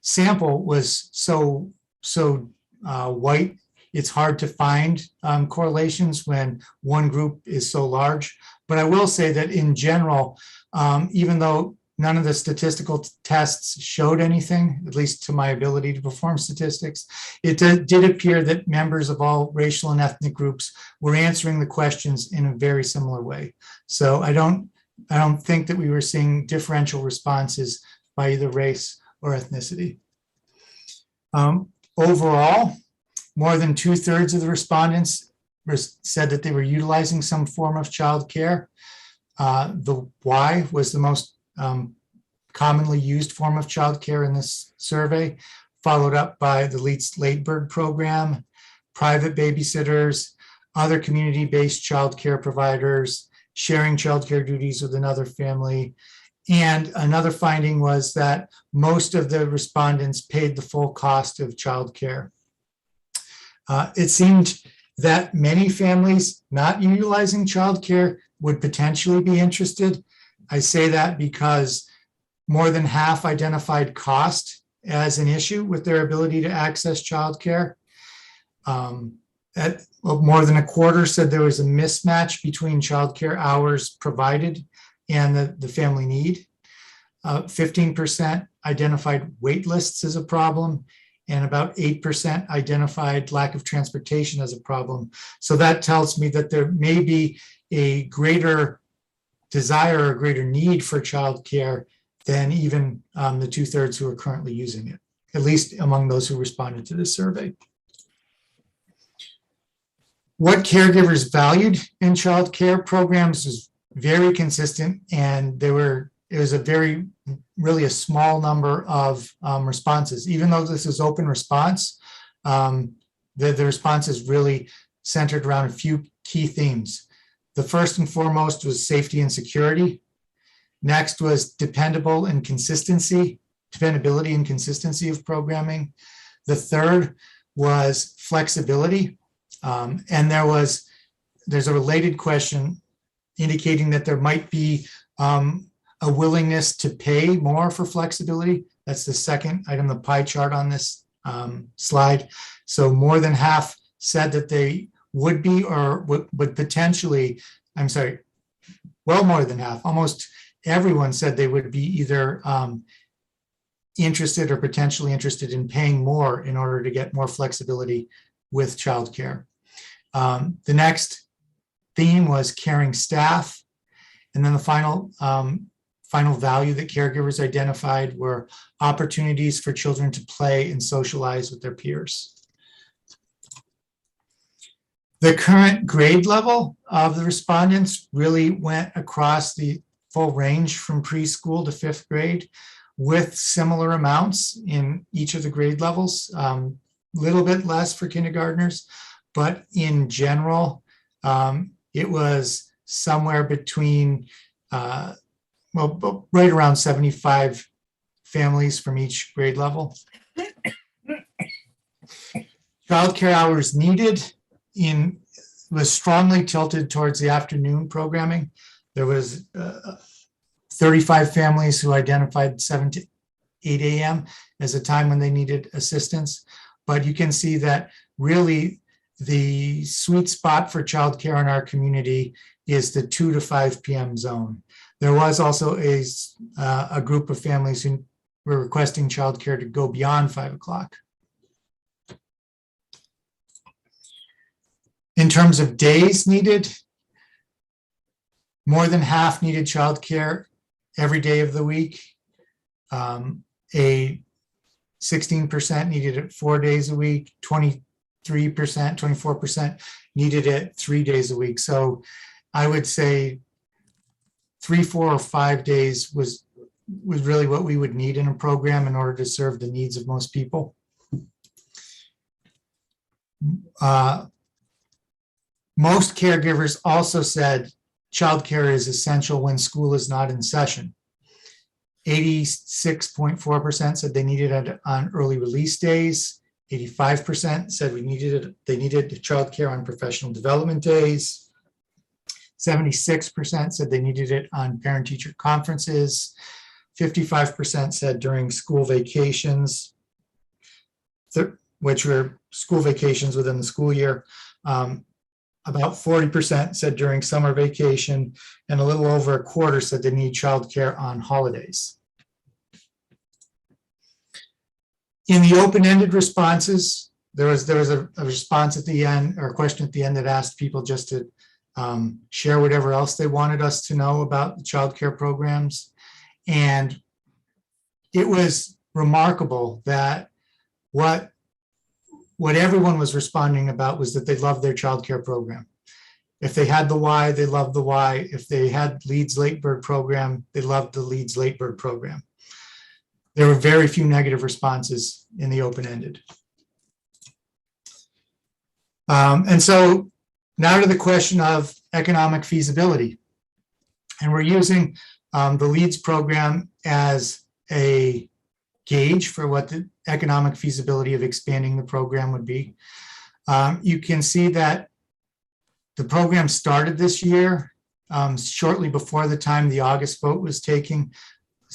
sample was so white. It's hard to find correlations when one group is so large. But I will say that in general, even though none of the statistical tests showed anything, at least to my ability to perform statistics, it did appear that members of all racial and ethnic groups were answering the questions in a very similar way. So I don't think that we were seeing differential responses by either race or ethnicity. Overall, more than 2/3 of the respondents said that they were utilizing some form of childcare. The Y was the most commonly used form of childcare in this survey, followed up by the Leeds Late Bird program, private babysitters, other community-based childcare providers, sharing childcare duties with another family. And another finding was that most of the respondents paid the full cost of childcare. It seemed that many families not utilizing childcare would potentially be interested. I say that because more than half identified cost as an issue with their ability to access childcare. More than a quarter said there was a mismatch between childcare hours provided and the family need. 15% identified wait lists as a problem, and about 8% identified lack of transportation as a problem. So that tells me that there may be a greater desire or greater need for childcare than even the 2/3 who are currently using it, at least among those who responded to this survey. What caregivers valued in child care programs is very consistent, and it was really a small number of responses. Even though this is open response, the response is really centered around a few key themes. The first and foremost was safety and security. Next was dependability and consistency of programming. The third was flexibility. And there's a related question indicating that there might be a willingness to pay more for flexibility. That's the second item, the pie chart on this slide. So more than half said that they would be or would potentially, well more than half, almost everyone said they would be either interested or potentially interested in paying more in order to get more flexibility with childcare. The next theme was caring staff. And then the final value that caregivers identified were opportunities for children to play and socialize with their peers. The current grade level of the respondents really went across the full range from preschool to 5th grade with similar amounts in each of the grade levels, little bit less for kindergartners, but in general, it was somewhere between, right around 75 families from each grade level. Childcare hours needed was strongly tilted towards the afternoon programming. There was 35 families who identified 7 to 8 a.m. as a time when they needed assistance. But you can see that really the sweet spot for childcare in our community is the 2 to 5 p.m. zone. There was also a group of families who were requesting childcare to go beyond 5 o'clock. In terms of days needed, more than half needed childcare every day of the week. A 16% needed it 4 days a week, 24% needed it 3 days a week. So I would say 3, 4, or 5 days was really what we would need in a program in order to serve the needs of most people. Most caregivers also said childcare is essential when school is not in session. 86.4% said they needed it on early release days. 85% said they needed childcare on professional development days. 76% said they needed it on parent-teacher conferences. 55% said during school vacations, which were school vacations within the school year. About 40% said during summer vacation, and a little over a quarter said they need childcare on holidays. In the open-ended responses, there was a response at the end, or a question at the end that asked people just to share whatever else they wanted us to know about the childcare programs. And it was remarkable that what everyone was responding about was that they loved their childcare program. If they had the Y, they loved the Y. If they had Leeds Late Bird program, they loved the Leeds Late Bird program. There were very few negative responses in the open-ended. And so now to the question of economic feasibility. And we're using the Leeds program as a gauge for what the economic feasibility of expanding the program would be. You can see that the program started this year, shortly before the time the August vote was taken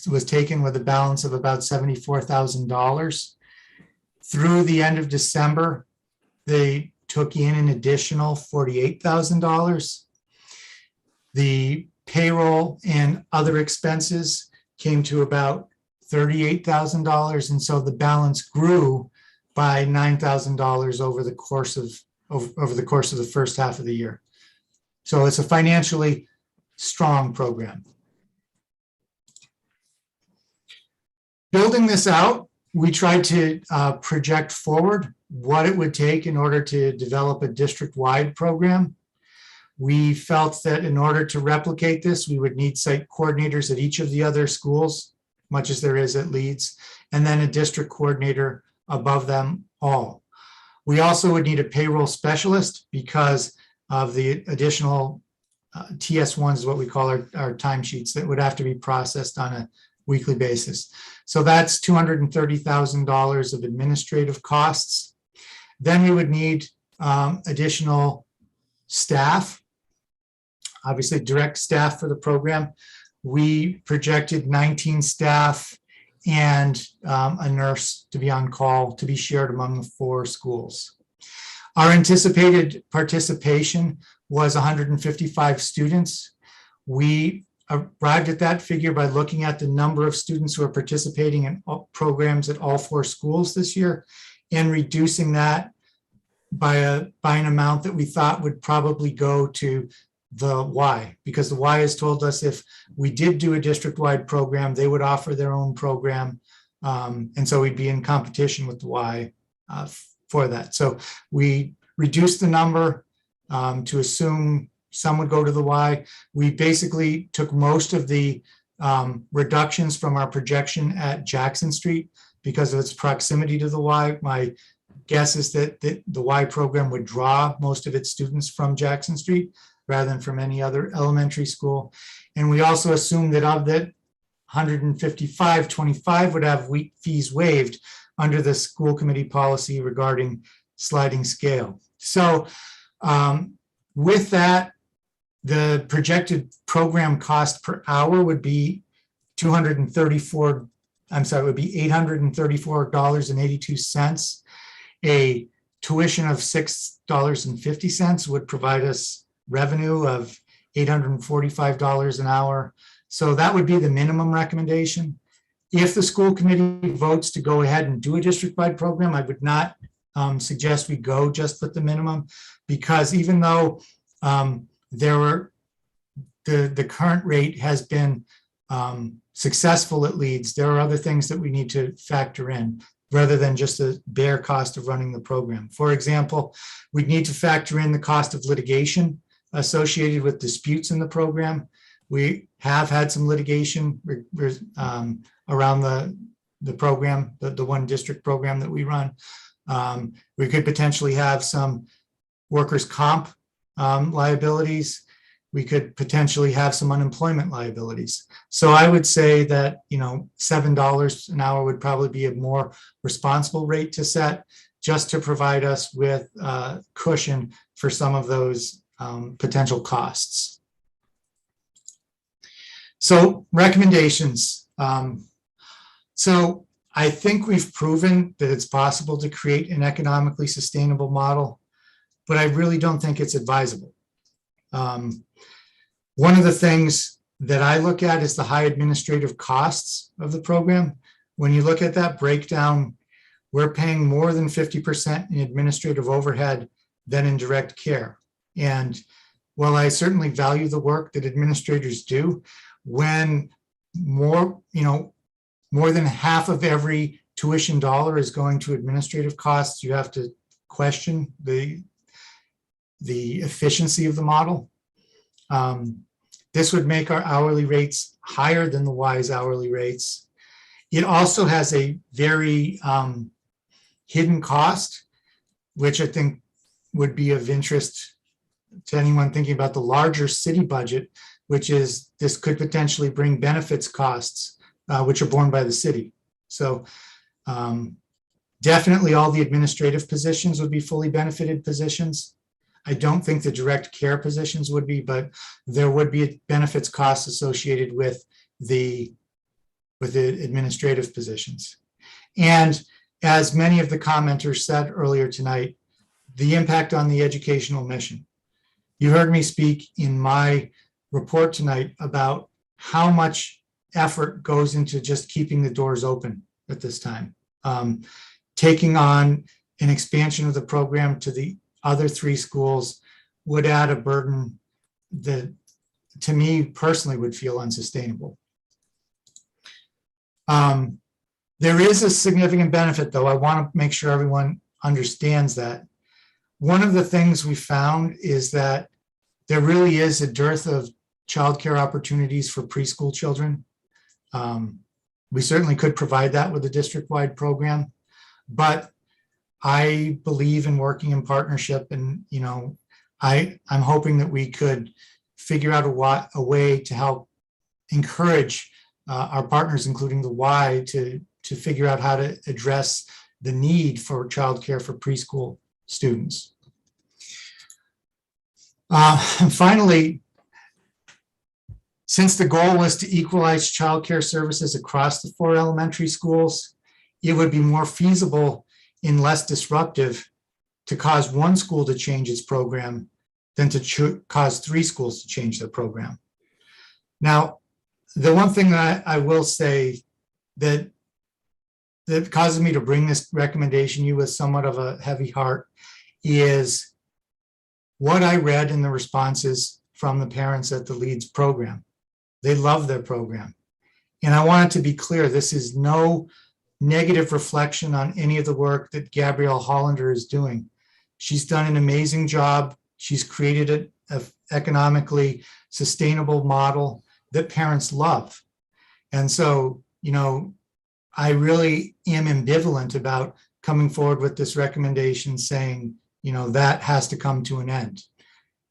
with a balance of about $74,000. Through the end of December, they took in an additional $48,000. The payroll and other expenses came to about $38,000, and so the balance grew by $9,000 over the course of the first half of the year. So it's a financially strong program. Building this out, we tried to project forward what it would take in order to develop a district-wide program. We felt that in order to replicate this, we would need site coordinators at each of the other schools, much as there is at Leeds, and then a district coordinator above them all. We also would need a payroll specialist because of the additional TS1s, is what we call our timesheets that would have to be processed on a weekly basis. So that's $230,000 of administrative costs. Then we would need additional staff, obviously direct staff for the program. We projected 19 staff and a nurse to be on call to be shared among the 4 schools. Our anticipated participation was 155 students. We arrived at that figure by looking at the number of students who are participating in programs at all 4 schools this year and reducing that by an amount that we thought would probably go to the Y, because the Y has told us if we did do a district-wide program, they would offer their own program. And so we'd be in competition with the Y for that. So we reduced the number to assume some would go to the Y. We basically took most of the reductions from our projection at Jackson Street because of its proximity to the Y. My guess is that the Y program would draw most of its students from Jackson Street rather than from any other elementary school. And we also assumed that of that 155, 25 would have fees waived under the school committee policy regarding sliding scale. So with that, the projected program cost per hour would be $834.82. A tuition of $6.50 would provide us revenue of $845 an hour. So that would be the minimum recommendation. If the school committee votes to go ahead and do a district-wide program, I would not suggest we go just with the minimum, because even though the current rate has been successful at Leeds, there are other things that we need to factor in rather than just the bare cost of running the program. For example, we'd need to factor in the cost of litigation associated with disputes in the program. We have had some litigation around the program, the one district program that we run. We could potentially have some workers' comp liabilities. We could potentially have some unemployment liabilities. So I would say that, $7 an hour would probably be a more responsible rate to set, just to provide us with cushion for some of those potential costs. So recommendations. So I think we've proven that it's possible to create an economically sustainable model, but I really don't think it's advisable. One of the things that I look at is the high administrative costs of the program. When you look at that breakdown, we're paying more than 50% in administrative overhead than in direct care. And while I certainly value the work that administrators do, when more than half of every tuition dollar is going to administrative costs, you have to question the efficiency of the model. This would make our hourly rates higher than the WISE hourly rates. It also has a very hidden cost, which I think would be of interest to anyone thinking about the larger city budget, which is this could potentially bring benefits costs, which are borne by the city. So definitely all the administrative positions would be fully benefited positions. I don't think the direct care positions would be, but there would be benefits costs associated with the administrative positions. And as many of the commenters said earlier tonight, the impact on the educational mission. You heard me speak in my report tonight about how much effort goes into just keeping the doors open at this time. Taking on an expansion of the program to the other 3 schools would add a burden that, to me personally, would feel unsustainable. There is a significant benefit, though. I want to make sure everyone understands that. One of the things we found is that there really is a dearth of childcare opportunities for preschool children. We certainly could provide that with a district-wide program, but I believe in working in partnership, and I'm hoping that we could figure out a way to help encourage our partners, including the Y, to figure out how to address the need for childcare for preschool students. And finally, since the goal was to equalize childcare services across the 4 elementary schools, it would be more feasible and less disruptive to cause 1 school to change its program than to cause 3 schools to change their program. Now, the one thing that I will say that causes me to bring this recommendation to you with somewhat of a heavy heart is what I read in the responses from the parents at the Leeds program. They love their program. And I want it to be clear, this is no negative reflection on any of the work that Gabrielle Hollander is doing. She's done an amazing job. She's created an economically sustainable model that parents love. And so, I really am ambivalent about coming forward with this recommendation saying, that has to come to an end.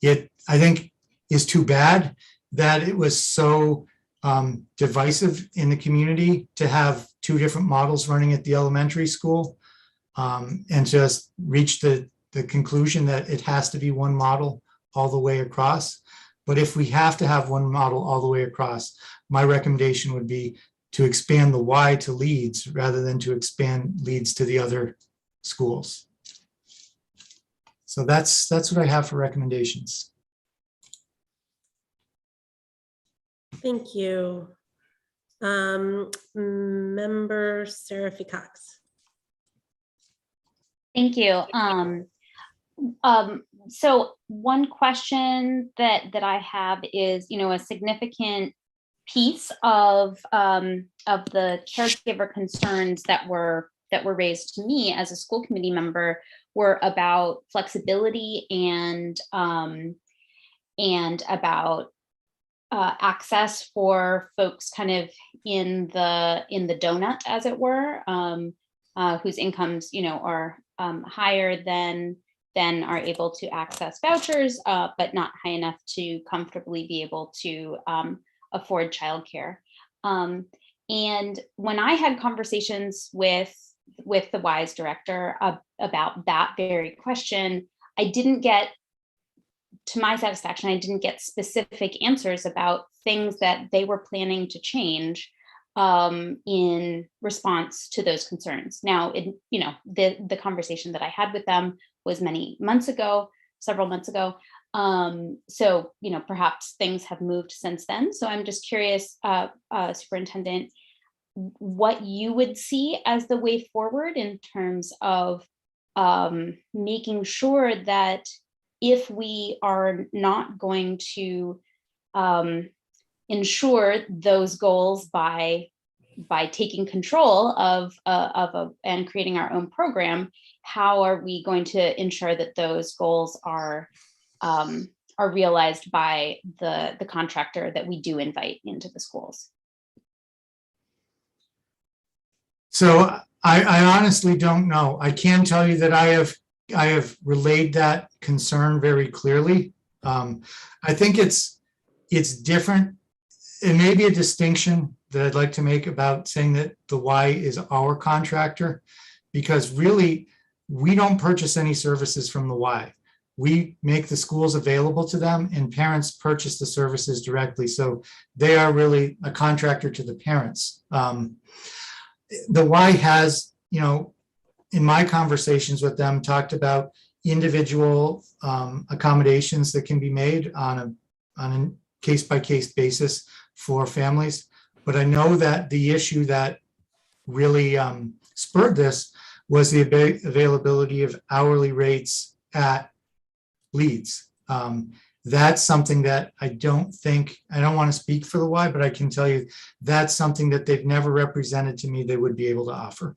It, I think, is too bad that it was so divisive in the community to have 2 different models running at the elementary school, and just reach the conclusion that it has to be 1 model all the way across. But if we have to have 1 model all the way across, my recommendation would be to expand the Y to Leeds rather than to expand Leeds to the other schools. So that's what I have for recommendations. Thank you. Member Seraphy Cox. Thank you. So one question that I have is, a significant piece of the caregiver concerns that were raised to me as a school committee member were about flexibility and about access for folks kind of in the donut, as it were, whose incomes, are higher than are able to access vouchers, but not high enough to comfortably be able to afford childcare. And when I had conversations with the WISE director about that very question, I didn't get, to my satisfaction, I didn't get specific answers about things that they were planning to change in response to those concerns. Now, the conversation that I had with them was many months ago, several months ago. So, perhaps things have moved since then. So I'm just curious, Superintendent, what you would see as the way forward in terms of making sure that if we are not going to ensure those goals by taking control of and creating our own program, how are we going to ensure that those goals are are realized by the contractor that we do invite into the schools. So I honestly don't know. I can tell you that I have relayed that concern very clearly. I think it's different. It may be a distinction that I'd like to make about saying that the Y is our contractor, because really we don't purchase any services from the Y. We make the schools available to them, and parents purchase the services directly. So they are really a contractor to the parents. The Y has, in my conversations with them, talked about individual accommodations that can be made on a case-by-case basis for families. But I know that the issue that really spurred this was the availability of hourly rates at Leeds. That's something that I don't want to speak for the Y, but I can tell you that's something that they've never represented to me they would be able to offer.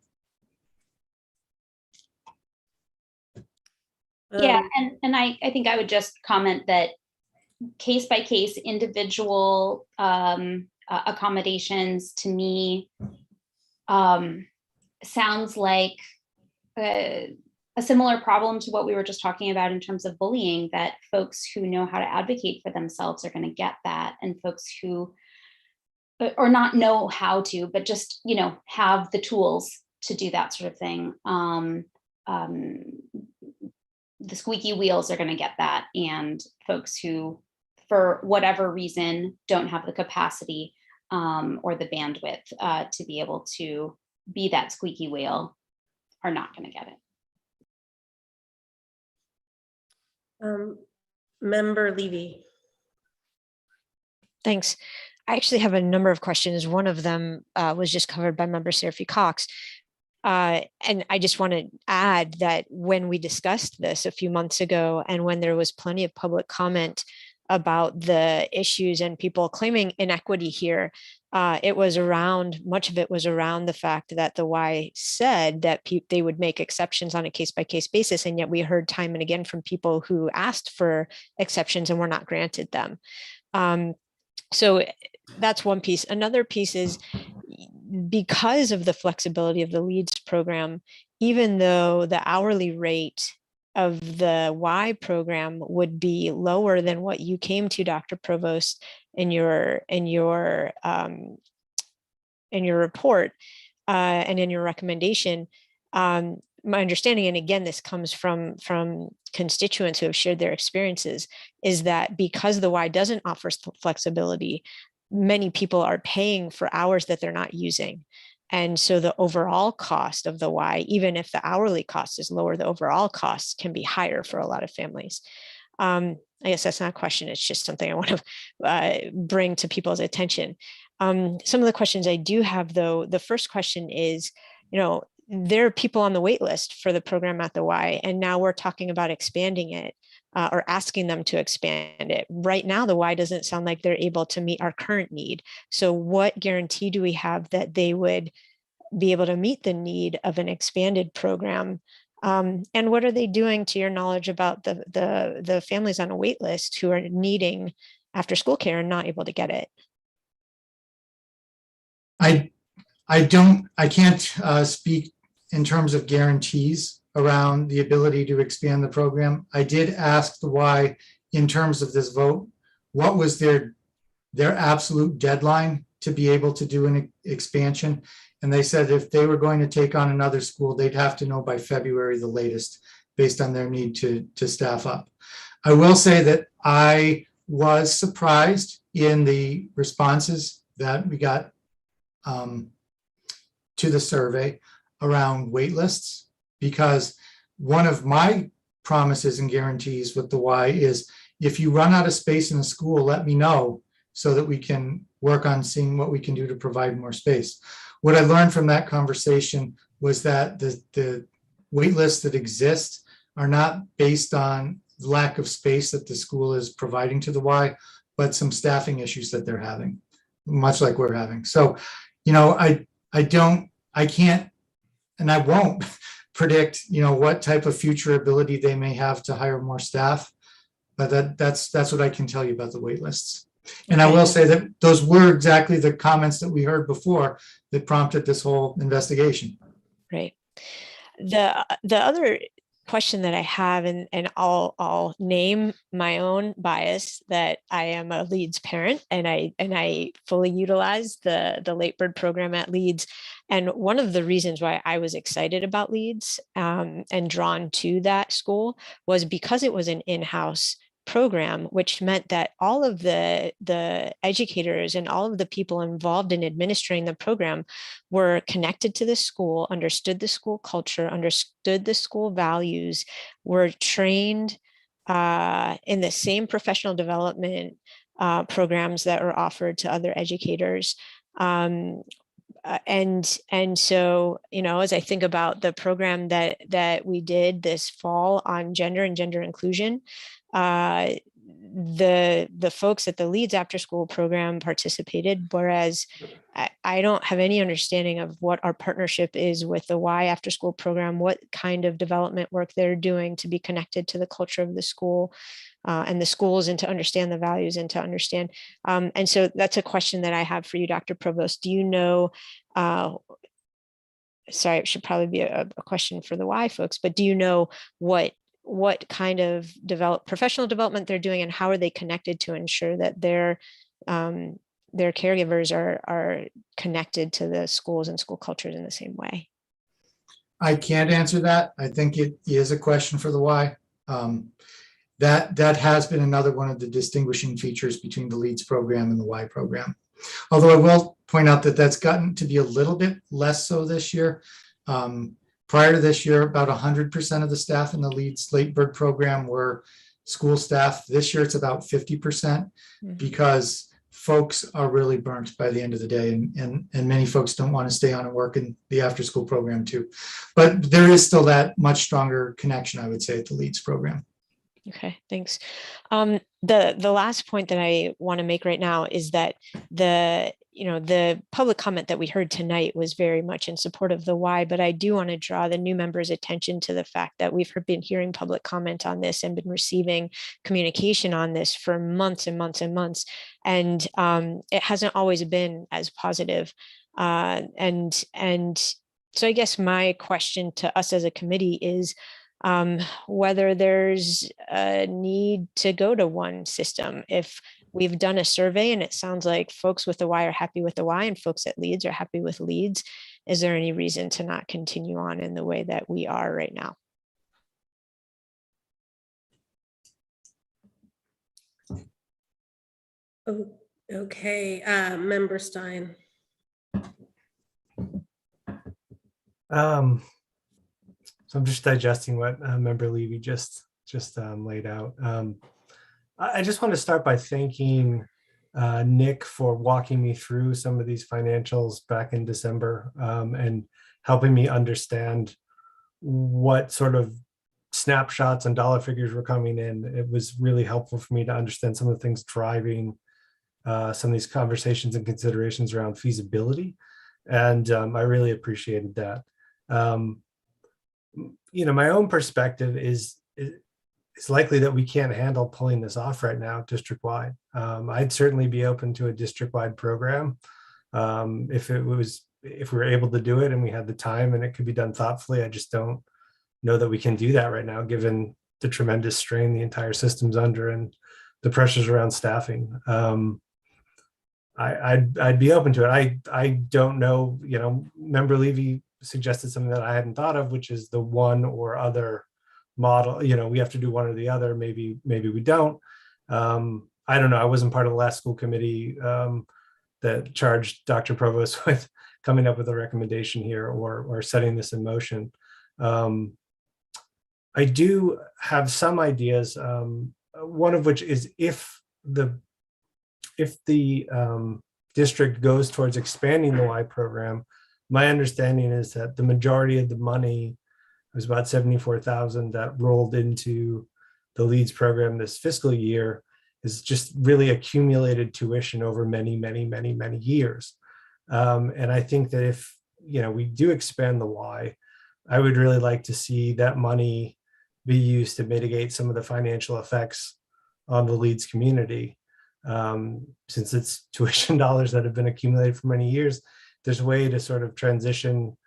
Yeah, and I think I would just comment that case by case individual accommodations to me sounds like a similar problem to what we were just talking about in terms of bullying, that folks who know how to advocate for themselves are going to get that, and folks who or not know how to, but just have the tools to do that sort of thing. The squeaky wheels are going to get that, and folks who, for whatever reason, don't have the capacity or the bandwidth to be able to be that squeaky wheel are not going to get it. Member Levy. Thanks. I actually have a number of questions. One of them was just covered by Member Seraphy Cox. And I just want to add that when we discussed this a few months ago, and when there was plenty of public comment about the issues and people claiming inequity here, much of it was around the fact that the Y said that they would make exceptions on a case-by-case basis, and yet we heard time and again from people who asked for exceptions and were not granted them. So that's one piece. Another piece is, because of the flexibility of the LEADS program, even though the hourly rate of the Y program would be lower than what you came to, Dr. Provost, in your report and in your recommendation, my understanding, and again, this comes from constituents who have shared their experiences, is that because the Y doesn't offer flexibility, many people are paying for hours that they're not using. And so the overall cost of the Y, even if the hourly cost is lower, the overall cost can be higher for a lot of families. I guess that's not a question. It's just something I want to bring to people's attention. Some of the questions I do have, though, the first question is, there are people on the wait list for the program at the Y, and now we're talking about expanding it or asking them to expand it. Right now, the Y doesn't sound like they're able to meet our current need. So what guarantee do we have that they would be able to meet the need of an expanded program? And what are they doing, to your knowledge, about the families on a wait list who are needing after school care and not able to get it? I can't speak in terms of guarantees around the ability to expand the program. I did ask the Y, in terms of this vote, what was their absolute deadline to be able to do an expansion. And they said if they were going to take on another school, they'd have to know by February the latest, based on their need to staff up. I will say that I was surprised in the responses that we got to the survey around wait lists, because one of my promises and guarantees with the Y is, if you run out of space in a school, let me know so that we can work on seeing what we can do to provide more space. What I learned from that conversation was that the wait lists that exist are not based on lack of space that the school is providing to the Y, but some staffing issues that they're having, much like we're having. So, I can't, and I won't predict, what type of future ability they may have to hire more staff. But that's what I can tell you about the wait lists. And I will say that those were exactly the comments that we heard before that prompted this whole investigation. Right. The other question that I have, and I'll name my own bias, that I am a Leeds parent, and I fully utilize the late bird program at Leeds. And one of the reasons why I was excited about Leeds and drawn to that school was because it was an in-house program, which meant that all of the educators and all of the people involved in administering the program were connected to the school, understood the school culture, understood the school values, were trained in the same professional development programs that are offered to other educators. And so, you know, as I think about the program that we did this fall on gender and gender inclusion, the folks at the Leeds After School program participated, whereas I don't have any understanding of what our partnership is with the Y After School program, what kind of development work they're doing to be connected to the culture of the school and the schools, and to understand the values and to understand. And so that's a question that I have for you, Dr. Provost. Do you know, sorry, it should probably be a question for the Y folks, but do you know what kind of professional development they're doing, and how are they connected to ensure that their caregivers are connected to the schools and school cultures in the same way? I can't answer that. I think it is a question for the Y. That has been another one of the distinguishing features between the Leeds program and the Y program. Although I will point out that that's gotten to be a little bit less so this year. Prior to this year, about 100% of the staff in the Leeds Late Bird program were school staff. This year, it's about 50% because folks are really burnt by the end of the day, and many folks don't want to stay on and work in the after school program too. But there is still that much stronger connection, I would say, at the Leeds program. Okay, thanks. The last point that I want to make right now is that the public comment that we heard tonight was very much in support of the Y, but I do want to draw the new members' attention to the fact that we've been hearing public comment on this and been receiving communication on this for months and months and months. And it hasn't always been as positive. And so I guess my question to us as a committee is, whether there's a need to go to one system. If we've done a survey and it sounds like folks with the Y are happy with the Y and folks at Leeds are happy with Leeds, is there any reason to not continue on in the way that we are right now? Oh, okay, Member Stein. So I'm just digesting what Member Levy just laid out. I just want to start by thanking Nick for walking me through some of these financials back in December and helping me understand what sort of snapshots and dollar figures were coming in. It was really helpful for me to understand some of the things driving some of these conversations and considerations around feasibility. And I really appreciated that. My own perspective is it's likely that we can't handle pulling this off right now district-wide. I'd certainly be open to a district-wide program if we were able to do it and we had the time and it could be done thoughtfully. I just don't know that we can do that right now, given the tremendous strain the entire system's under and the pressures around staffing. I'd be open to it. I don't know, Member Levy suggested something that I hadn't thought of, which is the one or other model. We have to do one or the other. Maybe we don't. I don't know. I wasn't part of the last school committee that charged Dr. Provost with coming up with a recommendation here or setting this in motion. I do have some ideas. One of which is if the district goes towards expanding the Y program, my understanding is that the majority of the money, it was about $74,000 that rolled into the Leeds program this fiscal year, is just really accumulated tuition over many, many, many, many years. And I think that if we do expand the Y, I would really like to see that money be used to mitigate some of the financial effects on the Leeds community. Since it's tuition dollars that have been accumulated for many years, there's a way to sort of transition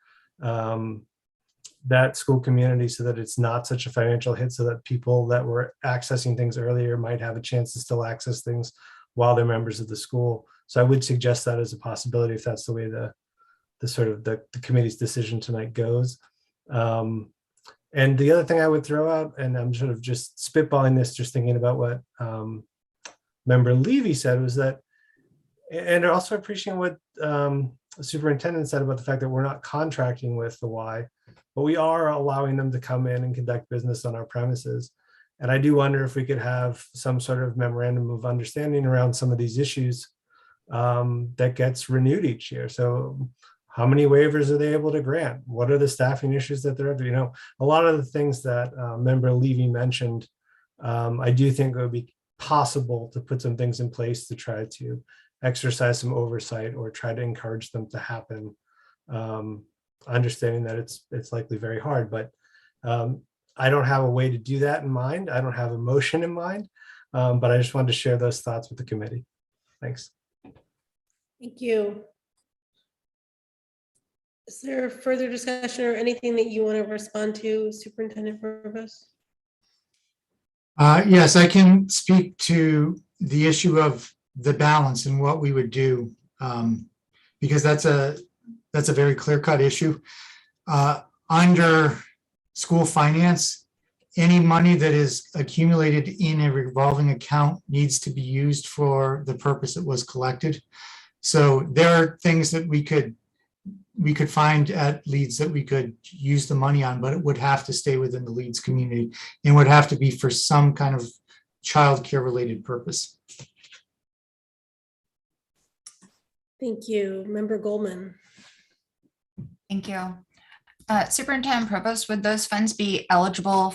that school community so that it's not such a financial hit, so that people that were accessing things earlier might have a chance to still access things while they're members of the school. So I would suggest that as a possibility if that's the way the committee's decision tonight goes. And the other thing I would throw out, and I'm sort of just spitballing this, just thinking about what Member Levy said, was that, and also appreciating what the superintendent said about the fact that we're not contracting with the Y, but we are allowing them to come in and conduct business on our premises. And I do wonder if we could have some sort of memorandum of understanding around some of these issues that gets renewed each year. So how many waivers are they able to grant? What are the staffing issues that they're, a lot of the things that Member Levy mentioned, I do think it would be possible to put some things in place to try to exercise some oversight or try to encourage them to happen. Understanding that it's likely very hard, but I don't have a way to do that in mind. I don't have a motion in mind, but I just wanted to share those thoughts with the committee. Thanks. Thank you. Is there further discussion or anything that you want to respond to, Superintendent Provost? Yes, I can speak to the issue of the balance and what we would do, because that's a very clear-cut issue. Under school finance, any money that is accumulated in a revolving account needs to be used for the purpose it was collected. So there are things that we could find at Leeds that we could use the money on, but it would have to stay within the Leeds community and would have to be for some kind of childcare related purpose. Thank you. Member Goldman. Thank you. Superintendent Provost, would those funds be eligible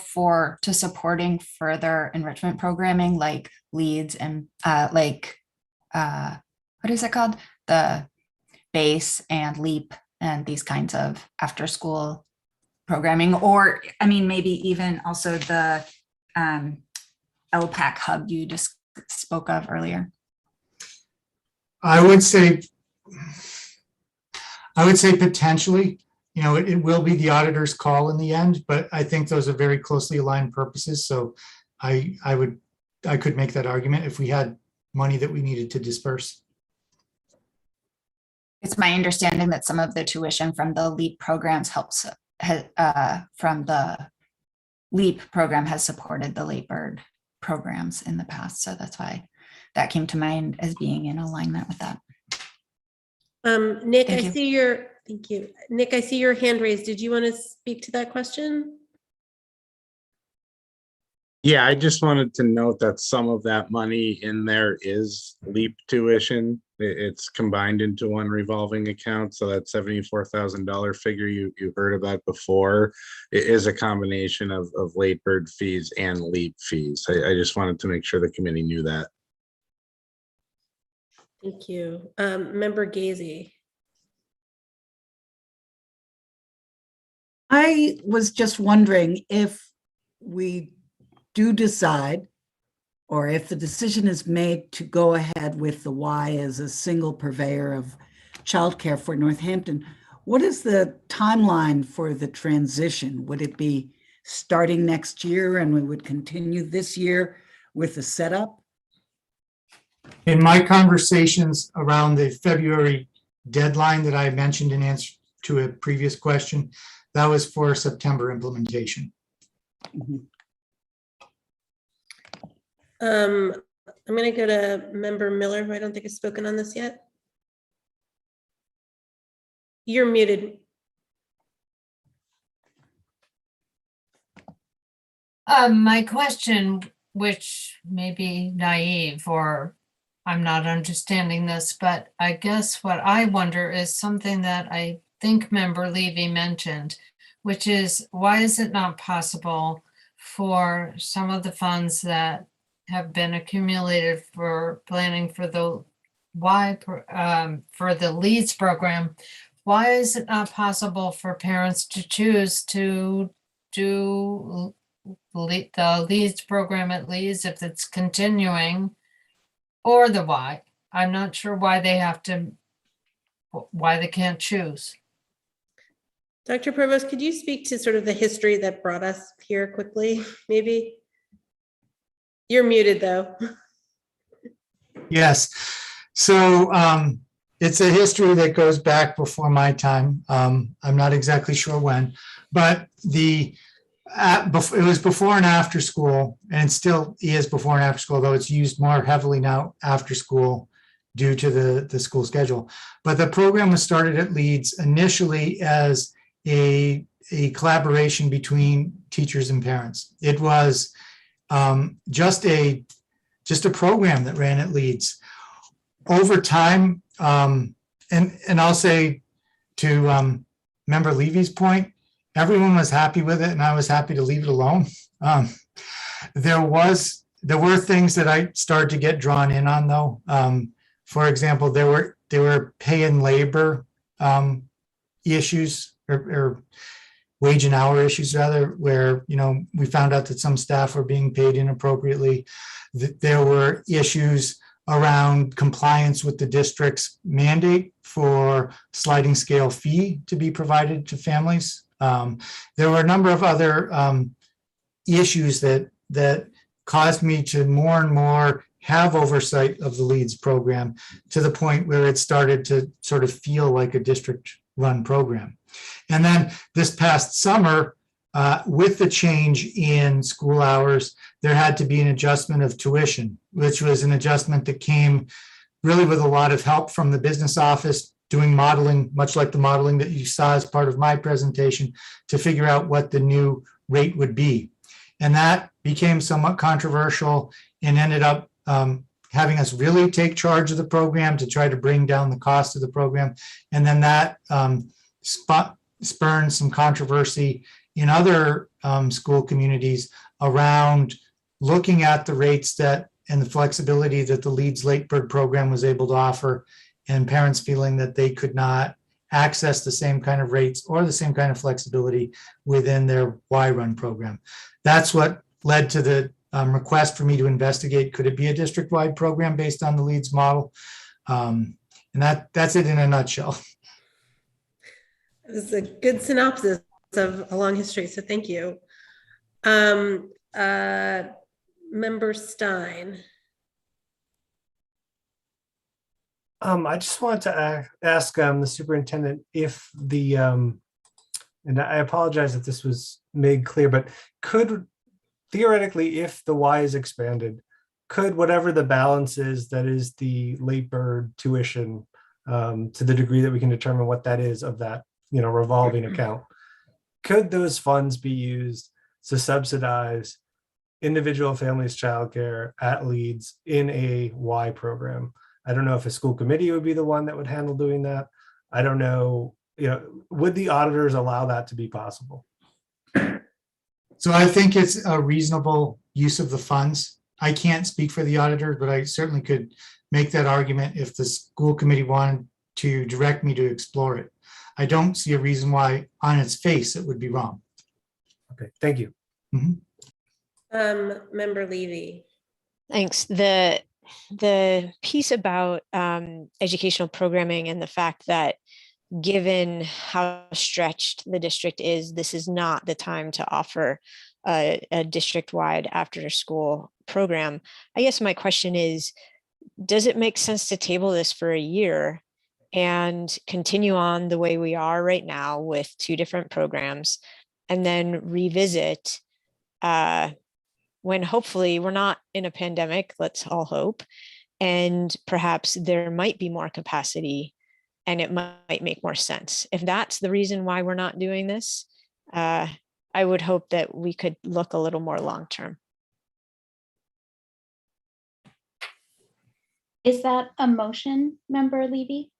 to supporting further enrichment programming like Leeds and what is it called? The BASE and LEAP and these kinds of after school programming, or I mean, maybe even also the LPAC hub you just spoke of earlier? I would say potentially, it will be the auditor's call in the end, but I think those are very closely aligned purposes. So I could make that argument if we had money that we needed to disperse. It's my understanding that some of the tuition from the LEAP programs from the LEAP program has supported the Late Bird programs in the past. So that's why that came to mind as being in alignment with that. Nick, I see your, thank you. Nick, I see your hand raised. Did you want to speak to that question? Yeah, I just wanted to note that some of that money in there is LEAP tuition. It's combined into one revolving account. So that $74,000 figure you heard about before, it is a combination of Late Bird fees and LEAP fees. I just wanted to make sure the committee knew that. Thank you. Member Gazy. I was just wondering if we do decide, or if the decision is made to go ahead with the Y as a single purveyor of childcare for Northampton, what is the timeline for the transition? Would it be starting next year and we would continue this year with the setup? In my conversations around the February deadline that I mentioned in answer to a previous question, that was for September implementation. Mm-hmm. I'm going to go to Member Miller, who I don't think has spoken on this yet. You're muted. My question, which may be naive or I'm not understanding this, but I guess what I wonder is something that I think Member Levy mentioned, which is why is it not possible for some of the funds that have been accumulated for planning for the for the Leeds program, why is it not possible for parents to choose to do the Leeds program at Leeds, if it's continuing, or the Y. I'm not sure why they have to, why they can't choose. Dr. Provost, could you speak to sort of the history that brought us here quickly, maybe? You're muted, though. Yes. So it's a history that goes back before my time. I'm not exactly sure when, but it was before and after school, and it still is before and after school, though it's used more heavily now after school due to the school schedule. But the program was started at Leeds initially as a collaboration between teachers and parents. It was just a program that ran at Leeds. Over time, and I'll say to Member Levy's point, everyone was happy with it, and I was happy to leave it alone. There were things that I started to get drawn in on, though. For example, there were pay and labor issues, or wage and hour issues rather, where we found out that some staff were being paid inappropriately. There were issues around compliance with the district's mandate for sliding scale fee to be provided to families. There were a number of other issues that caused me to more and more have oversight of the Leeds program, to the point where it started to sort of feel like a district-run program. And then this past summer, with the change in school hours, there had to be an adjustment of tuition, which was an adjustment that came really with a lot of help from the business office, doing modeling, much like the modeling that you saw as part of my presentation, to figure out what the new rate would be. And that became somewhat controversial and ended up having us really take charge of the program to try to bring down the cost of the program. And then that spurned some controversy in other school communities around looking at the rates and the flexibility that the Leeds Late Bird program was able to offer, and parents feeling that they could not access the same kind of rates or the same kind of flexibility within their Y-Run program. That's what led to the request for me to investigate, could it be a district-wide program based on the Leeds model? And that's it in a nutshell. It was a good synopsis of a long history, so thank you. Member Stein. I just wanted to ask the superintendent if and I apologize if this was made clear, but could theoretically, if the Y is expanded, could whatever the balance is, that is the late bird tuition, to the degree that we can determine what that is of that, revolving account, could those funds be used to subsidize individual families' childcare at Leeds in a Y program? I don't know if a school committee would be the one that would handle doing that. I don't know, would the auditors allow that to be possible? So I think it's a reasonable use of the funds. I can't speak for the auditors, but I certainly could make that argument if the school committee wanted to direct me to explore it. I don't see a reason why on its face it would be wrong. Okay, thank you. Member Levy. Thanks. The piece about educational programming and the fact that given how stretched the district is, this is not the time to offer a district-wide after-school program. I guess my question is, does it make sense to table this for a year and continue on the way we are right now with 2 different programs, and then revisit when hopefully we're not in a pandemic, let's all hope, and perhaps there might be more capacity and it might make more sense. If that's the reason why we're not doing this, I would hope that we could look a little more long-term. Is that a motion, Member Levy?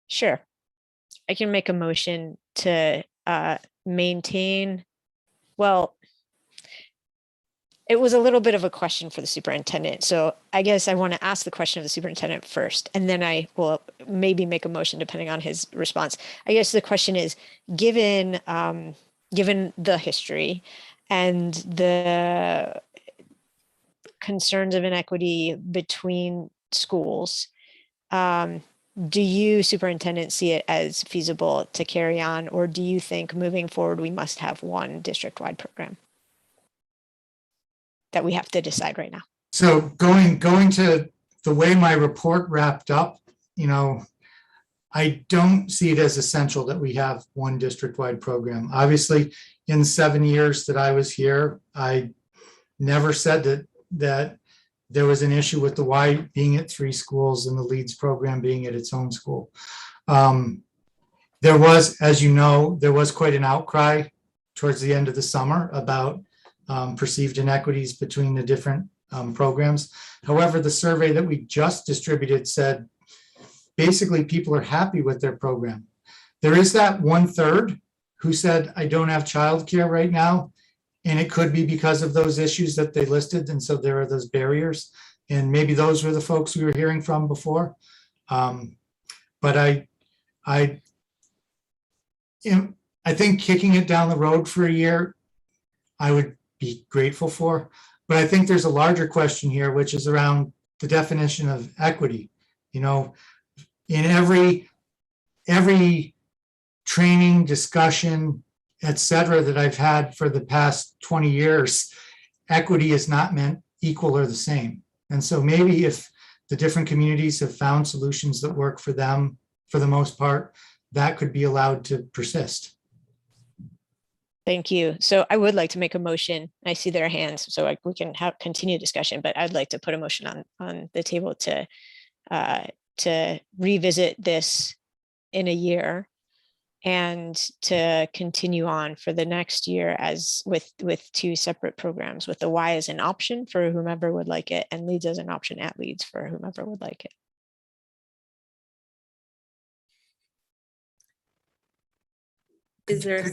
Sure. I can make a motion to maintain, well, it was a little bit of a question for the superintendent. So I guess I want to ask the question of the superintendent first, and then I will maybe make a motion depending on his response. I guess the question is, given given the history and the concerns of inequity between schools, do you, superintendent, see it as feasible to carry on, or do you think moving forward we must have one district-wide program that we have to decide right now? So going to the way my report wrapped up, I don't see it as essential that we have one district-wide program. Obviously, in the 7 years that I was here, I never said that there was an issue with the Y being at 3 schools and the Leeds program being at its own school. There was, as you know, there was quite an outcry towards the end of the summer about perceived inequities between the different programs. However, the survey that we just distributed said basically people are happy with their program. There is that 1/3 who said, I don't have childcare right now. And it could be because of those issues that they listed. And so there are those barriers. And maybe those were the folks we were hearing from before. But I think kicking it down the road for a year, I would be grateful for. But I think there's a larger question here, which is around the definition of equity. In every training, discussion, et cetera, that I've had for the past 20 years, equity is not meant equal or the same. And so maybe if the different communities have found solutions that work for them, for the most part, that could be allowed to persist. Thank you. So I would like to make a motion. I see their hands, so we can continue discussion, but I'd like to put a motion on the table to revisit this in a year and to continue on for the next year as with 2 separate programs, with the Y as an option for whomever would like it and Leeds as an option at Leeds for whomever would like it. Is there?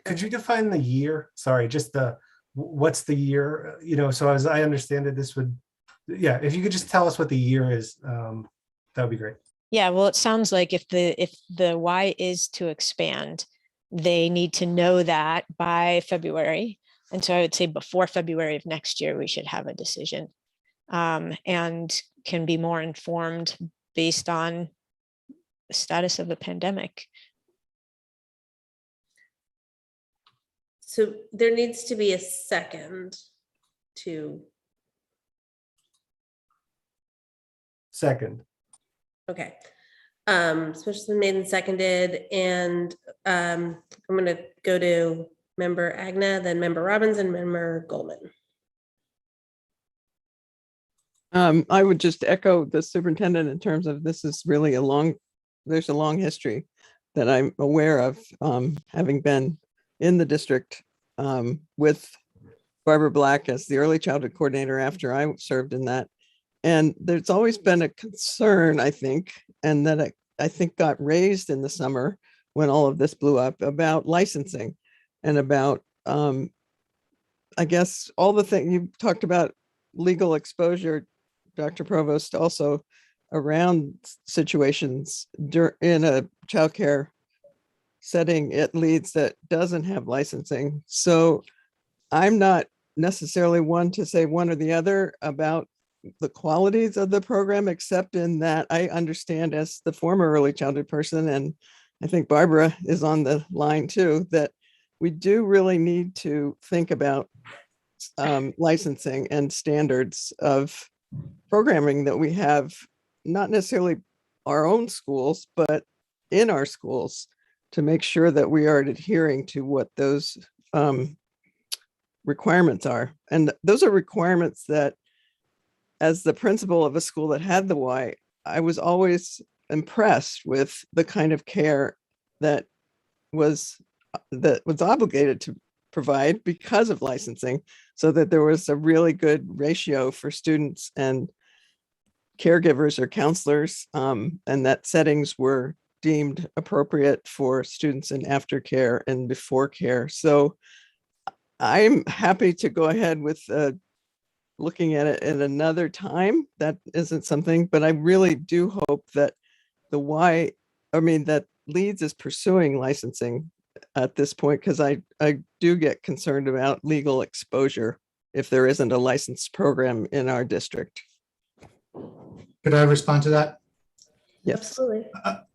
Could you define the year? Sorry, just what's the year? So as I understand it, this would, if you could just tell us what the year is, that would be great. Yeah, well, it sounds like if the Y is to expand, they need to know that by February. And so I would say before February of next year, we should have a decision and can be more informed based on the status of the pandemic. So there needs to be a second to. Second. Okay. Especially made and seconded, and I'm going to go to member Agna, then member Robbins, and member Goldman. I would just echo the superintendent in terms of this is really there's a long history that I'm aware of, having been in the district with Barbara Black as the early childhood coordinator after I served in that. And there's always been a concern, I think, and that I think got raised in the summer when all of this blew up about licensing and about, I guess, all the things you talked about, legal exposure, Dr. Provost, also around situations in a childcare setting it Leeds that doesn't have licensing. So I'm not necessarily one to say one or the other about the qualities of the program, except in that I understand as the former early childhood person, and I think Barbara is on the line too, that we do really need to think about licensing and standards of programming that we have, not necessarily our own schools, but in our schools, to make sure that we are adhering to what those requirements are. And those are requirements that, as the principal of a school that had the Y, I was always impressed with the kind of care that was obligated to provide because of licensing, so that there was a really good ratio for students and caregivers or counselors, and that settings were deemed appropriate for students in aftercare and before care. So I'm happy to go ahead with looking at it at another time. That isn't something, but I really do hope that that Leeds is pursuing licensing at this point, because I do get concerned about legal exposure if there isn't a licensed program in our district. Could I respond to that? Yes. Absolutely.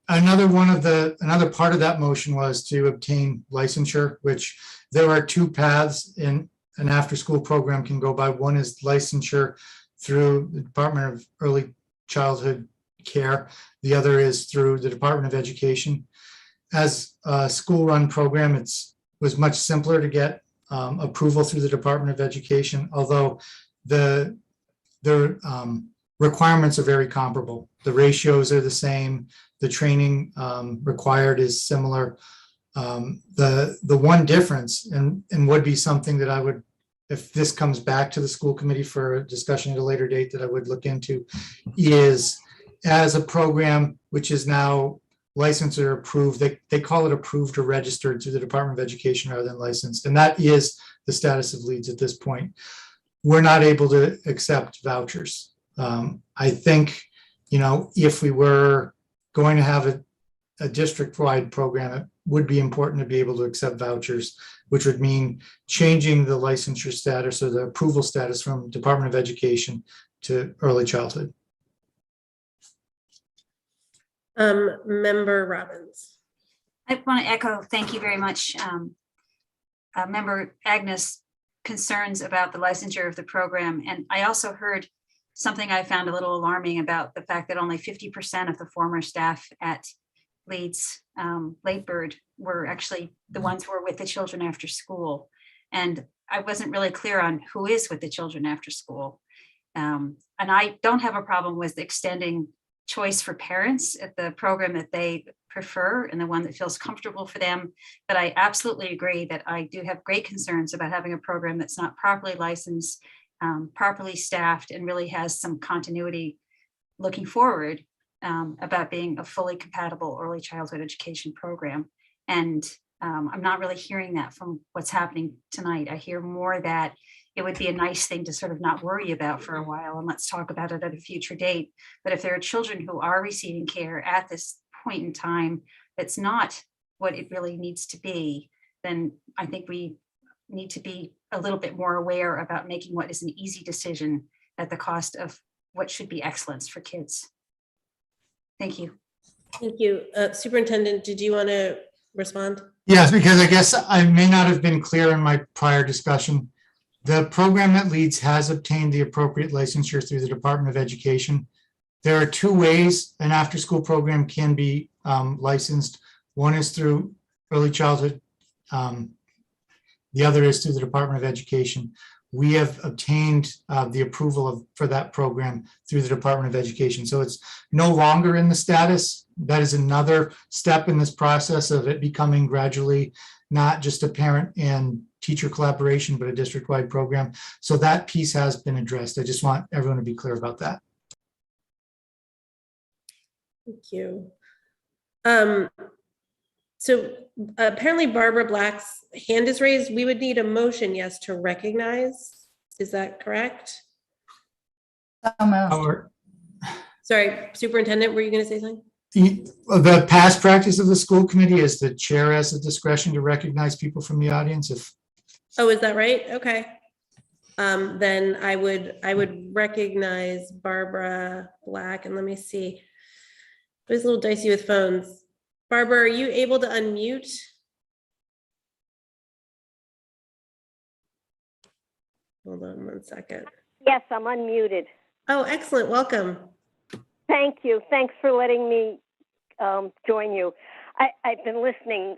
Another part of that motion was to obtain licensure, which there are two paths in an after-school program can go by. One is licensure through the Department of Early Childhood Care. The other is through the Department of Education. As a school-run program, was much simpler to get approval through the Department of Education, although the requirements are very comparable. The ratios are the same. The training required is similar. The one difference, and would be something that I would, if this comes back to the school committee for a discussion at a later date, that I would look into, is as a program which is now licensed or approved, they call it approved or registered through the Department of Education rather than licensed. And that is the status of Leeds at this point. We're not able to accept vouchers. I think, if we were going to have a district-wide program, it would be important to be able to accept vouchers, which would mean changing the licensure status or the approval status from Department of Education to early childhood. Member Robbins. I want to echo, thank you very much, Member Agnes' concerns about the licensure of the program. And I also heard something I found a little alarming about the fact that only 50% of the former staff at Leeds Late Bird were actually the ones who were with the children after school. And I wasn't really clear on who is with the children after school. And I don't have a problem with extending choice for parents at the program that they prefer and the one that feels comfortable for them. But I absolutely agree that I do have great concerns about having a program that's not properly licensed, properly staffed, and really has some continuity looking forward about being a fully compatible early childhood education program. And I'm not really hearing that from what's happening tonight. I hear more that it would be a nice thing to sort of not worry about for a while, and let's talk about it at a future date. But if there are children who are receiving care at this point in time that's not what it really needs to be, then I think we need to be a little bit more aware about making what is an easy decision at the cost of what should be excellence for kids. Thank you. Thank you. Superintendent, did you want to respond? Yes, because I guess I may not have been clear in my prior discussion. The program at Leeds has obtained the appropriate licensure through the Department of Education. There are two ways an after-school program can be licensed. One is through early childhood. The other is through the Department of Education. We have obtained the approval for that program through the Department of Education. So it's no longer in the status. That is another step in this process of it becoming gradually not just a parent and teacher collaboration, but a district-wide program. So that piece has been addressed. I just want everyone to be clear about that. Thank you. So apparently Barbara Black's hand is raised. We would need a motion, yes, to recognize. Is that correct? Sorry, Superintendent, were you going to say something? The past practice of the school committee is the chair has the discretion to recognize people from the audience. Oh, is that right? Okay. Then I would recognize Barbara Black, and let me see. It was a little dicey with phones. Barbara, are you able to unmute? Hold on one second. Yes, I'm unmuted. Oh, excellent. Welcome. Thank you. Thanks for letting me join you. I've been listening,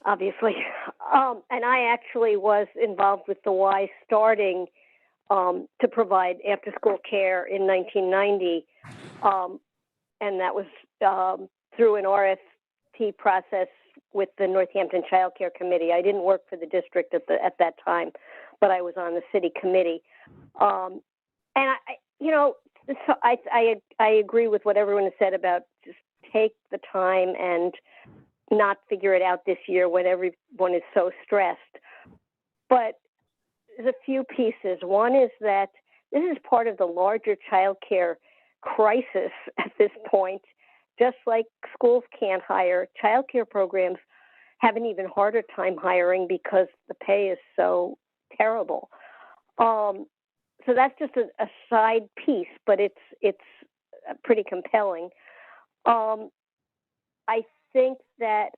obviously, and I actually was involved with the Y starting to provide after-school care in 1990, and that was through an RFP process with the Northampton Child Care Committee. I didn't work for the district at that time, but I was on the city committee. And so I agree with what everyone has said about just take the time and not figure it out this year when everyone is so stressed. but there's a few pieces. One is that this is part of the larger childcare crisis at this point. Just like schools can't hire, childcare programs have an even harder time hiring because the pay is so terrible. So that's just a side piece, but it's pretty compelling. I think that,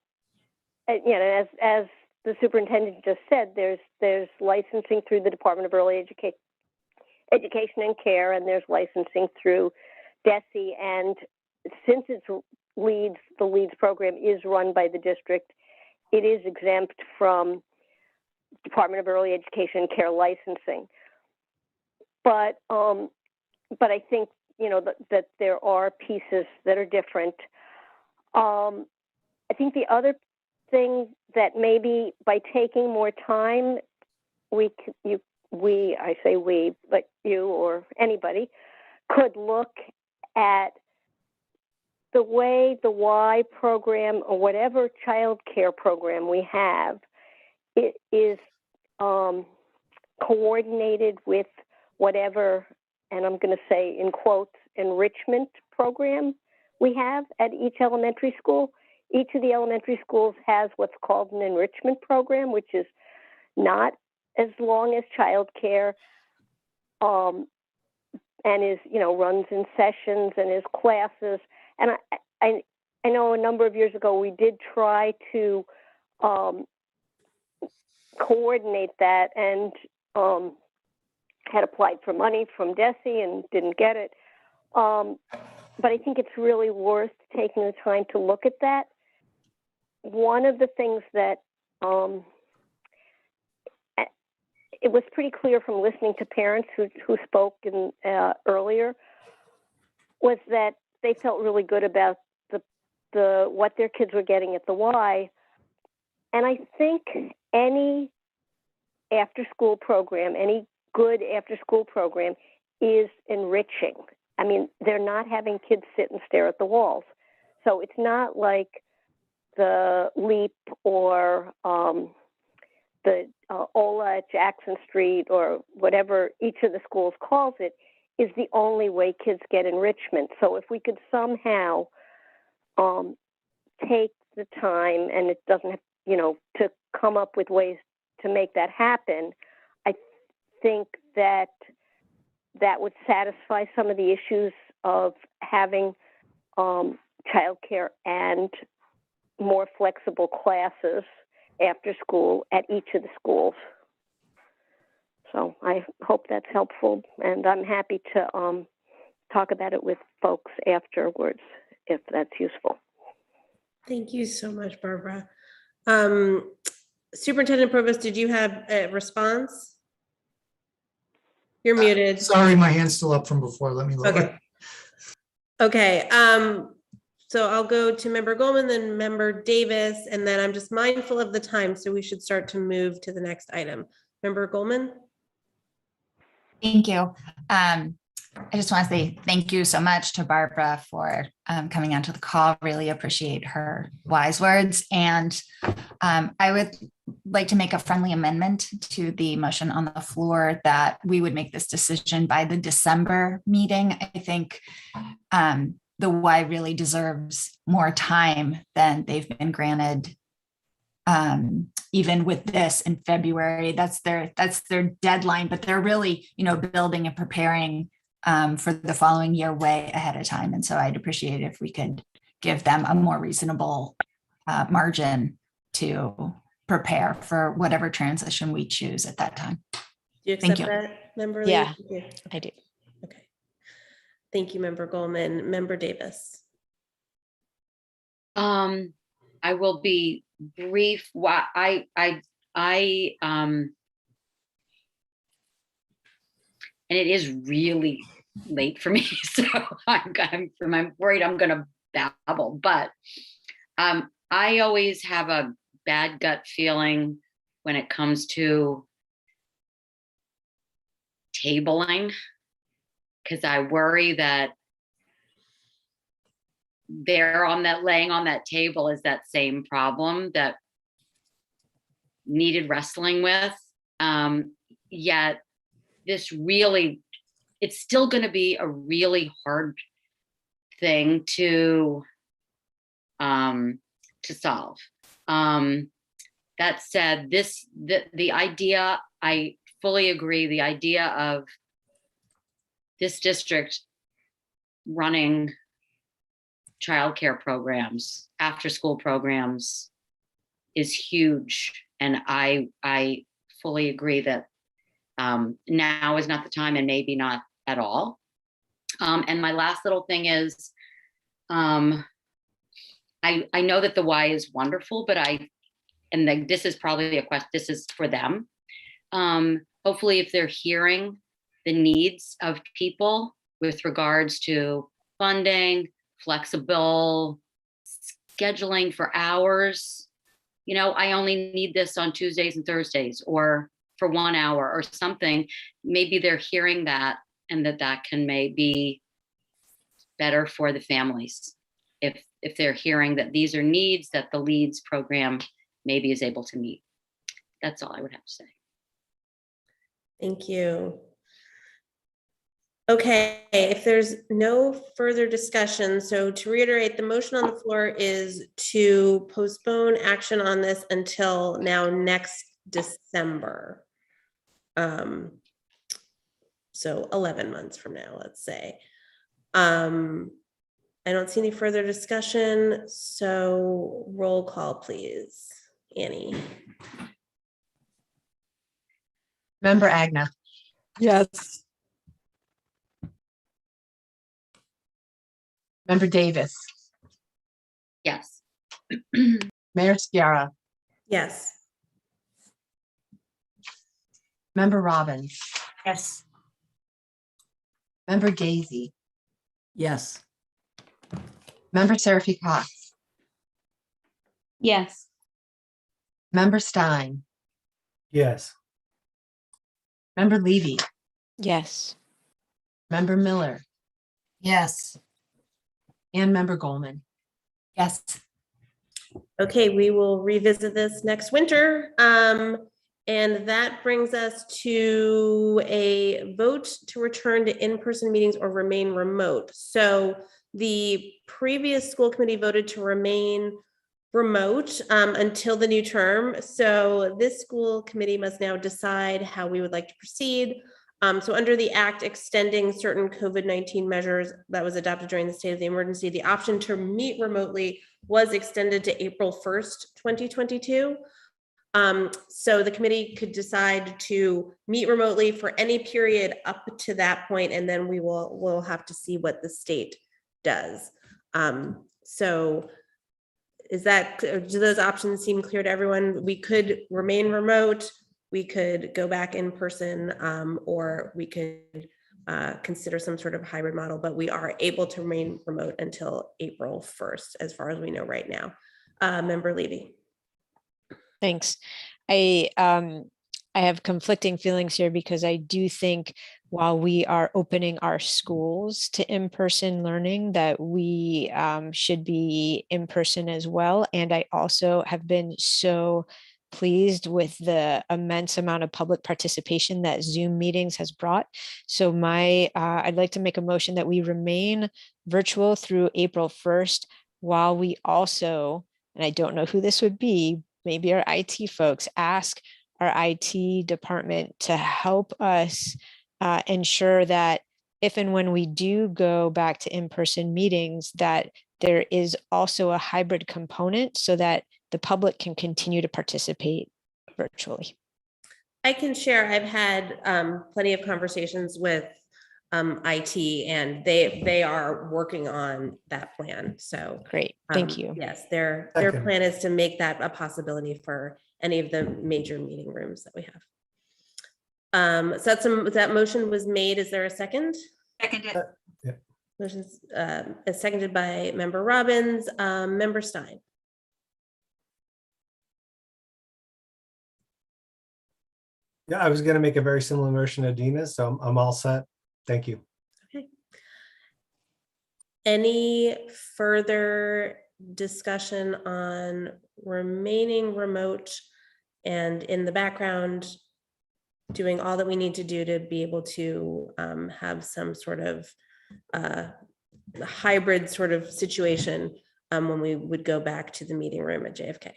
you know, as the superintendent just said, there's licensing through the Department of Early Education and Care, and there's licensing through DESE. And since the LEADS program is run by the district, it is exempt from Department of Early Education and Care licensing. But I think, you know, that there are pieces that are different. I think the other thing that maybe by taking more time, I say we, but you or anybody could look at the way the Y program or whatever child care program we have, it is coordinated with whatever, and I'm going to say in quotes, enrichment program we have at each elementary school. Each of the elementary schools has what's called an enrichment program, which is not as long as childcare, and is, you know, runs in sessions and is classes. And I know a number of years ago we did try to coordinate that, and had applied for money from DESE and didn't get it. But I think it's really worth taking the time to look at that. One of the things that it was pretty clear from listening to parents who spoke earlier was that they felt really good about the what their kids were getting at the Y. And I think any after-school program, any good after-school program is enriching. I mean, they're not having kids sit and stare at the walls. So it's not like the LEAP or the OLA at Jackson Street or whatever each of the schools calls it is the only way kids get enrichment. So if we could somehow take the time, and it doesn't have, you know, to come up with ways to make that happen, I think that would satisfy some of the issues of having childcare and more flexible classes after school at each of the schools. So I hope that's helpful, and I'm happy to talk about it with folks afterwards if that's useful. Thank you so much, Barbara. Superintendent Provost, did you have a response? You're muted. Sorry, my hand's still up from before. Let me lower. Okay. Okay. So I'll go to Member Goldman, then Member Davis, and then I'm just mindful of the time, so we should start to move to the next item. Member Goldman? Thank you. I just want to say thank you so much to Barbara for coming onto the call. Really appreciate her wise words. And I would like to make a friendly amendment to the motion on the floor that we would make this decision by the December meeting. I think the Y really deserves more time than they've been granted. Even with this in February, that's their deadline, but they're really, you know, building and preparing for the following year way ahead of time. And so I'd appreciate it if we could give them a more reasonable margin to prepare for whatever transition we choose at that time. Do you accept that, Member Lee? Yeah, I do. Okay. Thank you, Member Goldman. Member Davis. I will be brief. And it is really late for me, so I'm worried I'm going to babble. But I always have a bad gut feeling when it comes to tabling, because I worry that laying on that table is that same problem that needed wrestling with. Yet this really, it's still going to be a really hard thing to solve. That said, the idea, I fully agree, the idea of this district running childcare programs, after school programs is huge. And I fully agree that now is not the time, and maybe not at all. And my last little thing is, I know that the why is wonderful, but this is probably a question, this is for them. Hopefully if they're hearing the needs of people with regards to funding, flexible scheduling for hours, I only need this on Tuesdays and Thursdays, or for 1 hour or something, maybe they're hearing that, and that can maybe better for the families. If they're hearing that these are needs that the LEADS program maybe is able to meet. That's all I would have to say. Thank you. Okay, if there's no further discussion, so to reiterate, the motion on the floor is to postpone action on this until now next December. So 11 months from now, let's say. I don't see any further discussion, so roll call, please. Annie. Member Agna. Yes. Member Davis. Yes. Mayor Sciarra. Yes. Member Robbins. Yes. Member Gazy. Yes. Member Seraphy Cox. Yes. Member Stein. Yes. Member Levy. Yes. Member Miller. Yes. And Member Goldman. Yes. Okay, we will revisit this next winter. And that brings us to a vote to return to in-person meetings or remain remote. So the previous school committee voted to remain remote until the new term. So this school committee must now decide how we would like to proceed. So under the act extending certain COVID-19 measures that was adopted during the state of the emergency, the option to meet remotely was extended to April 1st, 2022. So the committee could decide to meet remotely for any period up to that point, and then we'll have to see what the state does. So do those options seem clear to everyone? We could remain remote, we could go back in person, or we could consider some sort of hybrid model, but we are able to remain remote until April 1st, as far as we know right now. Member Levy. Thanks. I have conflicting feelings here because I do think while we are opening our schools to in-person learning, that we should be in person as well. And I also have been so pleased with the immense amount of public participation that Zoom meetings has brought. So I'd like to make a motion that we remain virtual through April 1st, while we also, and I don't know who this would be, maybe our IT folks, ask our IT department to help us ensure that if and when we do go back to in-person meetings, that there is also a hybrid component so that the public can continue to participate virtually. I can share, I've had plenty of conversations with IT, and they are working on that plan. So great, thank you. Yes, their plan is to make that a possibility for any of the major meeting rooms that we have. So that motion was made. Is there a second? Seconded. Motion's seconded by Member Robbins. Member Stein. Yeah, I was going to make a very similar motion to Dina's, so I'm all set. Thank you. Okay. Any further discussion on remaining remote? And in the background, doing all that we need to do to be able to have some sort of hybrid sort of situation when we would go back to the meeting room at JFK.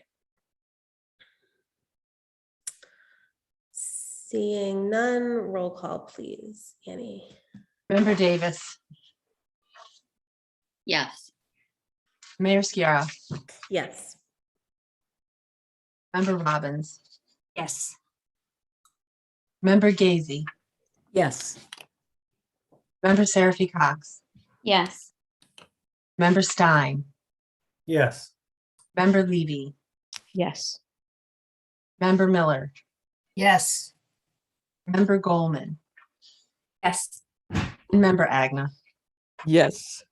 Seeing none, roll call, please. Annie. Member Davis, Yes. Mayor Sciarra, Yes. Member Robbins, Yes. Member Gazy, Yes. Member Seraphy Cox, Yes. Member Stein, Yes. Member Levy, Yes. Member Miller, Yes. Member Goldman, Yes. and Member Agna. Yes.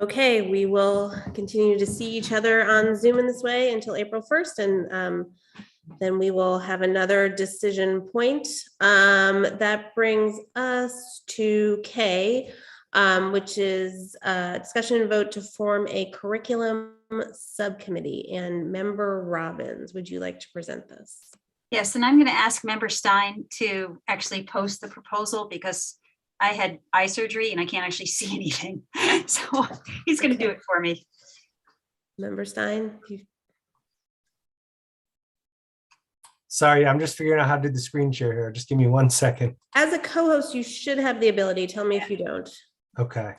Okay, we will continue to see each other on Zoom in this way until April 1st, and then we will have another decision point. That brings us to K, which is a discussion and vote to form a curriculum subcommittee. And Member Robbins, would you like to present this? Yes, and I'm going to ask Member Stein to actually post the proposal because I had eye surgery and I can't actually see anything. So he's going to do it for me. Member Stein? Sorry, I'm just figuring out how to do the screen share here. Just give me 1 second. As a co-host, you should have the ability. Tell me if you don't. Okay.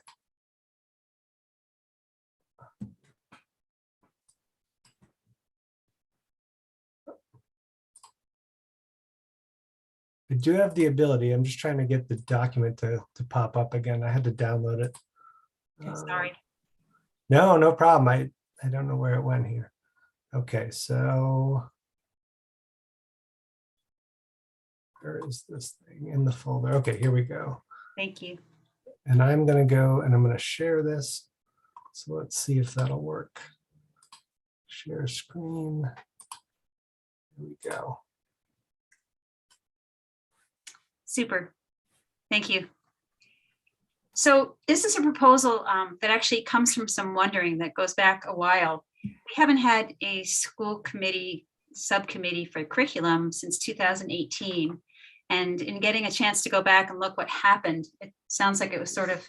I do have the ability. I'm just trying to get the document to pop up again. I had to download it. Sorry. No, no problem. I don't know where it went here. Okay, so where is this thing in the folder? Okay, here we go. Thank you. And I'm going to go and I'm going to share this. So let's see if that'll work. Share screen. Here we go. Super. Thank you. So this is a proposal that actually comes from some wondering that goes back a while. We haven't had a school committee subcommittee for curriculum since 2018. And in getting a chance to go back and look what happened, it sounds like it was sort of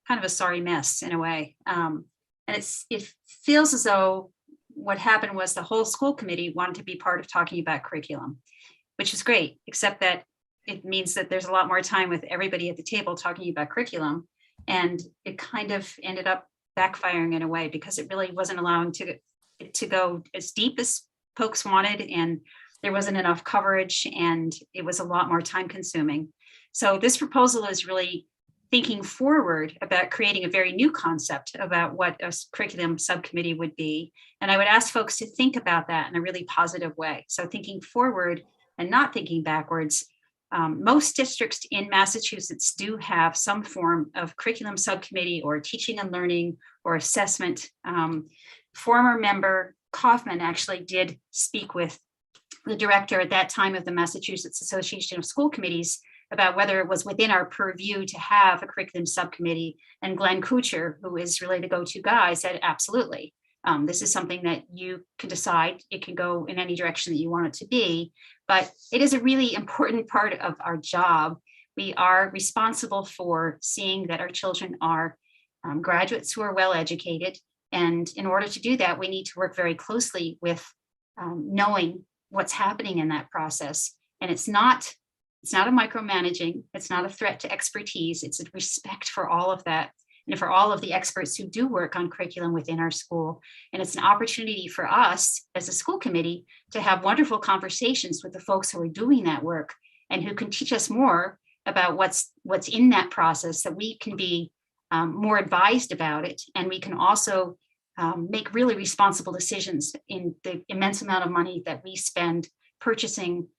kind of a sorry mess in a way. And it feels as though what happened was the whole school committee wanted to be part of talking about curriculum, which is great, except that it means that there's a lot more time with everybody at the table talking about curriculum. And it kind of ended up backfiring in a way because it really wasn't allowing to go as deep as folks wanted. And there wasn't enough coverage and it was a lot more time consuming. So this proposal is really thinking forward about creating a very new concept about what a curriculum subcommittee would be. And I would ask folks to think about that in a really positive way. So thinking forward and not thinking backwards. Most districts in Massachusetts do have some form of curriculum subcommittee or teaching and learning or assessment. Former member Kaufman actually did speak with the director at that time of the Massachusetts Association of School Committees about whether it was within our purview to have a curriculum subcommittee. And Glenn Kuchar, who is really the go-to guy, said, absolutely. This is something that you can decide. It can go in any direction that you want it to be, but it is a really important part of our job. We are responsible for seeing that our children are graduates who are well educated. And in order to do that, we need to work very closely with knowing what's happening in that process. And it's not a micromanaging, it's not a threat to expertise, it's a respect for all of that. And for all of the experts who do work on curriculum within our school. And it's an opportunity for us as a school committee to have wonderful conversations with the folks who are doing that work and who can teach us more about what's in that process, that we can be more advised about it. And we can also make really responsible decisions in the immense amount of money that we spend purchasing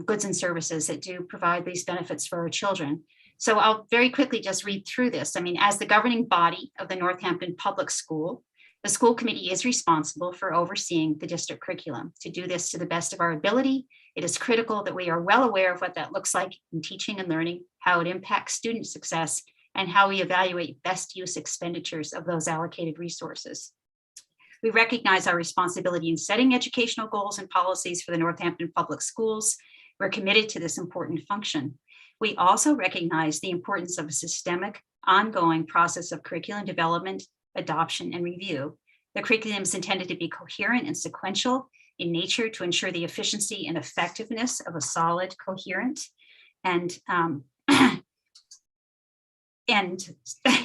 goods and services that do provide these benefits for our children. So I'll very quickly just read through this. I mean, as the governing body of the Northampton Public School, the school committee is responsible for overseeing the district curriculum. To do this to the best of our ability, it is critical that we are well aware of what that looks like in teaching and learning, how it impacts student success, and how we evaluate best use expenditures of those allocated resources. We recognize our responsibility in setting educational goals and policies for the Northampton Public Schools. We're committed to this important function. We also recognize the importance of a systemic, ongoing process of curriculum development, adoption, and review. The curriculum is intended to be coherent and sequential in nature to ensure the efficiency and effectiveness of a solid, coherent, and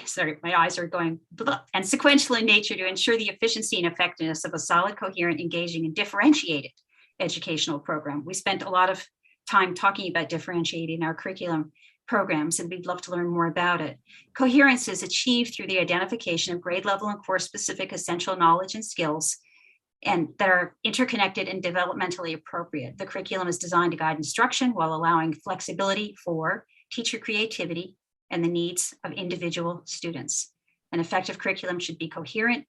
sorry, my eyes are going blah, and sequential in nature to ensure the efficiency and effectiveness of a solid, coherent, engaging, and differentiated educational program. We spent a lot of time talking about differentiating our curriculum programs, and we'd love to learn more about it. Coherence is achieved through the identification of grade level and course specific essential knowledge and skills and that are interconnected and developmentally appropriate. The curriculum is designed to guide instruction while allowing flexibility for teacher creativity and the needs of individual students. An effective curriculum should be coherent,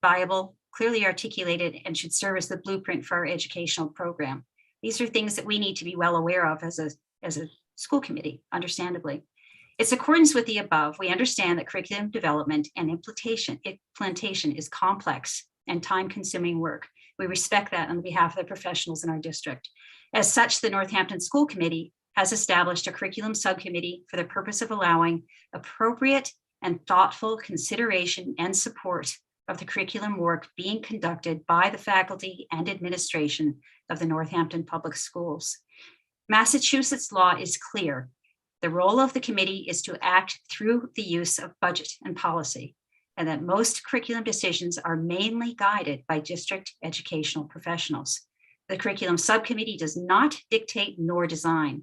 viable, clearly articulated, and should serve as the blueprint for our educational program. These are things that we need to be well aware of as a school committee, understandably. It's accordance with the above. We understand that curriculum development and implementation is complex and time-consuming work. We respect that on behalf of the professionals in our district. As such, the Northampton School Committee has established a curriculum subcommittee for the purpose of allowing appropriate and thoughtful consideration and support of the curriculum work being conducted by the faculty and administration of the Northampton Public Schools. Massachusetts law is clear. The role of the committee is to act through the use of budget and policy, and that most curriculum decisions are mainly guided by district educational professionals. The curriculum subcommittee does not dictate nor design.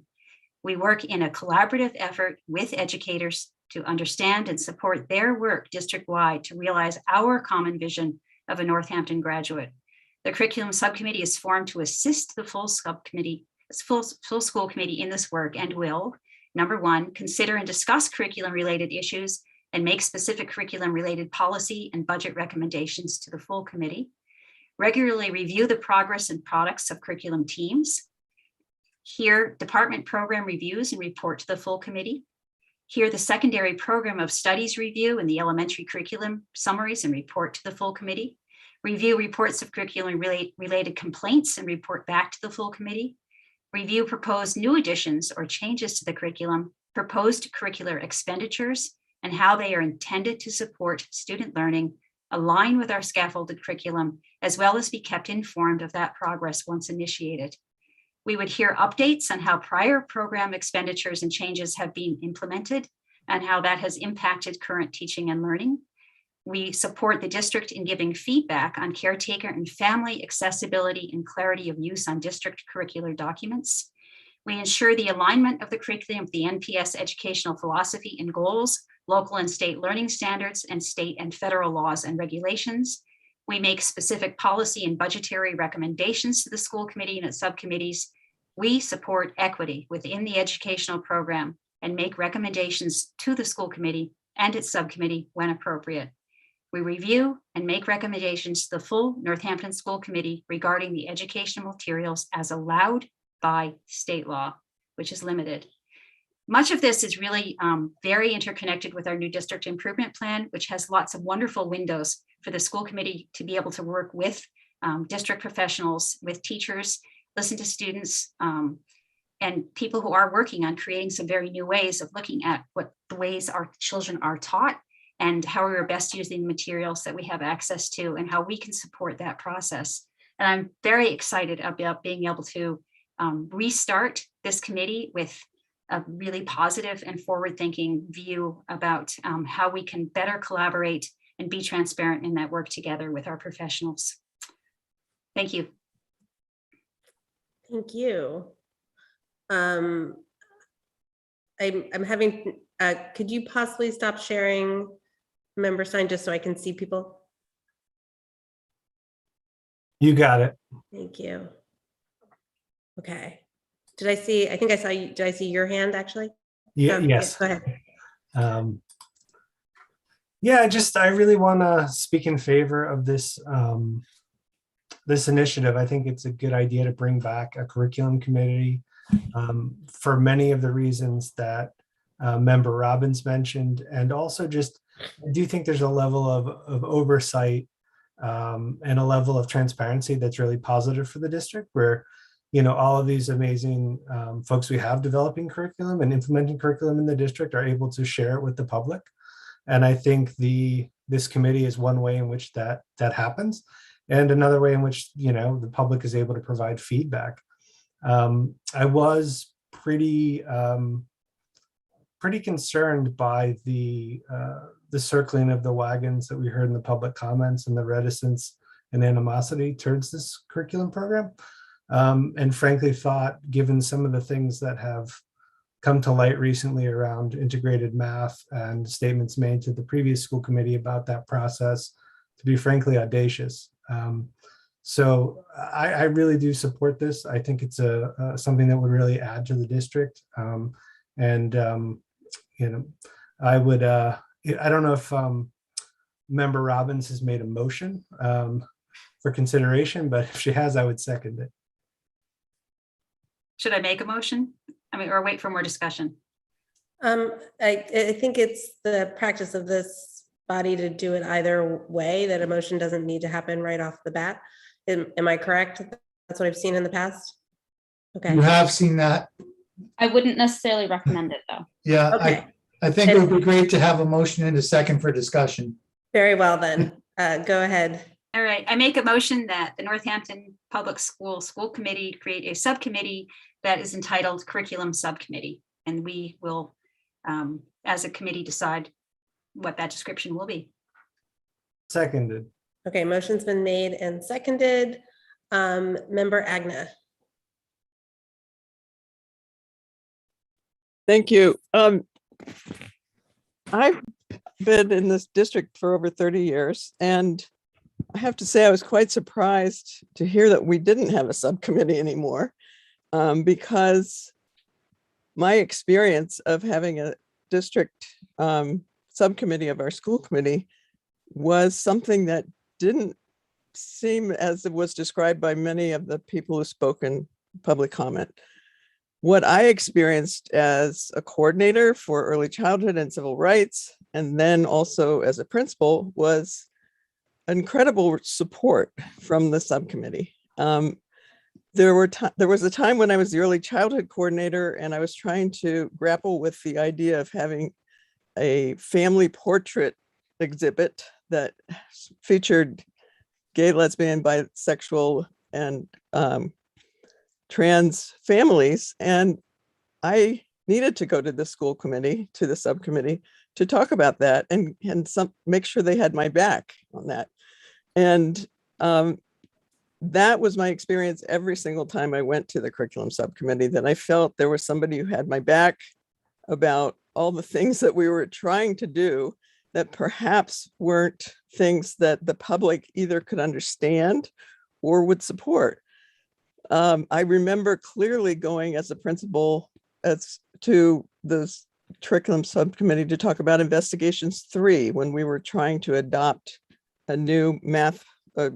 We work in a collaborative effort with educators to understand and support their work district-wide to realize our common vision of a Northampton graduate. The curriculum subcommittee is formed to assist the full school committee in this work and will, number one, consider and discuss curriculum-related issues and make specific curriculum-related policy and budget recommendations to the full committee. Regularly review the progress and products of curriculum teams. Hear department program reviews and report to the full committee. Hear the secondary program of studies review and the elementary curriculum summaries and report to the full committee. Review reports of curriculum related complaints and report back to the full committee. Review proposed new additions or changes to the curriculum, proposed curricular expenditures, and how they are intended to support student learning, align with our scaffolded curriculum, as well as be kept informed of that progress once initiated. We would hear updates on how prior program expenditures and changes have been implemented and how that has impacted current teaching and learning. We support the district in giving feedback on caretaker and family accessibility and clarity of use on district curricular documents. We ensure the alignment of the curriculum with the NPS educational philosophy and goals, local and state learning standards, and state and federal laws and regulations. We make specific policy and budgetary recommendations to the school committee and its subcommittees. We support equity within the educational program and make recommendations to the school committee and its subcommittee when appropriate. We review and make recommendations to the full Northampton School Committee regarding the educational materials as allowed by state law, which is limited. Much of this is really very interconnected with our new district improvement plan, which has lots of wonderful windows for the school committee to be able to work with district professionals, with teachers, listen to students, and people who are working on creating some very new ways of looking at what the ways our children are taught and how we are best using the materials that we have access to and how we can support that process. And I'm very excited about being able to restart this committee with a really positive and forward-thinking view about how we can better collaborate and be transparent in that work together with our professionals. Thank you. Thank you. I'm having, could you possibly stop sharing member sign just so I can see people? You got it. Thank you. Okay. Did I see, I think I saw you, did I see your hand actually? Yeah, yes. Go ahead. Yeah, I really want to speak in favor of this this initiative. I think it's a good idea to bring back a curriculum committee for many of the reasons that Member Robbins mentioned, and also I do think there's a level of oversight and a level of transparency that's really positive for the district, where all of these amazing folks we have developing curriculum and implementing curriculum in the district are able to share it with the public. And I think this committee is one way in which that happens, and another way in which the public is able to provide feedback. I was pretty concerned by the circling of the wagons that we heard in the public comments and the reticence and animosity towards this curriculum program. And frankly thought, given some of the things that have come to light recently around integrated math and statements made to the previous school committee about that process, to be frankly audacious. So I really do support this. I think it's something that would really add to the district. I would, I don't know if Member Robbins has made a motion for consideration, but if she has, I would second it. Should I make a motion? Or wait for more discussion? I think it's the practice of this body to do it either way, that a motion doesn't need to happen right off the bat. Am I correct? That's what I've seen in the past? Okay. You have seen that. I wouldn't necessarily recommend it though. Yeah, Okay. I think it would be great to have a motion and a second for discussion. Very well then. Go ahead. All right, I make a motion that the Northampton Public School Committee create a subcommittee that is entitled Curriculum Subcommittee. And we will, as a committee, decide what that description will be. Seconded. Okay, motion's been made and seconded. Member Agna. Thank you. I've been in this district for over 30 years, and I have to say I was quite surprised to hear that we didn't have a subcommittee anymore, because my experience of having a district subcommittee of our school committee was something that didn't seem, as it was described by many of the people who spoke in public comment. What I experienced as a coordinator for early childhood and civil rights, and then also as a principal, was incredible support from the subcommittee. There was a time when I was the early childhood coordinator, and I was trying to grapple with the idea of having a family portrait exhibit that featured gay, lesbian, bisexual, and trans families. And I needed to go to the school committee, to the subcommittee, to talk about that and make sure they had my back on that. And that was my experience every single time I went to the curriculum subcommittee, that I felt there was somebody who had my back about all the things that we were trying to do that perhaps weren't things that the public either could understand or would support. I remember clearly going as a principal to the curriculum subcommittee to talk about Investigations 3 when we were trying to adopt a new math, a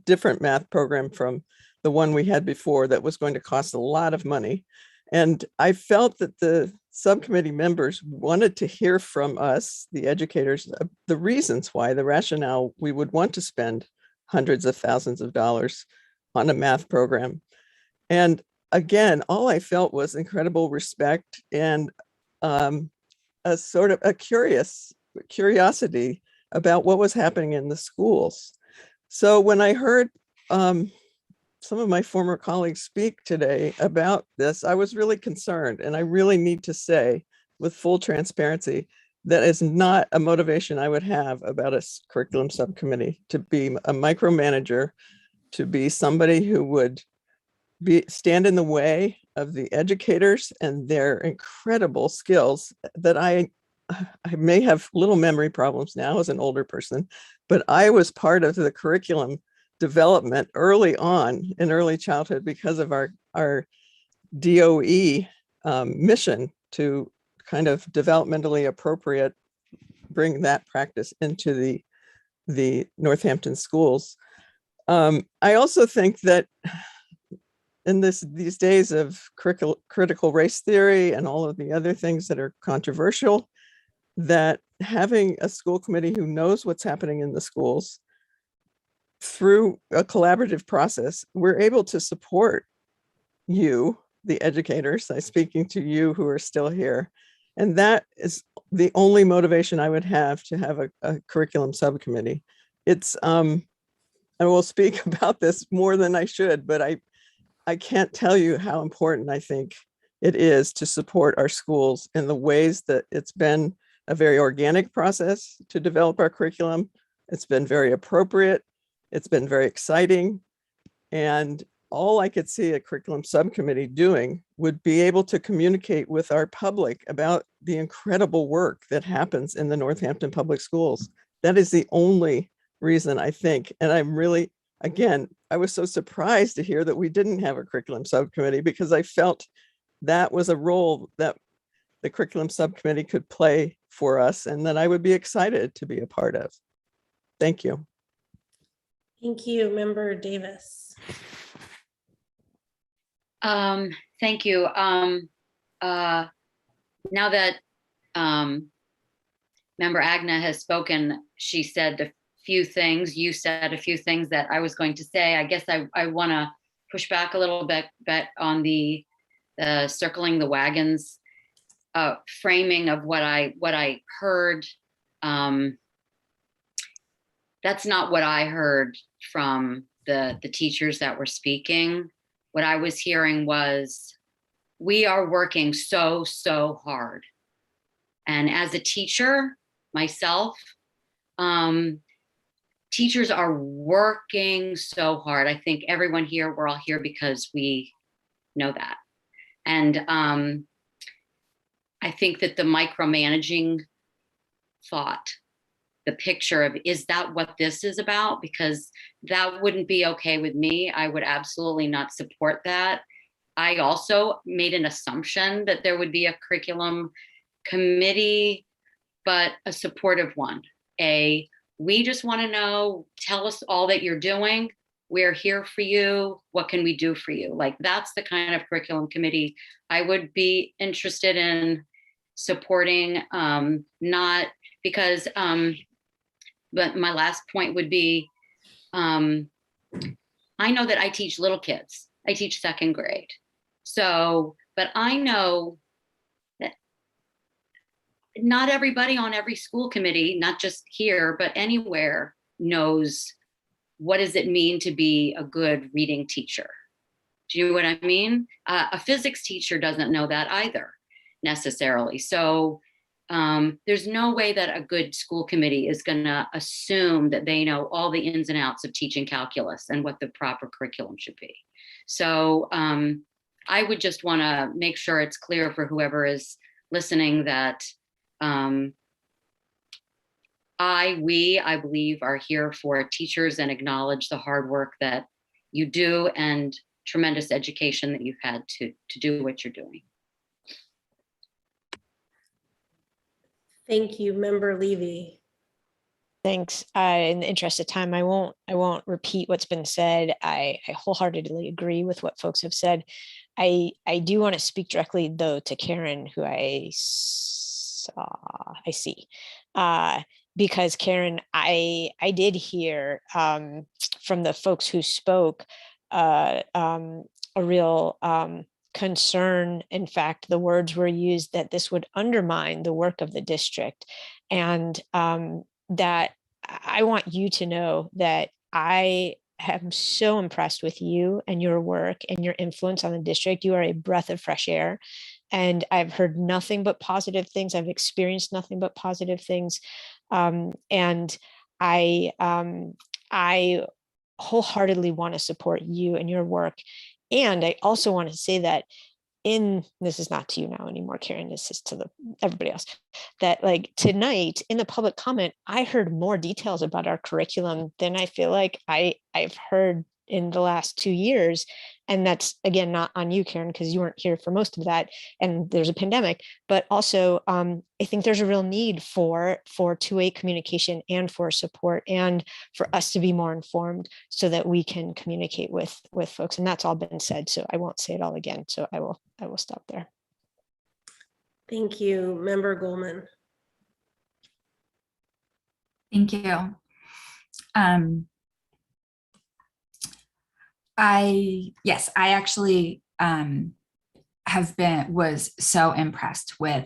different math program from the one we had before that was going to cost a lot of money. And I felt that the subcommittee members wanted to hear from us, the educators, the reasons why, the rationale we would want to spend hundreds of thousands of dollars on a math program. And again, all I felt was incredible respect and a sort of a curiosity about what was happening in the schools. So when I heard some of my former colleagues speak today about this, I was really concerned. And I really need to say with full transparency, that is not a motivation I would have about a curriculum subcommittee, to be a micromanager, to be somebody who would stand in the way of the educators and their incredible skills that I may have little memory problems now as an older person, but I was part of the curriculum development early on in early childhood because of our DOE mission to kind of developmentally appropriate, bring that practice into the Northampton schools. I also think that in these days of critical race theory and all of the other things that are controversial, that having a school committee who knows what's happening in the schools through a collaborative process, we're able to support you, the educators. I'm speaking to you who are still here. And that is the only motivation I would have to have a curriculum subcommittee. It's, I will speak about this more than I should, but I can't tell you how important I think it is to support our schools in the ways that it's been a very organic process to develop our curriculum. It's been very appropriate. It's been very exciting. And all I could see a curriculum subcommittee doing would be able to communicate with our public about the incredible work that happens in the Northampton Public Schools. That is the only reason, I think. And I'm really, again, I was so surprised to hear that we didn't have a curriculum subcommittee, because I felt that was a role that the curriculum subcommittee could play for us and that I would be excited to be a part of. Thank you. Thank you, Member Davis. Thank you. Now that Member Agna has spoken, she said a few things, you said a few things that I was going to say. I guess I want to push back a little bit on the circling the wagons framing of what I heard. That's not what I heard from the teachers that were speaking. What I was hearing was, we are working so hard. And as a teacher myself, teachers are working so hard. I think everyone here, we're all here because we know that. And I think that the micromanaging thought, the picture of, is that what this is about? Because that wouldn't be okay with me. I would absolutely not support that. I also made an assumption that there would be a curriculum committee, but a supportive one. We just want to know, tell us all that you're doing. We're here for you. What can we do for you? Like, that's the kind of curriculum committee I would be interested in supporting, not because, but my last point would be, I know that I teach little kids. I teach second grade. So, but I know that not everybody on every school committee, not just here, but anywhere, knows what does it mean to be a good reading teacher. Do you know what I mean? A physics teacher doesn't know that either necessarily. So there's no way that a good school committee is going to assume that they know all the ins and outs of teaching calculus and what the proper curriculum should be. So I would just want to make sure it's clear for whoever is listening that I believe are here for teachers and acknowledge the hard work that you do and tremendous education that you've had to do what you're doing. Thank you, Member Levy. Thanks. In the interest of time, I won't repeat what's been said. I wholeheartedly agree with what folks have said. I do want to speak directly though to Karen, who I see. Because Karen, I did hear from the folks who spoke a real concern. In fact, the words were used that this would undermine the work of the district. And that I want you to know that I am so impressed with you and your work and your influence on the district. You are a breath of fresh air. And I've heard nothing but positive things. I've experienced nothing but positive things. And I wholeheartedly want to support you and your work. And I also want to say that this is not to you now anymore, Karen, this is to everybody else, that like tonight in the public comment, I heard more details about our curriculum than I feel like I've heard in the last 2 years. And that's, again, not on you, Karen, because you weren't here for most of that. And there's a pandemic, but also I think there's a real need for two-way communication and for support and for us to be more informed so that we can communicate with folks. And that's all been said, so I won't say it all again. So I will stop there. Thank you, Member Goldman. Thank you. I actually was so impressed with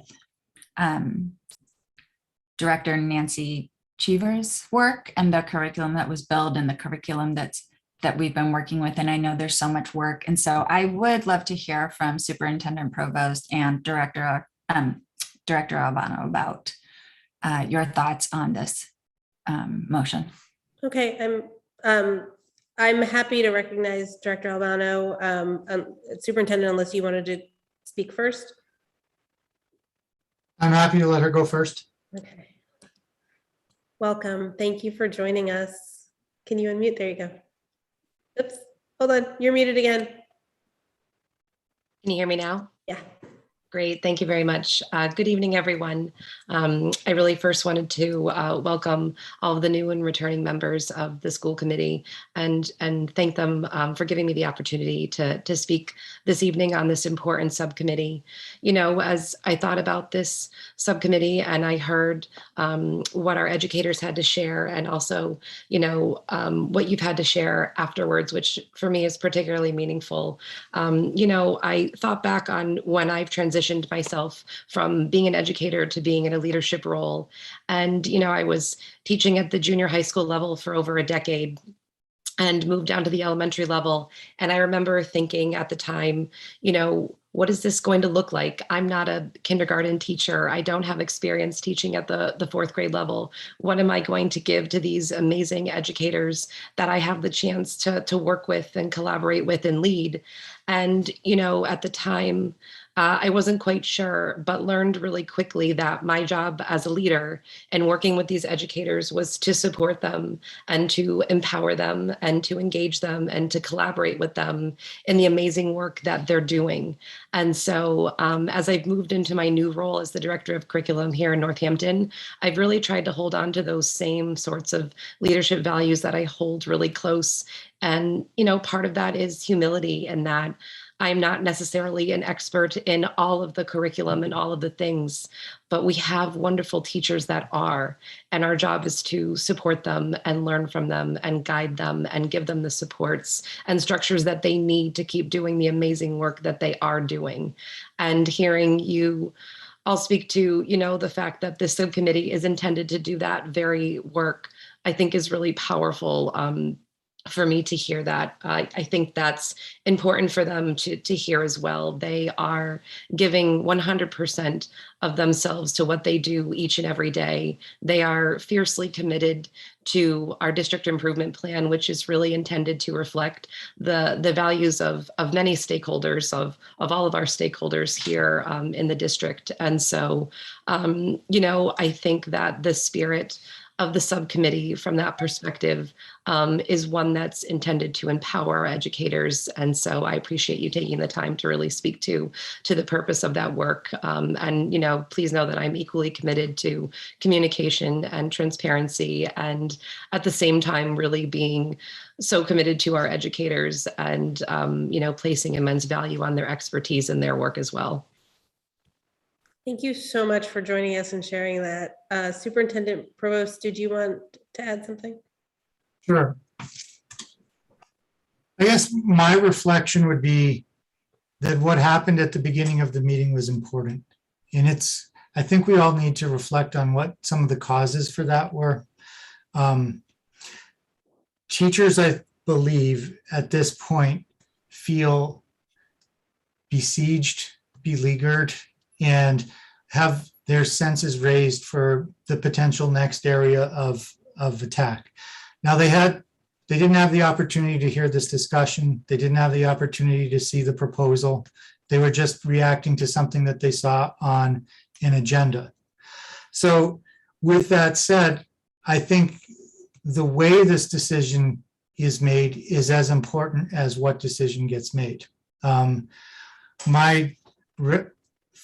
Director Nancy Cheever's work and the curriculum that was built and the curriculum that we've been working with. And I know there's so much work. And so I would love to hear from Superintendent Provost and Director Albano about your thoughts on this motion. Okay, I'm happy to recognize Director Albano. Superintendent, unless you wanted to speak first. I'm happy to let her go first. Okay. Welcome. Thank you for joining us. Can you unmute? There you go. Oops, hold on. You're muted again. Can you hear me now? Yeah. Great. Thank you very much. Good evening, everyone. I really first wanted to welcome all of the new and returning members of the school committee and thank them for giving me the opportunity to speak this evening on this important subcommittee. You know, as I thought about this subcommittee and I heard what our educators had to share and also, you know, what you've had to share afterwards, which for me is particularly meaningful. You know, I thought back on when I've transitioned myself from being an educator to being in a leadership role. And, you know, I was teaching at the junior high school level for over a decade and moved down to the elementary level. And I remember thinking at the time, you know, what is this going to look like? I'm not a kindergarten teacher. I don't have experience teaching at the fourth grade level. What am I going to give to these amazing educators that I have the chance to work with and collaborate with and lead? And, you know, at the time, I wasn't quite sure, but learned really quickly that my job as a leader and working with these educators was to support them and to empower them and to engage them and to collaborate with them in the amazing work that they're doing. And so as I've moved into my new role as the director of curriculum here in Northampton, I've really tried to hold on to those same sorts of leadership values that I hold really close. And, you know, part of that is humility and that I'm not necessarily an expert in all of the curriculum and all of the things, but we have wonderful teachers that are, and our job is to support them and learn from them and guide them and give them the supports and structures that they need to keep doing the amazing work that they are doing. And hearing you all speak to, you know, the fact that this subcommittee is intended to do that very work, I think is really powerful. For me to hear that. I think that's important for them to hear as well. They are giving 100% of themselves to what they do each and every day. They are fiercely committed to our district improvement plan, which is really intended to reflect the values of many stakeholders, of all of our stakeholders here in the district. And so, you know, I think that the spirit of the subcommittee from that perspective is one that's intended to empower our educators. And so I appreciate you taking the time to really speak to the purpose of that work. And, you know, please know that I'm equally committed to communication and transparency and at the same time really being so committed to our educators and, you know, placing immense value on their expertise and their work as well. Thank you so much for joining us and sharing that. Superintendent Provost, did you want to add something? Sure. I guess my reflection would be that what happened at the beginning of the meeting was important. And I think we all need to reflect on what some of the causes for that were. Teachers, I believe, at this point feel besieged, beleaguered, and have their senses raised for the potential next area of attack. Now they didn't have the opportunity to hear this discussion. They didn't have the opportunity to see the proposal. They were just reacting to something that they saw on an agenda. So with that said, I think the way this decision is made is as important as what decision gets made. My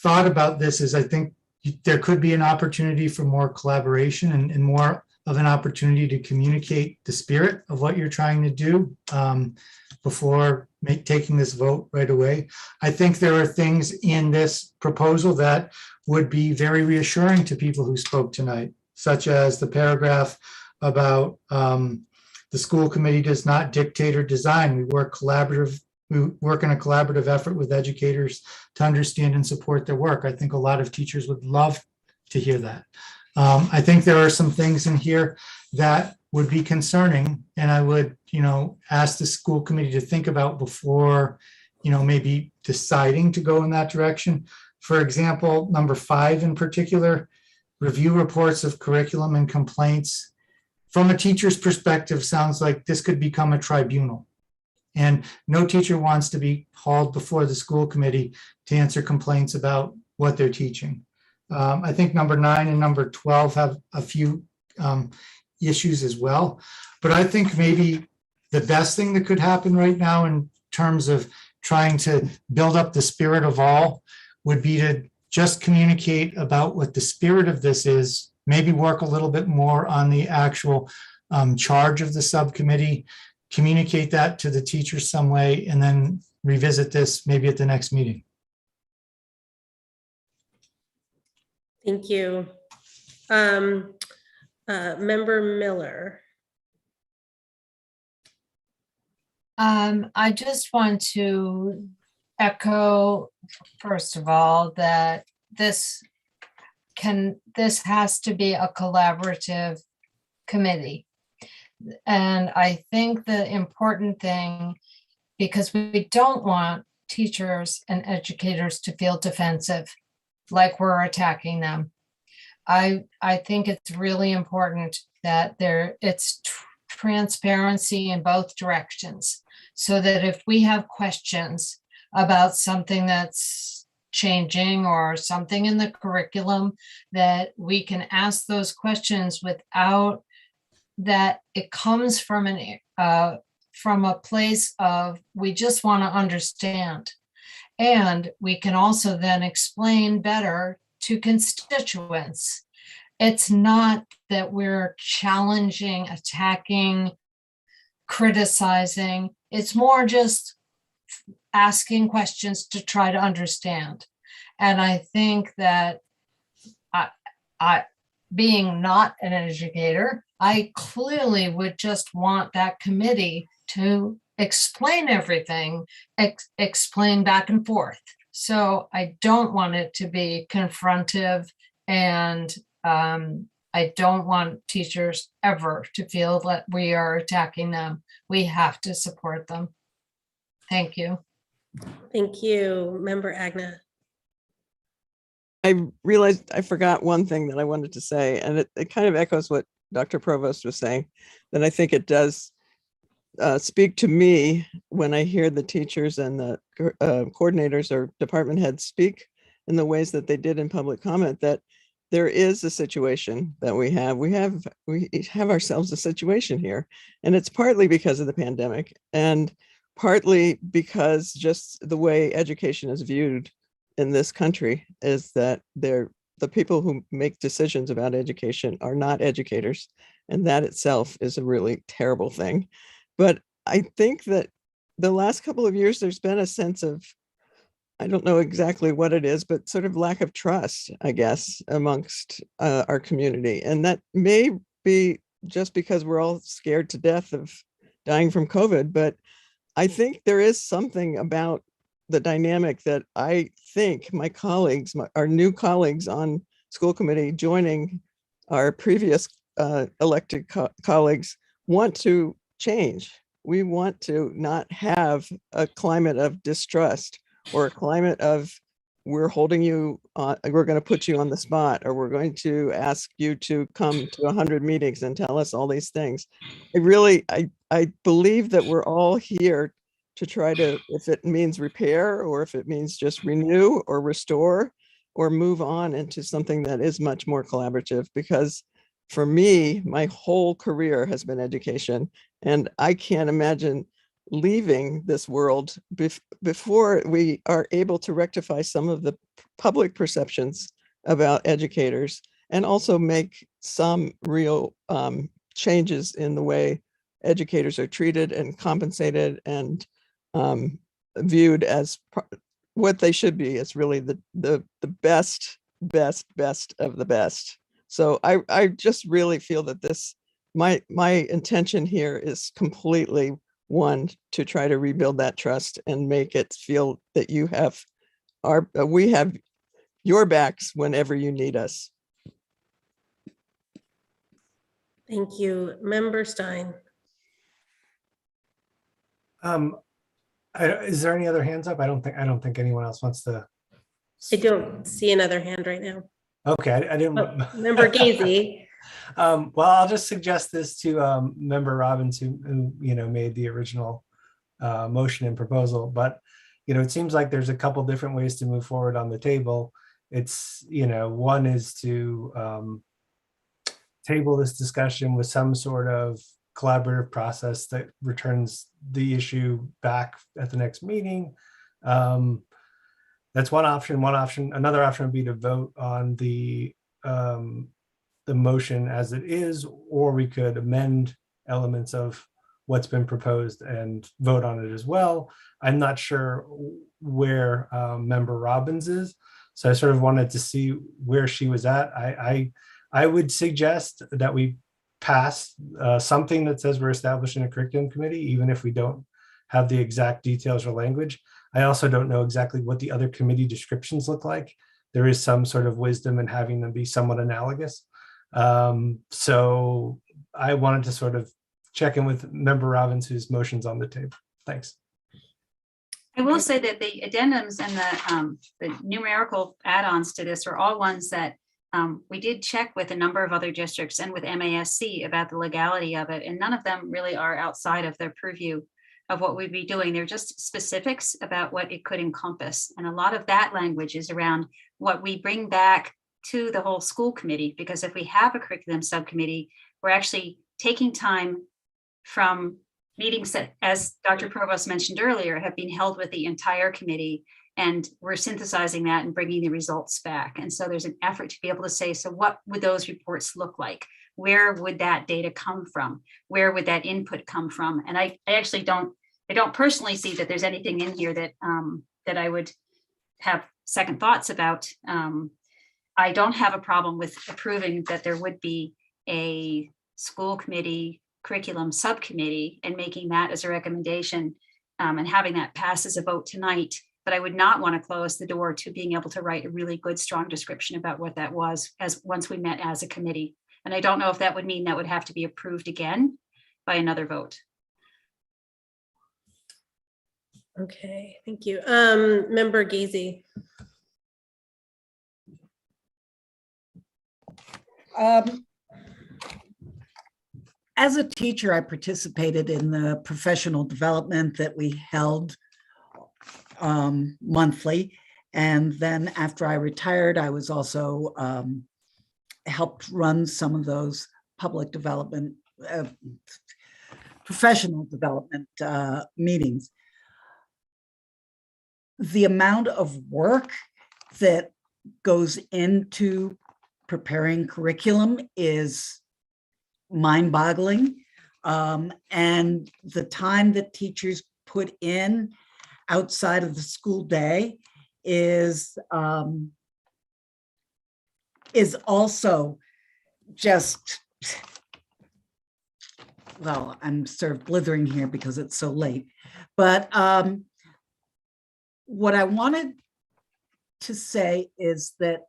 thought about this is I think there could be an opportunity for more collaboration and more of an opportunity to communicate the spirit of what you're trying to do before taking this vote right away. I think there are things in this proposal that would be very reassuring to people who spoke tonight, such as the paragraph about the school committee does not dictate or design. We work we work in a collaborative effort with educators to understand and support their work. I think a lot of teachers would love to hear that. I think there are some things in here that would be concerning, and I would, ask the school committee to think about before, maybe deciding to go in that direction. For example, number 5 in particular, review reports of curriculum and complaints. From a teacher's perspective, sounds like this could become a tribunal. And no teacher wants to be hauled before the school committee to answer complaints about what they're teaching. I think number 9 and number 12 have a few issues as well. But I think maybe the best thing that could happen right now in terms of trying to build up the spirit of all would be to just communicate about what the spirit of this is, maybe work a little bit more on the actual charge of the subcommittee, communicate that to the teachers some way, and then revisit this maybe at the next meeting. Thank you. Member Miller. I just want to echo, first of all, that this has to be a collaborative committee. And I think the important thing, because we don't want teachers and educators to feel defensive, like we're attacking them. I think it's really important that it's transparency in both directions, so that if we have questions about something that's changing or something in the curriculum, that we can ask those questions without that it comes from a place of we just want to understand. And we can also then explain better to constituents. It's not that we're challenging, attacking, criticizing. It's more just asking questions to try to understand. And I think that I being not an educator, I clearly would just want that committee to explain everything, explain back and forth. So I don't want it to be confrontive, and I don't want teachers ever to feel that we are attacking them. We have to support them. Thank you. Thank you, Member Agna. I realized I forgot one thing that I wanted to say, and it kind of echoes what Dr. Provost was saying, that I think it does speak to me when I hear the teachers and the coordinators or department heads speak in the ways that they did in public comment, that there is a situation that we have ourselves a situation here. And it's partly because of the pandemic, and partly because just the way education is viewed in this country is that the people who make decisions about education are not educators. And that itself is a really terrible thing. But I think that the last couple of years, there's been a sense of, I don't know exactly what it is, but sort of lack of trust, I guess, amongst our community. And that may be just because we're all scared to death of dying from COVID. But I think there is something about the dynamic that I think my colleagues, our new colleagues on school committee joining our previous elected colleagues want to change. We want to not have a climate of distrust or a climate of we're holding you on, we're going to put you on the spot, or we're going to ask you to come to 100 meetings and tell us all these things. I believe that we're all here to try to, if it means repair, or if it means just renew or restore or move on into something that is much more collaborative. Because for me, my whole career has been education, and I can't imagine leaving this world before we are able to rectify some of the public perceptions about educators, and also make some real changes in the way educators are treated and compensated and viewed as what they should be. It's really the best of the best. So I just really feel that my intention here is completely one, to try to rebuild that trust and make it feel that you have we have your backs whenever you need us. Thank you. Member Stein. Is there any other hands up? I don't think anyone else wants to. I don't see another hand right now. Okay, I didn't. Member Gazy. Well, I'll just suggest this to Member Robbins, who made the original motion and proposal. But it seems like there's a couple different ways to move forward on the table. It's one is to table this discussion with some sort of collaborative process that returns the issue back at the next meeting. That's one option. Another option would be to vote on the motion as it is, or we could amend elements of what's been proposed and vote on it as well. I'm not sure where Member Robbins is, so I sort of wanted to see where she was at. I would suggest that we pass something that says we're establishing a curriculum committee, even if we don't have the exact details or language. I also don't know exactly what the other committee descriptions look like. There is some sort of wisdom in having them be somewhat analogous. So I wanted to sort of check in with Member Robbins, whose motion's on the table. Thanks. I will say that the addendums and the numerical add-ons to this are all ones that we did check with a number of other districts and with MASC about the legality of it, and none of them really are outside of their purview of what we'd be doing. They're just specifics about what it could encompass. And a lot of that language is around what we bring back to the whole school committee, because if we have a curriculum subcommittee, we're actually taking time from meetings that, as Dr. Provost mentioned earlier, have been held with the entire committee, and we're synthesizing that and bringing the results back. And so there's an effort to be able to say, so what would those reports look like? Where would that data come from? Where would that input come from? And I actually don't personally see that there's anything in here that that I would have second thoughts about. I don't have a problem with approving that there would be a school committee curriculum subcommittee and making that as a recommendation and having that pass as a vote tonight. But I would not want to close the door to being able to write a really good, strong description about what that was as once we met as a committee. And I don't know if that would mean that would have to be approved again by another vote. Okay, thank you. Member Gazy. As a teacher, I participated in the professional development that we held monthly. And then after I retired, I was also helped run some of those public development, professional development meetings. The amount of work that goes into preparing curriculum is mind-boggling. And the time that teachers put in outside of the school day is also just, well, I'm sort of blithering here because it's so late. But what I wanted to say is that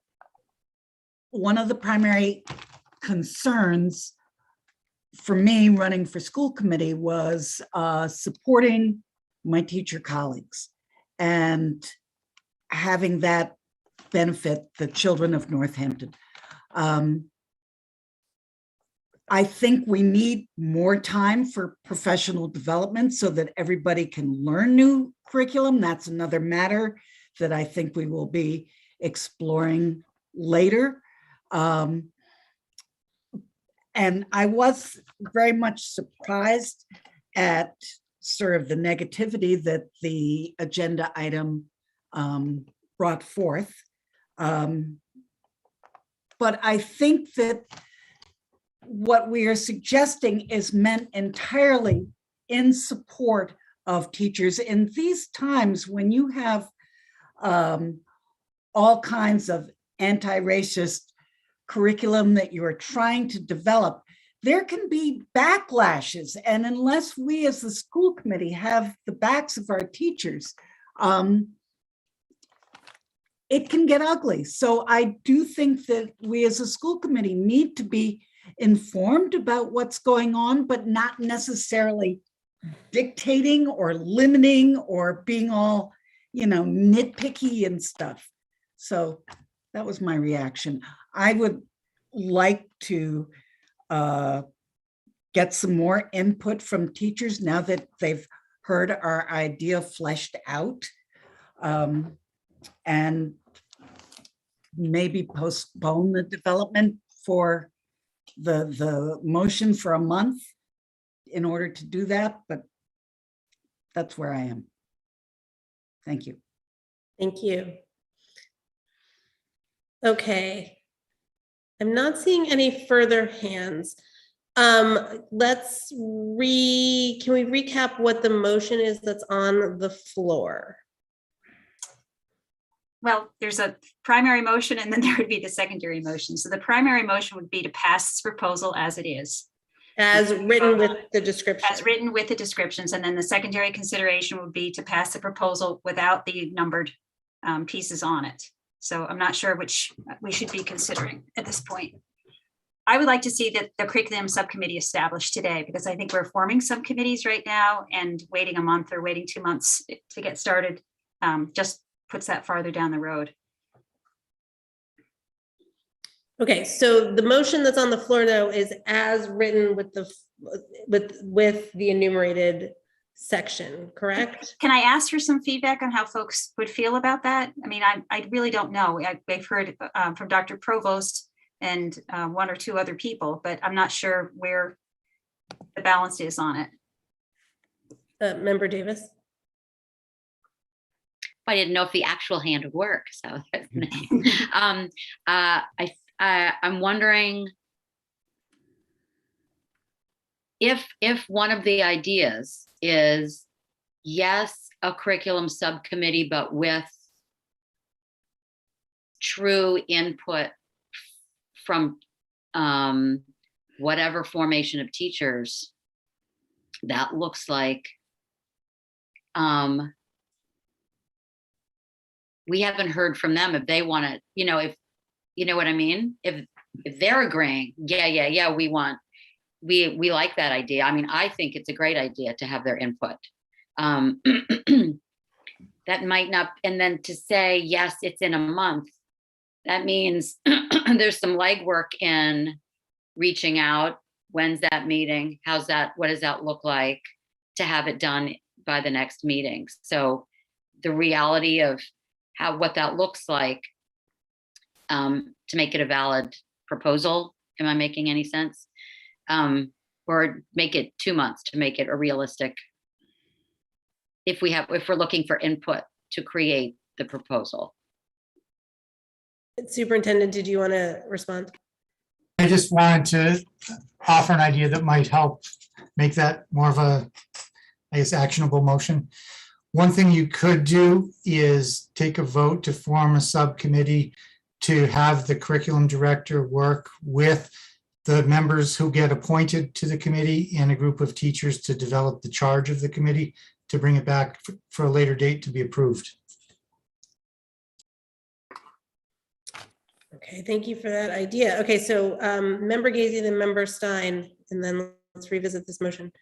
one of the primary concerns for me running for school committee was supporting my teacher colleagues and having that benefit the children of Northampton. I think we need more time for professional development so that everybody can learn new curriculum. That's another matter that I think we will be exploring later. And I was very much surprised at sort of the negativity that the agenda item brought forth. But I think that what we are suggesting is meant entirely in support of teachers in these times when you have all kinds of anti-racist curriculum that you are trying to develop. there can be backlashes. And unless we as the school committee have the backs of our teachers, it can get ugly. So I do think that we as a school committee need to be informed about what's going on, but not necessarily dictating or limiting or being all, nitpicky and stuff. So that was my reaction. I would like to get some more input from teachers now that they've heard our idea fleshed out, and maybe postpone the development for the motion for a month in order to do that, but that's where I am. Thank you. Thank you. Okay. I'm not seeing any further hands. Can we recap what the motion is that's on the floor? Well, there's a primary motion and then there would be the secondary motion. So the primary motion would be to pass this proposal as it is. As written with the description. As written with the descriptions. And then the secondary consideration would be to pass the proposal without the numbered pieces on it. So I'm not sure which we should be considering at this point. I would like to see that the curriculum subcommittee established today, because I think we're forming subcommittees right now, and waiting a month or waiting 2 months to get started just puts that farther down the road. Okay, so the motion that's on the floor though is as written with the enumerated section, correct? Can I ask for some feedback on how folks would feel about that? I mean, I really don't know. I've heard from Dr. Provost and 1 or 2 other people, but I'm not sure where the balance is on it. Member Davis? I didn't know if the actual hand would work, so I'm wondering if one of the ideas is, yes, a curriculum subcommittee, but with true input from whatever formation of teachers that looks like. We haven't heard from them if they want to, if you know what I mean? If they're agreeing, yeah, we like that idea. I mean, I think it's a great idea to have their input. That might not, and then to say, yes, it's in a month, that means there's some legwork in reaching out. When's that meeting? What does that look like to have it done by the next meeting? So the reality of what that looks like to make it a valid proposal. Am I making any sense? Or make it 2 months to make it a realistic, if we're looking for input to create the proposal. Superintendent, did you want to respond? I just wanted to offer an idea that might help make that more of a, actionable motion. One thing you could do is take a vote to form a subcommittee to have the curriculum director work with the members who get appointed to the committee and a group of teachers to develop the charge of the committee to bring it back for a later date to be approved. Okay, thank you for that idea. Okay, so Member Gazy, then Member Stein, and then let's revisit this motion.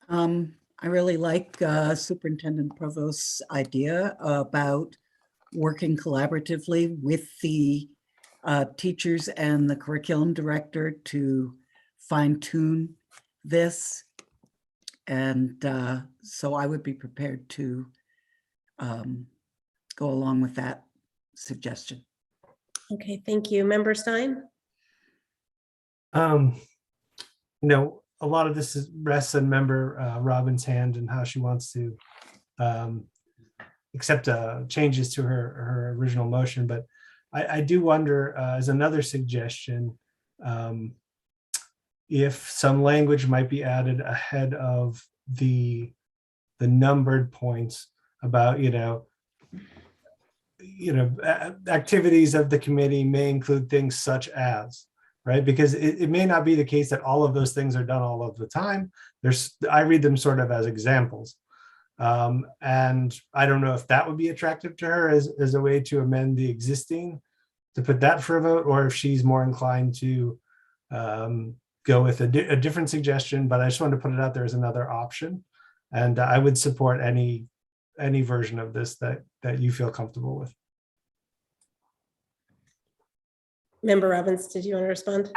I really like Superintendent Provost's idea about working collaboratively with the teachers and the curriculum director to fine tune this. And so I would be prepared to go along with that suggestion. Okay, thank you. Member Stein? A lot of this rests on Member Robin's hand and how she wants to accept changes to her original motion. But I do wonder, as another suggestion, if some language might be added ahead of the numbered points about, activities of the committee may include things such as, right? Because it may not be the case that all of those things are done all of the time. I read them sort of as examples. And I don't know if that would be attractive to her as a way to amend the existing, to put that for a vote, or if she's more inclined to go with a different suggestion. But I just wanted to put it out there as another option. And I would support any version of this that you feel comfortable with. Member Robbins, did you want to respond?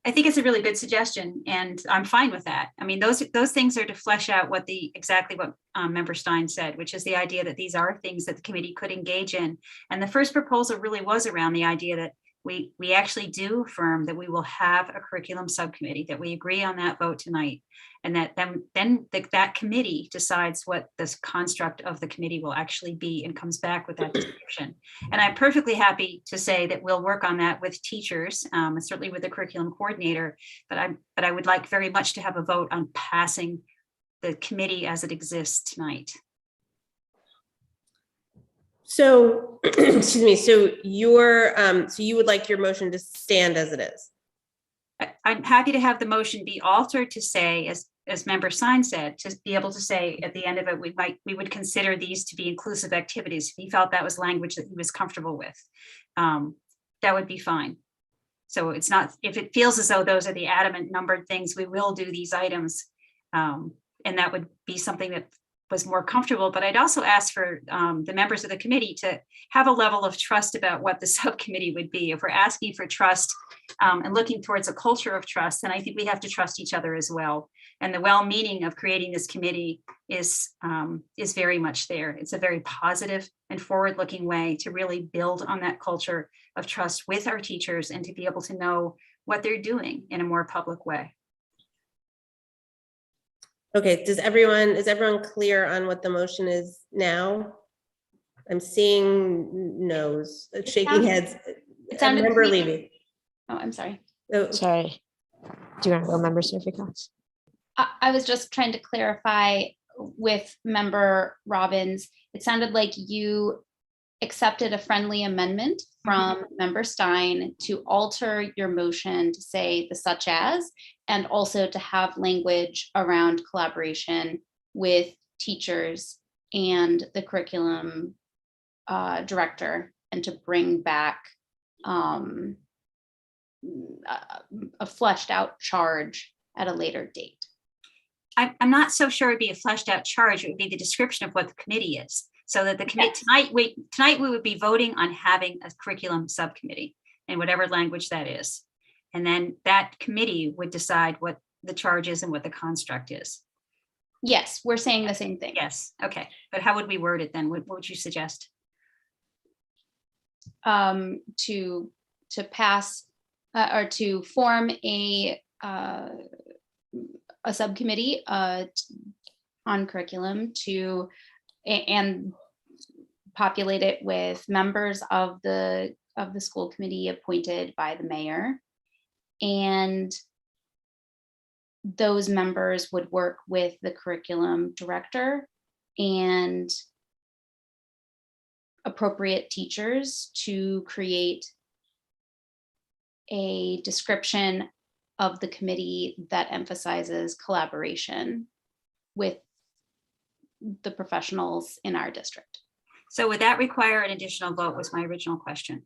I think it's a really good suggestion, and I'm fine with that. I mean, those things are to flesh out exactly what Member Stein said, which is the idea that these are things that the committee could engage in. And the first proposal really was around the idea that we actually do affirm that we will have a curriculum subcommittee, that we agree on that vote tonight, and that that committee decides what this construct of the committee will actually be and comes back with that description. And I'm perfectly happy to say that we'll work on that with teachers, and certainly with the curriculum coordinator, but I would like very much to have a vote on passing the committee as it exists tonight. So, excuse me, so you would like your motion to stand as it is? I'm happy to have the motion be altered to say, as Member Stein said, to be able to say at the end of it, we would consider these to be inclusive activities. If he felt that was language that he was comfortable with, that would be fine. So it's not, if it feels as though those are the adamant numbered things, we will do these items. And that would be something that was more comfortable. But I'd also ask for the members of the committee to have a level of trust about what the subcommittee would be. If we're asking for trust and looking towards a culture of trust, then I think we have to trust each other as well. And the well-meaning of creating this committee is very much there. It's a very positive and forward-looking way to really build on that culture of trust with our teachers and to be able to know what they're doing in a more public way. Okay, is everyone clear on what the motion is now? I'm seeing no's, shaking heads. It sounded Member clear. Levy. Oh, I'm sorry. Oh, Sorry. Do you want to go, Member Snowflake? I was just trying to clarify with Member Robbins. It sounded like you accepted a friendly amendment from Member Stein to alter your motion to say the such as, and also to have language around collaboration with teachers and the curriculum director, and to bring back a fleshed out charge at a later date. I'm not so sure it'd be a fleshed out charge. It would be the description of what the committee is. So that the committee, tonight we would be voting on having a curriculum subcommittee in whatever language that is. And then that committee would decide what the charge is and what the construct is. Yes, we're saying the same thing. Yes, okay. But how would we word it then? What would you suggest? To pass or to form a subcommittee on curriculum and populate it with members of the school committee appointed by the mayor. And those members would work with the curriculum director and appropriate teachers to create a description of the committee that emphasizes collaboration with the professionals in our district. So would that require an additional vote was my original question.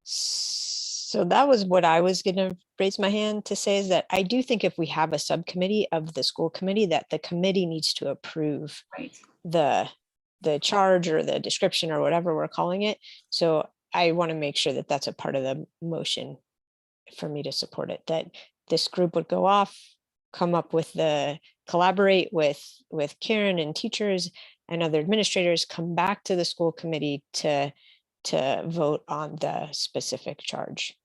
So that was what I was going to raise my hand to say, is that I do think if we have a subcommittee of the school committee, that the committee needs to approve the charge or the description or whatever we're calling it. So I want to make sure that that's a part of the motion for me to support it, that this group would go off, come up with collaborate with Karen and teachers and other administrators, come back to the school committee to vote on the specific charge.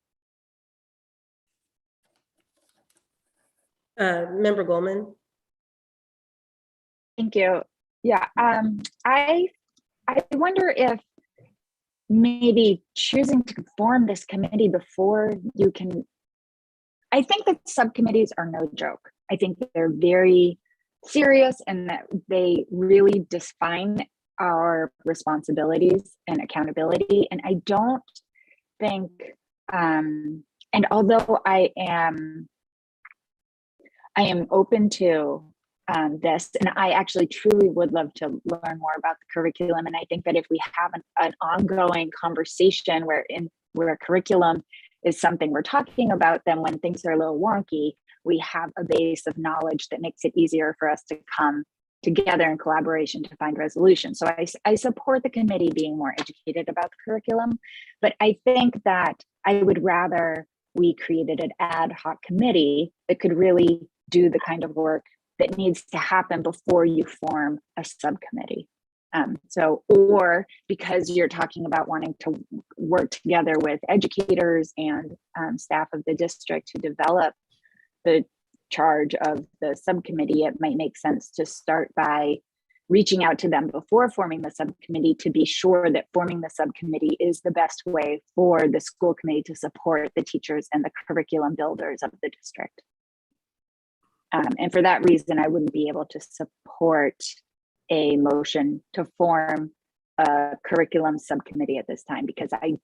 Member Goldman. Thank you. Yeah, I wonder if maybe choosing to form this committee before you can, I think that subcommittees are no joke. I think they're very serious and that they really define our responsibilities and accountability. And I don't think And although I am open to this, and I actually truly would love to learn more about the curriculum. And I think that if we have an ongoing conversation where curriculum is something we're talking about, then when things are a little wonky, we have a base of knowledge that makes it easier for us to come together in collaboration to find resolution. So I support the committee being more educated about the curriculum, but I think that I would rather we created an ad hoc committee that could really do the kind of work that needs to happen before you form a subcommittee. Or because you're talking about wanting to work together with educators and staff of the district to develop the charge of the subcommittee, it might make sense to start by reaching out to them before forming the subcommittee to be sure that forming the subcommittee is the best way for the school committee to support the teachers and the curriculum builders of the district. And for that reason, I wouldn't be able to support a motion to form a curriculum subcommittee at this time, because I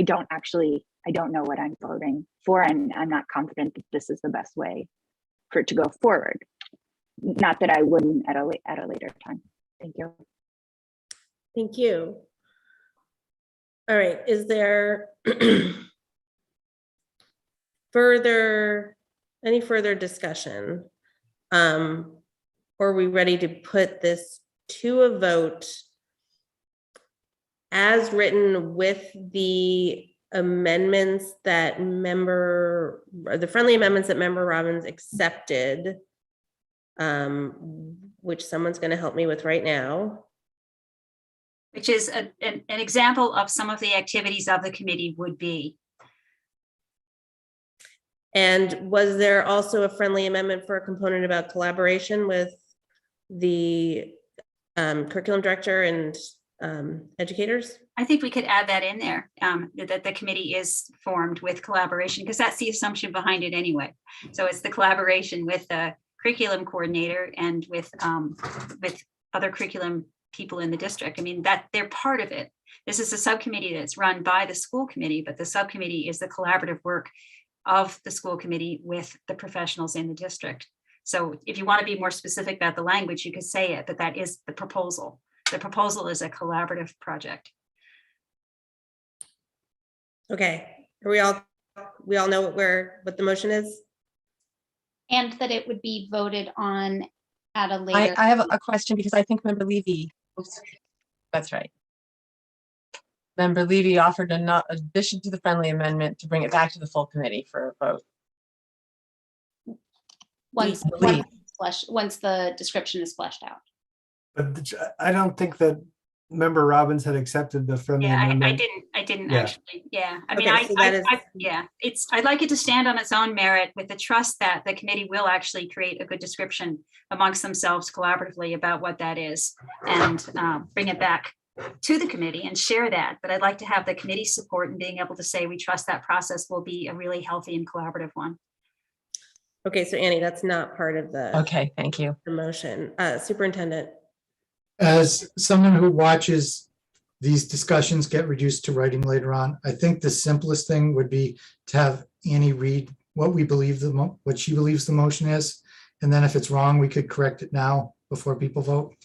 don't know what I'm voting for, and I'm not confident that this is the best way for it to go forward. Not that I wouldn't at a later time. Thank you. Thank you. All right, is there any further discussion? Or are we ready to put this to a vote as written with the amendments that the friendly amendments that Member Robbins accepted, which someone's going to help me with right now? Which is an example of some of the activities of the committee would be. And was there also a friendly amendment for a component about collaboration with the curriculum director and educators? I think we could add that in there, that the committee is formed with collaboration, because that's the assumption behind it anyway. So it's the collaboration with the curriculum coordinator and with other curriculum people in the district. I mean, that they're part of it. This is a subcommittee that's run by the school committee, but the subcommittee is the collaborative work of the school committee with the professionals in the district. So if you want to be more specific about the language, you could say it, but that is the proposal. The proposal is a collaborative project. Okay, we all know what the motion is? And that it would be voted on at a later. I have a question, because I think Member Levy, that's right. Member Levy offered an addition to the friendly amendment to bring it back to the full committee for a vote. Once the description is fleshed out. But I don't think that Member Robbins had accepted the friendly amendment. I didn't Yeah. actually. Yeah. I mean, Okay, so that is- I'd like it to stand on its own merit with the trust that the committee will actually create a good description amongst themselves collaboratively about what that is, and bring it back to the committee and share that. But I'd like to have the committee support and being able to say, we trust that process will be a really healthy and collaborative one. Okay, so Annie, that's not part of the Okay, thank you. the motion. Superintendent. As someone who watches these discussions get reduced to writing later on, I think the simplest thing would be to have Annie read what we believe what she believes the motion is. And then if it's wrong, we could correct it now before people vote.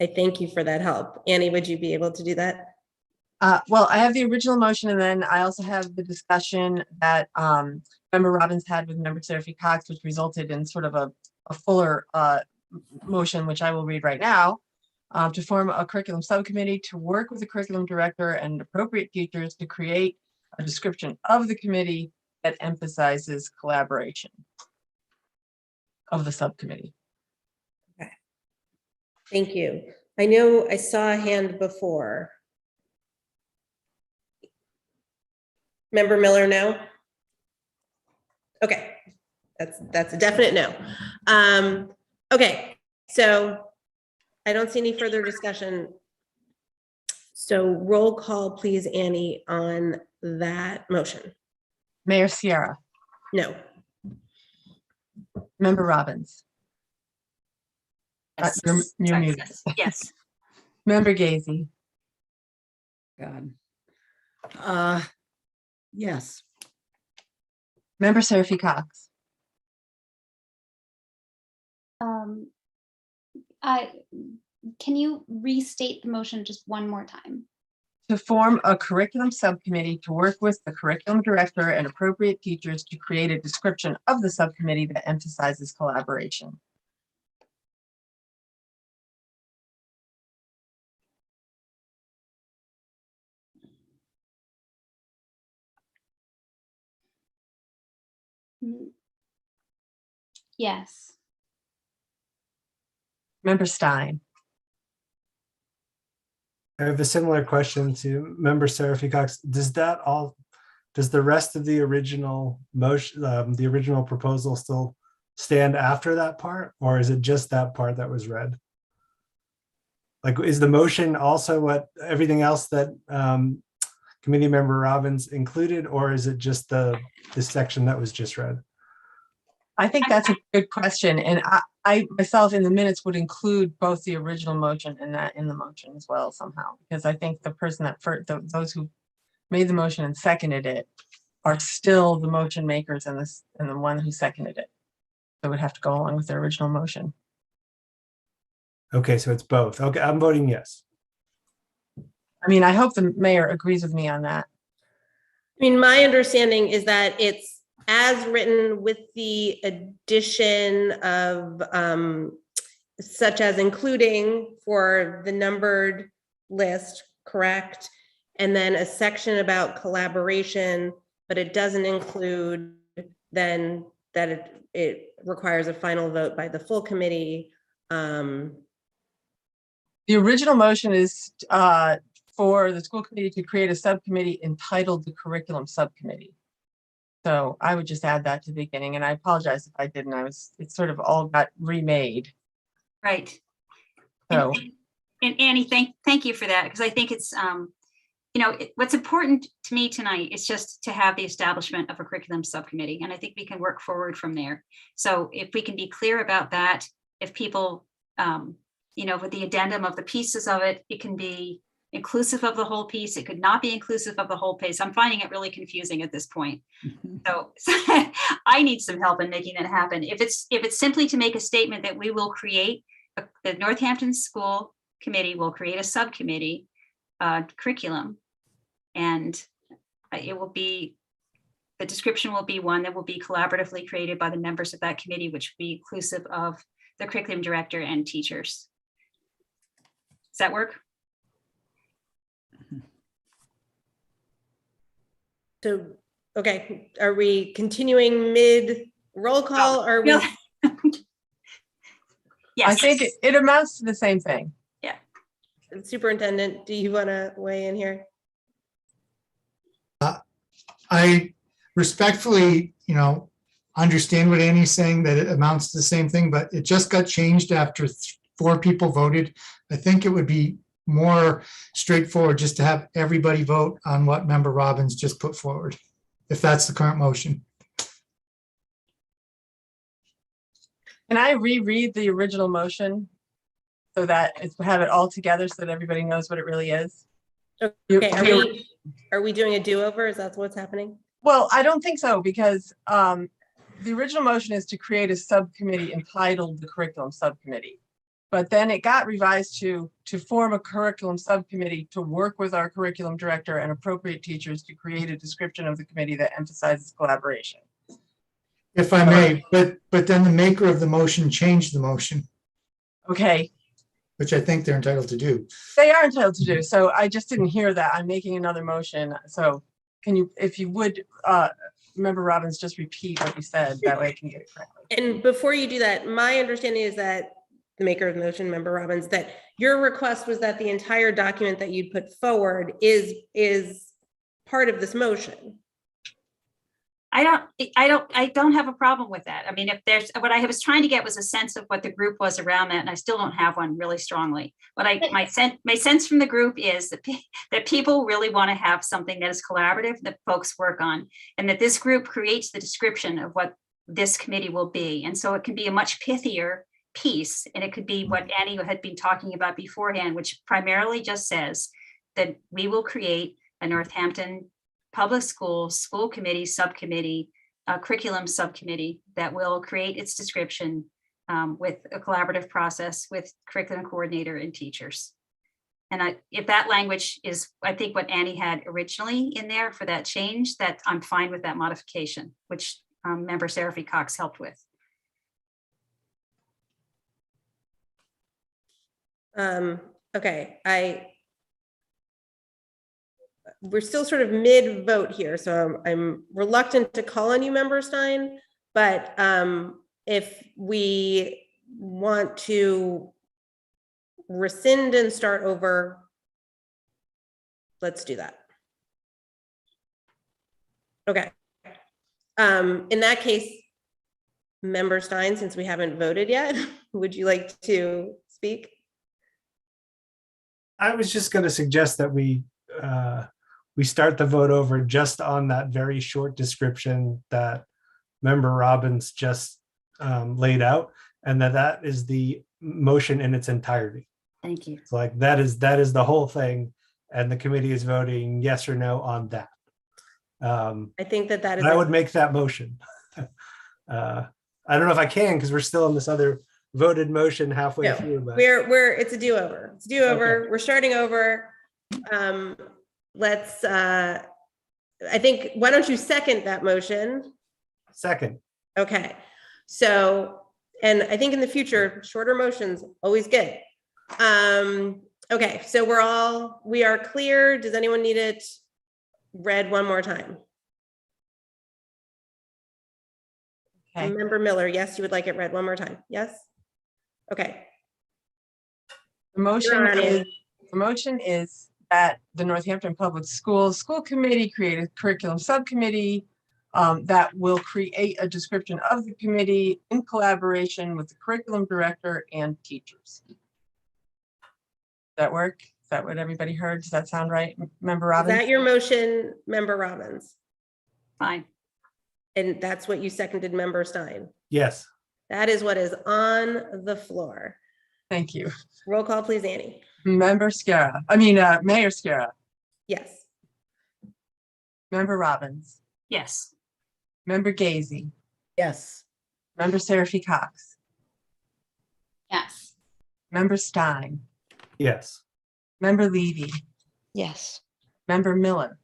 I thank you for that help. Annie, would you be able to do that? Well, I have the original motion, and then I also have the discussion that Member Robbins had with Member Seraphy Cox, which resulted in sort of a fuller motion, which I will read right now, to form a curriculum subcommittee to work with the curriculum director and appropriate teachers to create a description of the committee that emphasizes collaboration of the subcommittee. Okay. Thank you. I know I saw a hand before. Member Miller, no? Okay, that's a definite no. Okay, so I don't see any further discussion. So roll call, please, Annie, on that motion. Mayor Sierra. No. Member Robbins. Yes. You're muted. Yes. Member Gazy. God. Yes. Member Seraphy Cox. Can you restate the motion just one more time? To form a curriculum subcommittee to work with the curriculum director and appropriate teachers to create a description of the subcommittee that emphasizes collaboration. Yes. Member Stein. I have a similar question to Member Seraphy Cox. Does the rest of the original motion, the original proposal still stand after that part, or is it just that part that was read? Like, is the motion also what everything else that Committee Member Robbins included, or is it just this section that was just read? I think that's a good question. And I myself in the minutes would include both the original motion and that in the motion as well somehow, because I think the person that those who made the motion and seconded it are still the motion makers and the one who seconded it. So it would have to go along with their original motion. Okay, so it's both. Okay, I'm voting yes. I mean, I hope the mayor agrees with me on that. I mean, my understanding is that it's as written with the addition of such as including for the numbered list, correct? And then a section about collaboration, but it doesn't include then that it requires a final vote by the full committee. The original motion is for the school committee to create a subcommittee entitled the curriculum subcommittee. So I would just add that to the beginning, and I apologize if I didn't. It sort of all got remade. Right. So, and Annie, thank you for that, because I think it's, what's important to me tonight is just to have the establishment of a curriculum subcommittee, and I think we can work forward from there. So if we can be clear about that, if people, with the addendum of the pieces of it, it can be inclusive of the whole piece. It could not be inclusive of the whole piece. I'm finding it really confusing at this point. So I need some help in making that happen. If it's simply to make a statement that we will create, the Northampton School Committee will create a subcommittee curriculum, and it will be, the description will be one that will be collaboratively created by the members of that committee, which will be inclusive of the curriculum director and teachers. Does that work? So, okay, are we continuing mid roll call? Or are we? Yes. I think it amounts to the same thing. Yeah. Superintendent, do you want to weigh in here? I respectfully, understand what Annie's saying, that it amounts to the same thing, but it just got changed after 4 people voted. I think it would be more straightforward just to have everybody vote on what Member Robbins just put forward, if that's the current motion. Can I reread the original motion so that have it all together so that everybody knows what it really is? Okay, are we doing a do-over? Is that what's happening? Well, I don't think so, because the original motion is to create a subcommittee entitled the curriculum subcommittee. But then it got revised to form a curriculum subcommittee to work with our curriculum director and appropriate teachers to create a description of the committee that emphasizes collaboration. If I may, but then the maker of the motion changed the motion. Okay. Which I think they're entitled to do. They are entitled to do. So I just didn't hear that. I'm making another motion. So can you, if you would, Member Robbins, just repeat what you said, that way I can get it correctly. And before you do that, my understanding is that the maker of the motion, Member Robbins, that your request was that the entire document that you'd put forward is part of this motion. I don't have a problem with that. I mean, if there's, what I was trying to get was a sense of what the group was around that, and I still don't have one really strongly. But my sense from the group is that people really want to have something that is collaborative that folks work on, and that this group creates the description of what this committee will be. And so it can be a much pithier piece, and it could be what Annie had been talking about beforehand, which primarily just says that we will create a Northampton public schools, school committee, subcommittee, curriculum subcommittee that will create its description with a collaborative process with curriculum coordinator and teachers. And if that language is, I think, what Annie had originally in there for that change, that I'm fine with that modification, which member Seraphy Cox helped with. Okay, we're still sort of mid vote here, so I'm reluctant to call on you, Member Stein, but if we want to rescind and start over, let's do that. Okay. In that case, Member Stein, since we haven't voted yet, would you like to speak? I was just going to suggest that we start the vote over just on that very short description that Member Robbins just laid out, and that is the motion in its entirety. Thank you. It's like that is the whole thing, and the committee is voting yes or no on that. I think that is. I would make that motion. I don't know if I can because we're still in this other voted motion halfway through. But It's a do-over. It's a do-over. Okay. We're starting over. Let's. I think. Why don't you second that motion? Second. Okay. So, and I think in the future, shorter motions always good. Okay. So we are clear. Does anyone need it read one more time? Okay. Member Miller, yes, you would like it read one more time. Yes. Okay. The motion is that the Northampton Public Schools School Committee create a curriculum subcommittee that will create a description of the committee in collaboration with the curriculum director and teachers. Does that work? Is that what everybody heard? Does that sound right, Member Robbins? Is that your motion, Member Robbins? Fine. And that's what you seconded, Member Stein? Yes. That is what is on the floor. Thank you. Roll call, please, Annie. Mayor Scara. Yes. Member Robbins. Yes. Member Gazy. Yes. Member Seraphy Cox. Yes. Member Stein. Yes. Member Levy. Yes. Member Miller.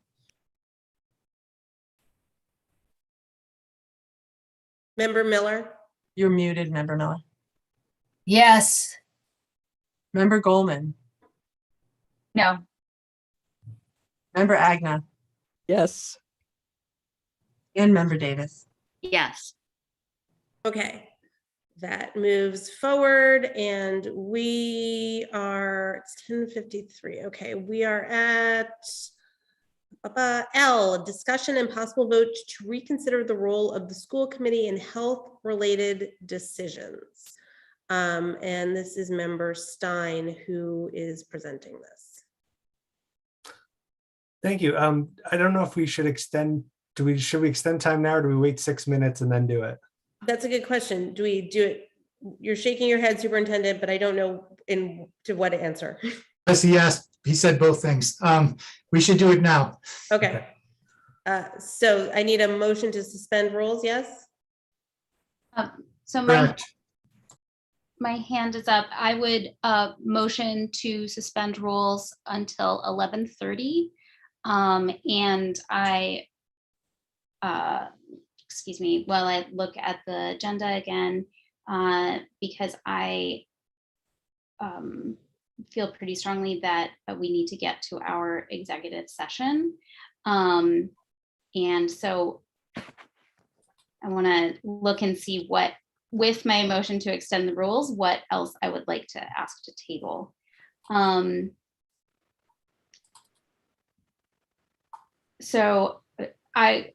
Member Miller. You're muted, Member Miller. Yes. Member Goldman. No. Member Agna. Yes. And Member Davis. Yes. Okay. That moves forward and we are, it's 10:53. Okay, we are at L, discussion and possible vote to reconsider the role of the school committee in health-related decisions. And this is Member Stein who is presenting this. Thank you. I don't know if we should extend. Should we extend time now, or do we wait 6 minutes and then do it? That's a good question. Do we do it? You're shaking your head, Superintendent, but I don't know to what answer. Yes, he asked, he said both things. We should do it now. Okay. So I need a motion to suspend rules, yes? So Correct. my hand is up. I would motion to suspend rules until 11:30. And excuse me, while I look at the agenda again, because I feel pretty strongly that we need to get to our executive session. And so I want to look and see what, with my motion to extend the rules, what else I would like to ask to table. So I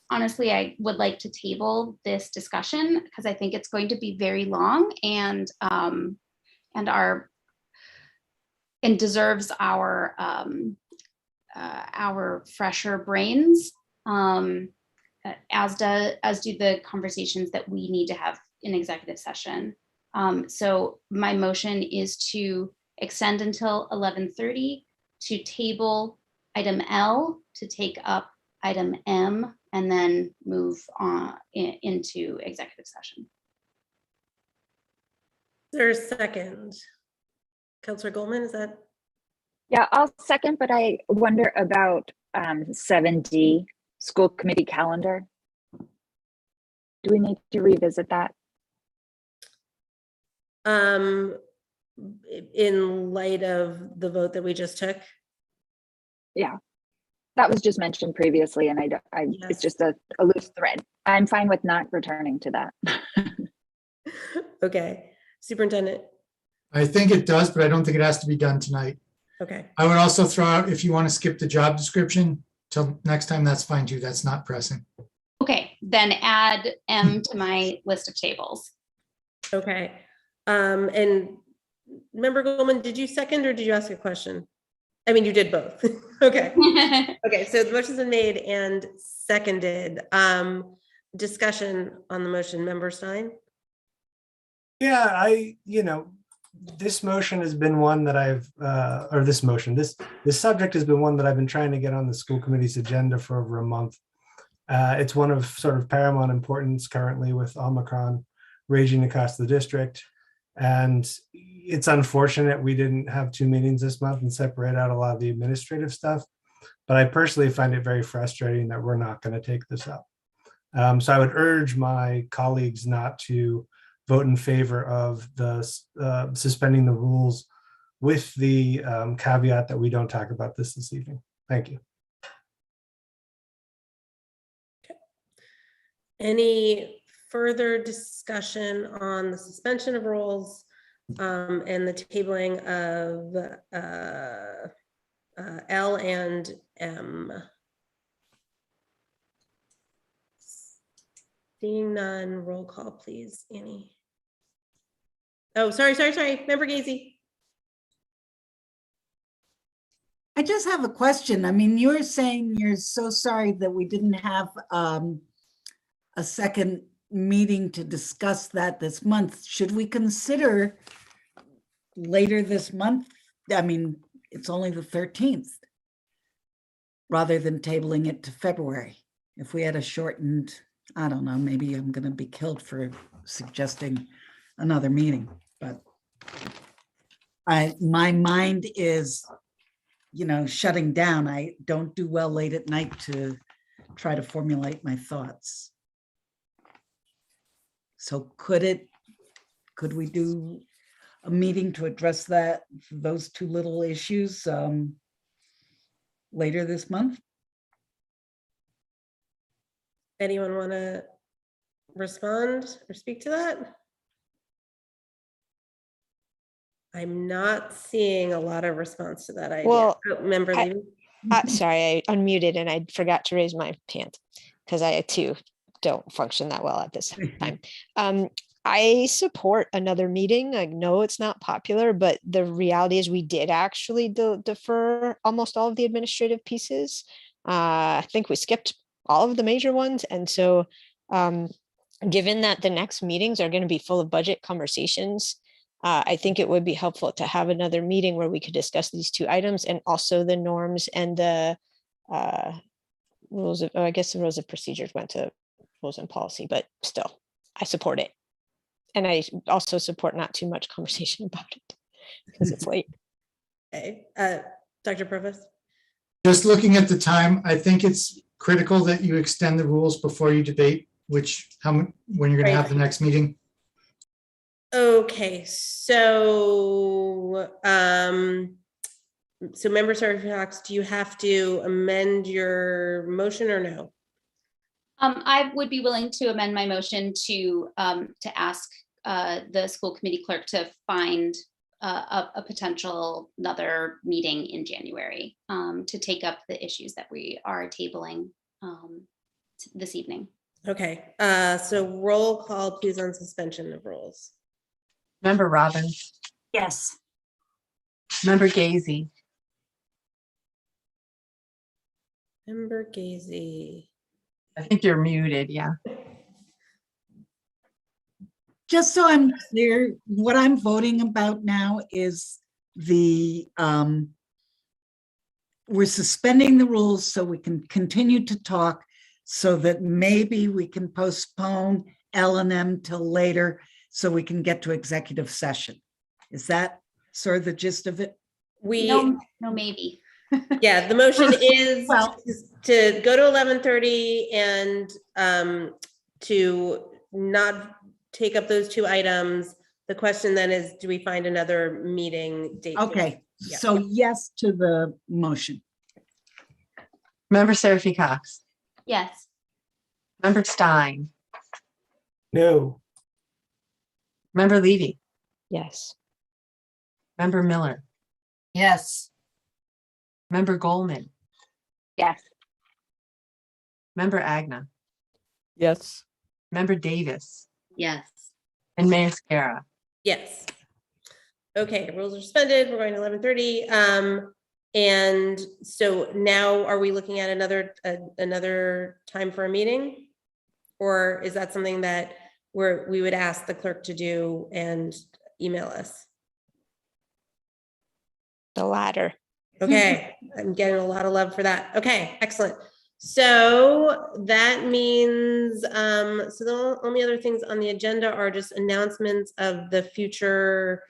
honestly, I would like to table this discussion because I think it's going to be very long and deserves our fresher brains, as do the conversations that we need to have in executive session. So my motion is to extend until 11:30 to table item L to take up item M, and then move on into executive session. There's a second. Counselor Goldman, is that? Yeah, I'll second, but I wonder about 7D, school committee calendar. Do we need to revisit that? In light of the vote that we just took? Yeah, that was just mentioned previously, and it's just a loose thread. I'm fine with not returning to that. Okay, Superintendent. I think it does, but I don't think it has to be done tonight. Okay. I would also throw out, if you want to skip the job description till next time, that's fine too. That's not pressing. Okay, then add M to my list of tables. Okay. And Member Goldman, did you second or did you ask a question? I mean, you did both. Okay. Okay, so the motion's been made and seconded. Discussion on the motion, Member Stein? Yeah, this motion has been one that this subject has been one that I've been trying to get on the school committee's agenda for over a month. It's one of sort of paramount importance currently with Omicron raging across the district. And it's unfortunate we didn't have 2 meetings this month and separate out a lot of the administrative stuff. But I personally find it very frustrating that we're not going to take this up. So I would urge my colleagues not to vote in favor of the suspending the rules with the caveat that we don't talk about this evening. Thank you. Any further discussion on the suspension of rules and the tabling of L and M? Seeing none, roll call, please, Annie. Oh, sorry. Member Gazy. I just have a question. I mean, you're saying you're so sorry that we didn't have a second meeting to discuss that this month. Should we consider later this month? I mean, it's only the 13th, rather than tabling it to February. If we had a shortened, I don't know, maybe I'm going to be killed for suggesting another meeting, but my mind is, shutting down. I don't do well late at night to try to formulate my thoughts. So could we do a meeting to address those two little issues later this month? Anyone want to respond or speak to that? I'm not seeing a lot of response to that idea. Well, Member Levy? Sorry, I unmuted and I forgot to raise my hand because I too don't function that well at this time. I support another meeting. I know it's not popular, but the reality is we did actually defer almost all of the administrative pieces. I think we skipped all of the major ones. And so given that the next meetings are going to be full of budget conversations, I think it would be helpful to have another meeting where we could discuss these two items and also the norms and the rules of, I guess the rules of procedures went to rules and policy, but still, I support it. And I also support not too much conversation about it because it's late. Okay, Dr. Provost? Just looking at the time, I think it's critical that you extend the rules before you debate when you're going to have the next meeting. Okay, so Member Sarkozy, do you have to amend your motion or no? I would be willing to amend my motion to ask the school committee clerk to find a potential another meeting in January to take up the issues that we are tabling this evening. Okay, so roll call please on suspension of rules. Member Robbins. Yes. Member Gazy. Member Gazy. I think you're muted, yeah. Just so I'm clear, what I'm voting about now is the we're suspending the rules so we can continue to talk, so that maybe we can postpone L&M till later so we can get to executive session. Is that sort of the gist of it? No, maybe. Yeah, the motion is Well- to go to 11:30 and to not take up those two items. The question then is, do we find another meeting date? Okay, Yeah. so yes to the motion. Member Seraphy Cox, Yes. Member Stein, No. Member Levy, Yes. Member Miller, Yes. Member Goldman, Yes. Member Agna, Yes. Member Davis, Yes. and Mayor Scarra. Yes. Okay, rules are suspended. We're going to 11:30. And so now are we looking at another time for a meeting? Or is that something that we would ask the clerk to do and email us? The latter. Okay, I'm getting a lot of love for that. Okay, excellent. So that means, so the only other things on the agenda are just announcements of the future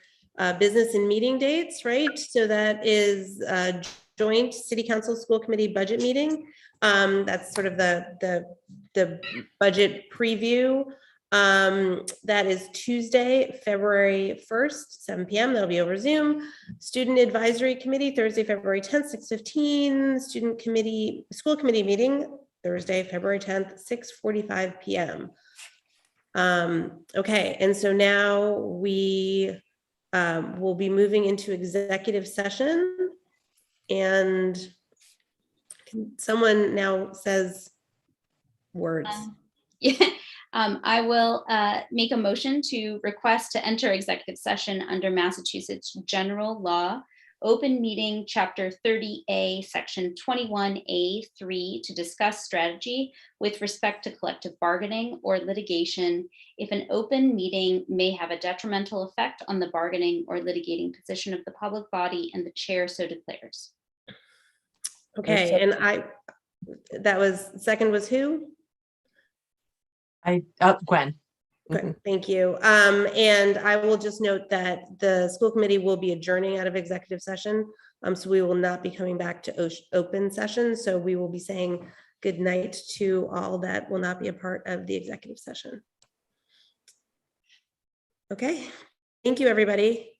business and meeting dates, right? So that is a joint city council school committee budget meeting. That's sort of the budget preview. That is Tuesday, February 1st, 7 p.m. That'll be over Zoom. Student Advisory Committee, Thursday, February 10th, 6:15. Student Committee, School Committee meeting, Thursday, February 10th, 6:45 p.m. Okay, and so now we will be moving into executive session, and someone now says words. Yeah. I will make a motion to request to enter executive session under Massachusetts General Law, Open Meeting, Chapter 30A, Section 21A3, to discuss strategy with respect to collective bargaining or litigation if an open meeting may have a detrimental effect on the bargaining or litigating position of the public body and the chair so declares. Okay, and that was, second was who? Gwen. Good, thank you. And I will just note that the school committee will be adjourning out of executive session. So we will not be coming back to open session. So we will be saying good night to all that will not be a part of the executive session. Okay, thank you, everybody.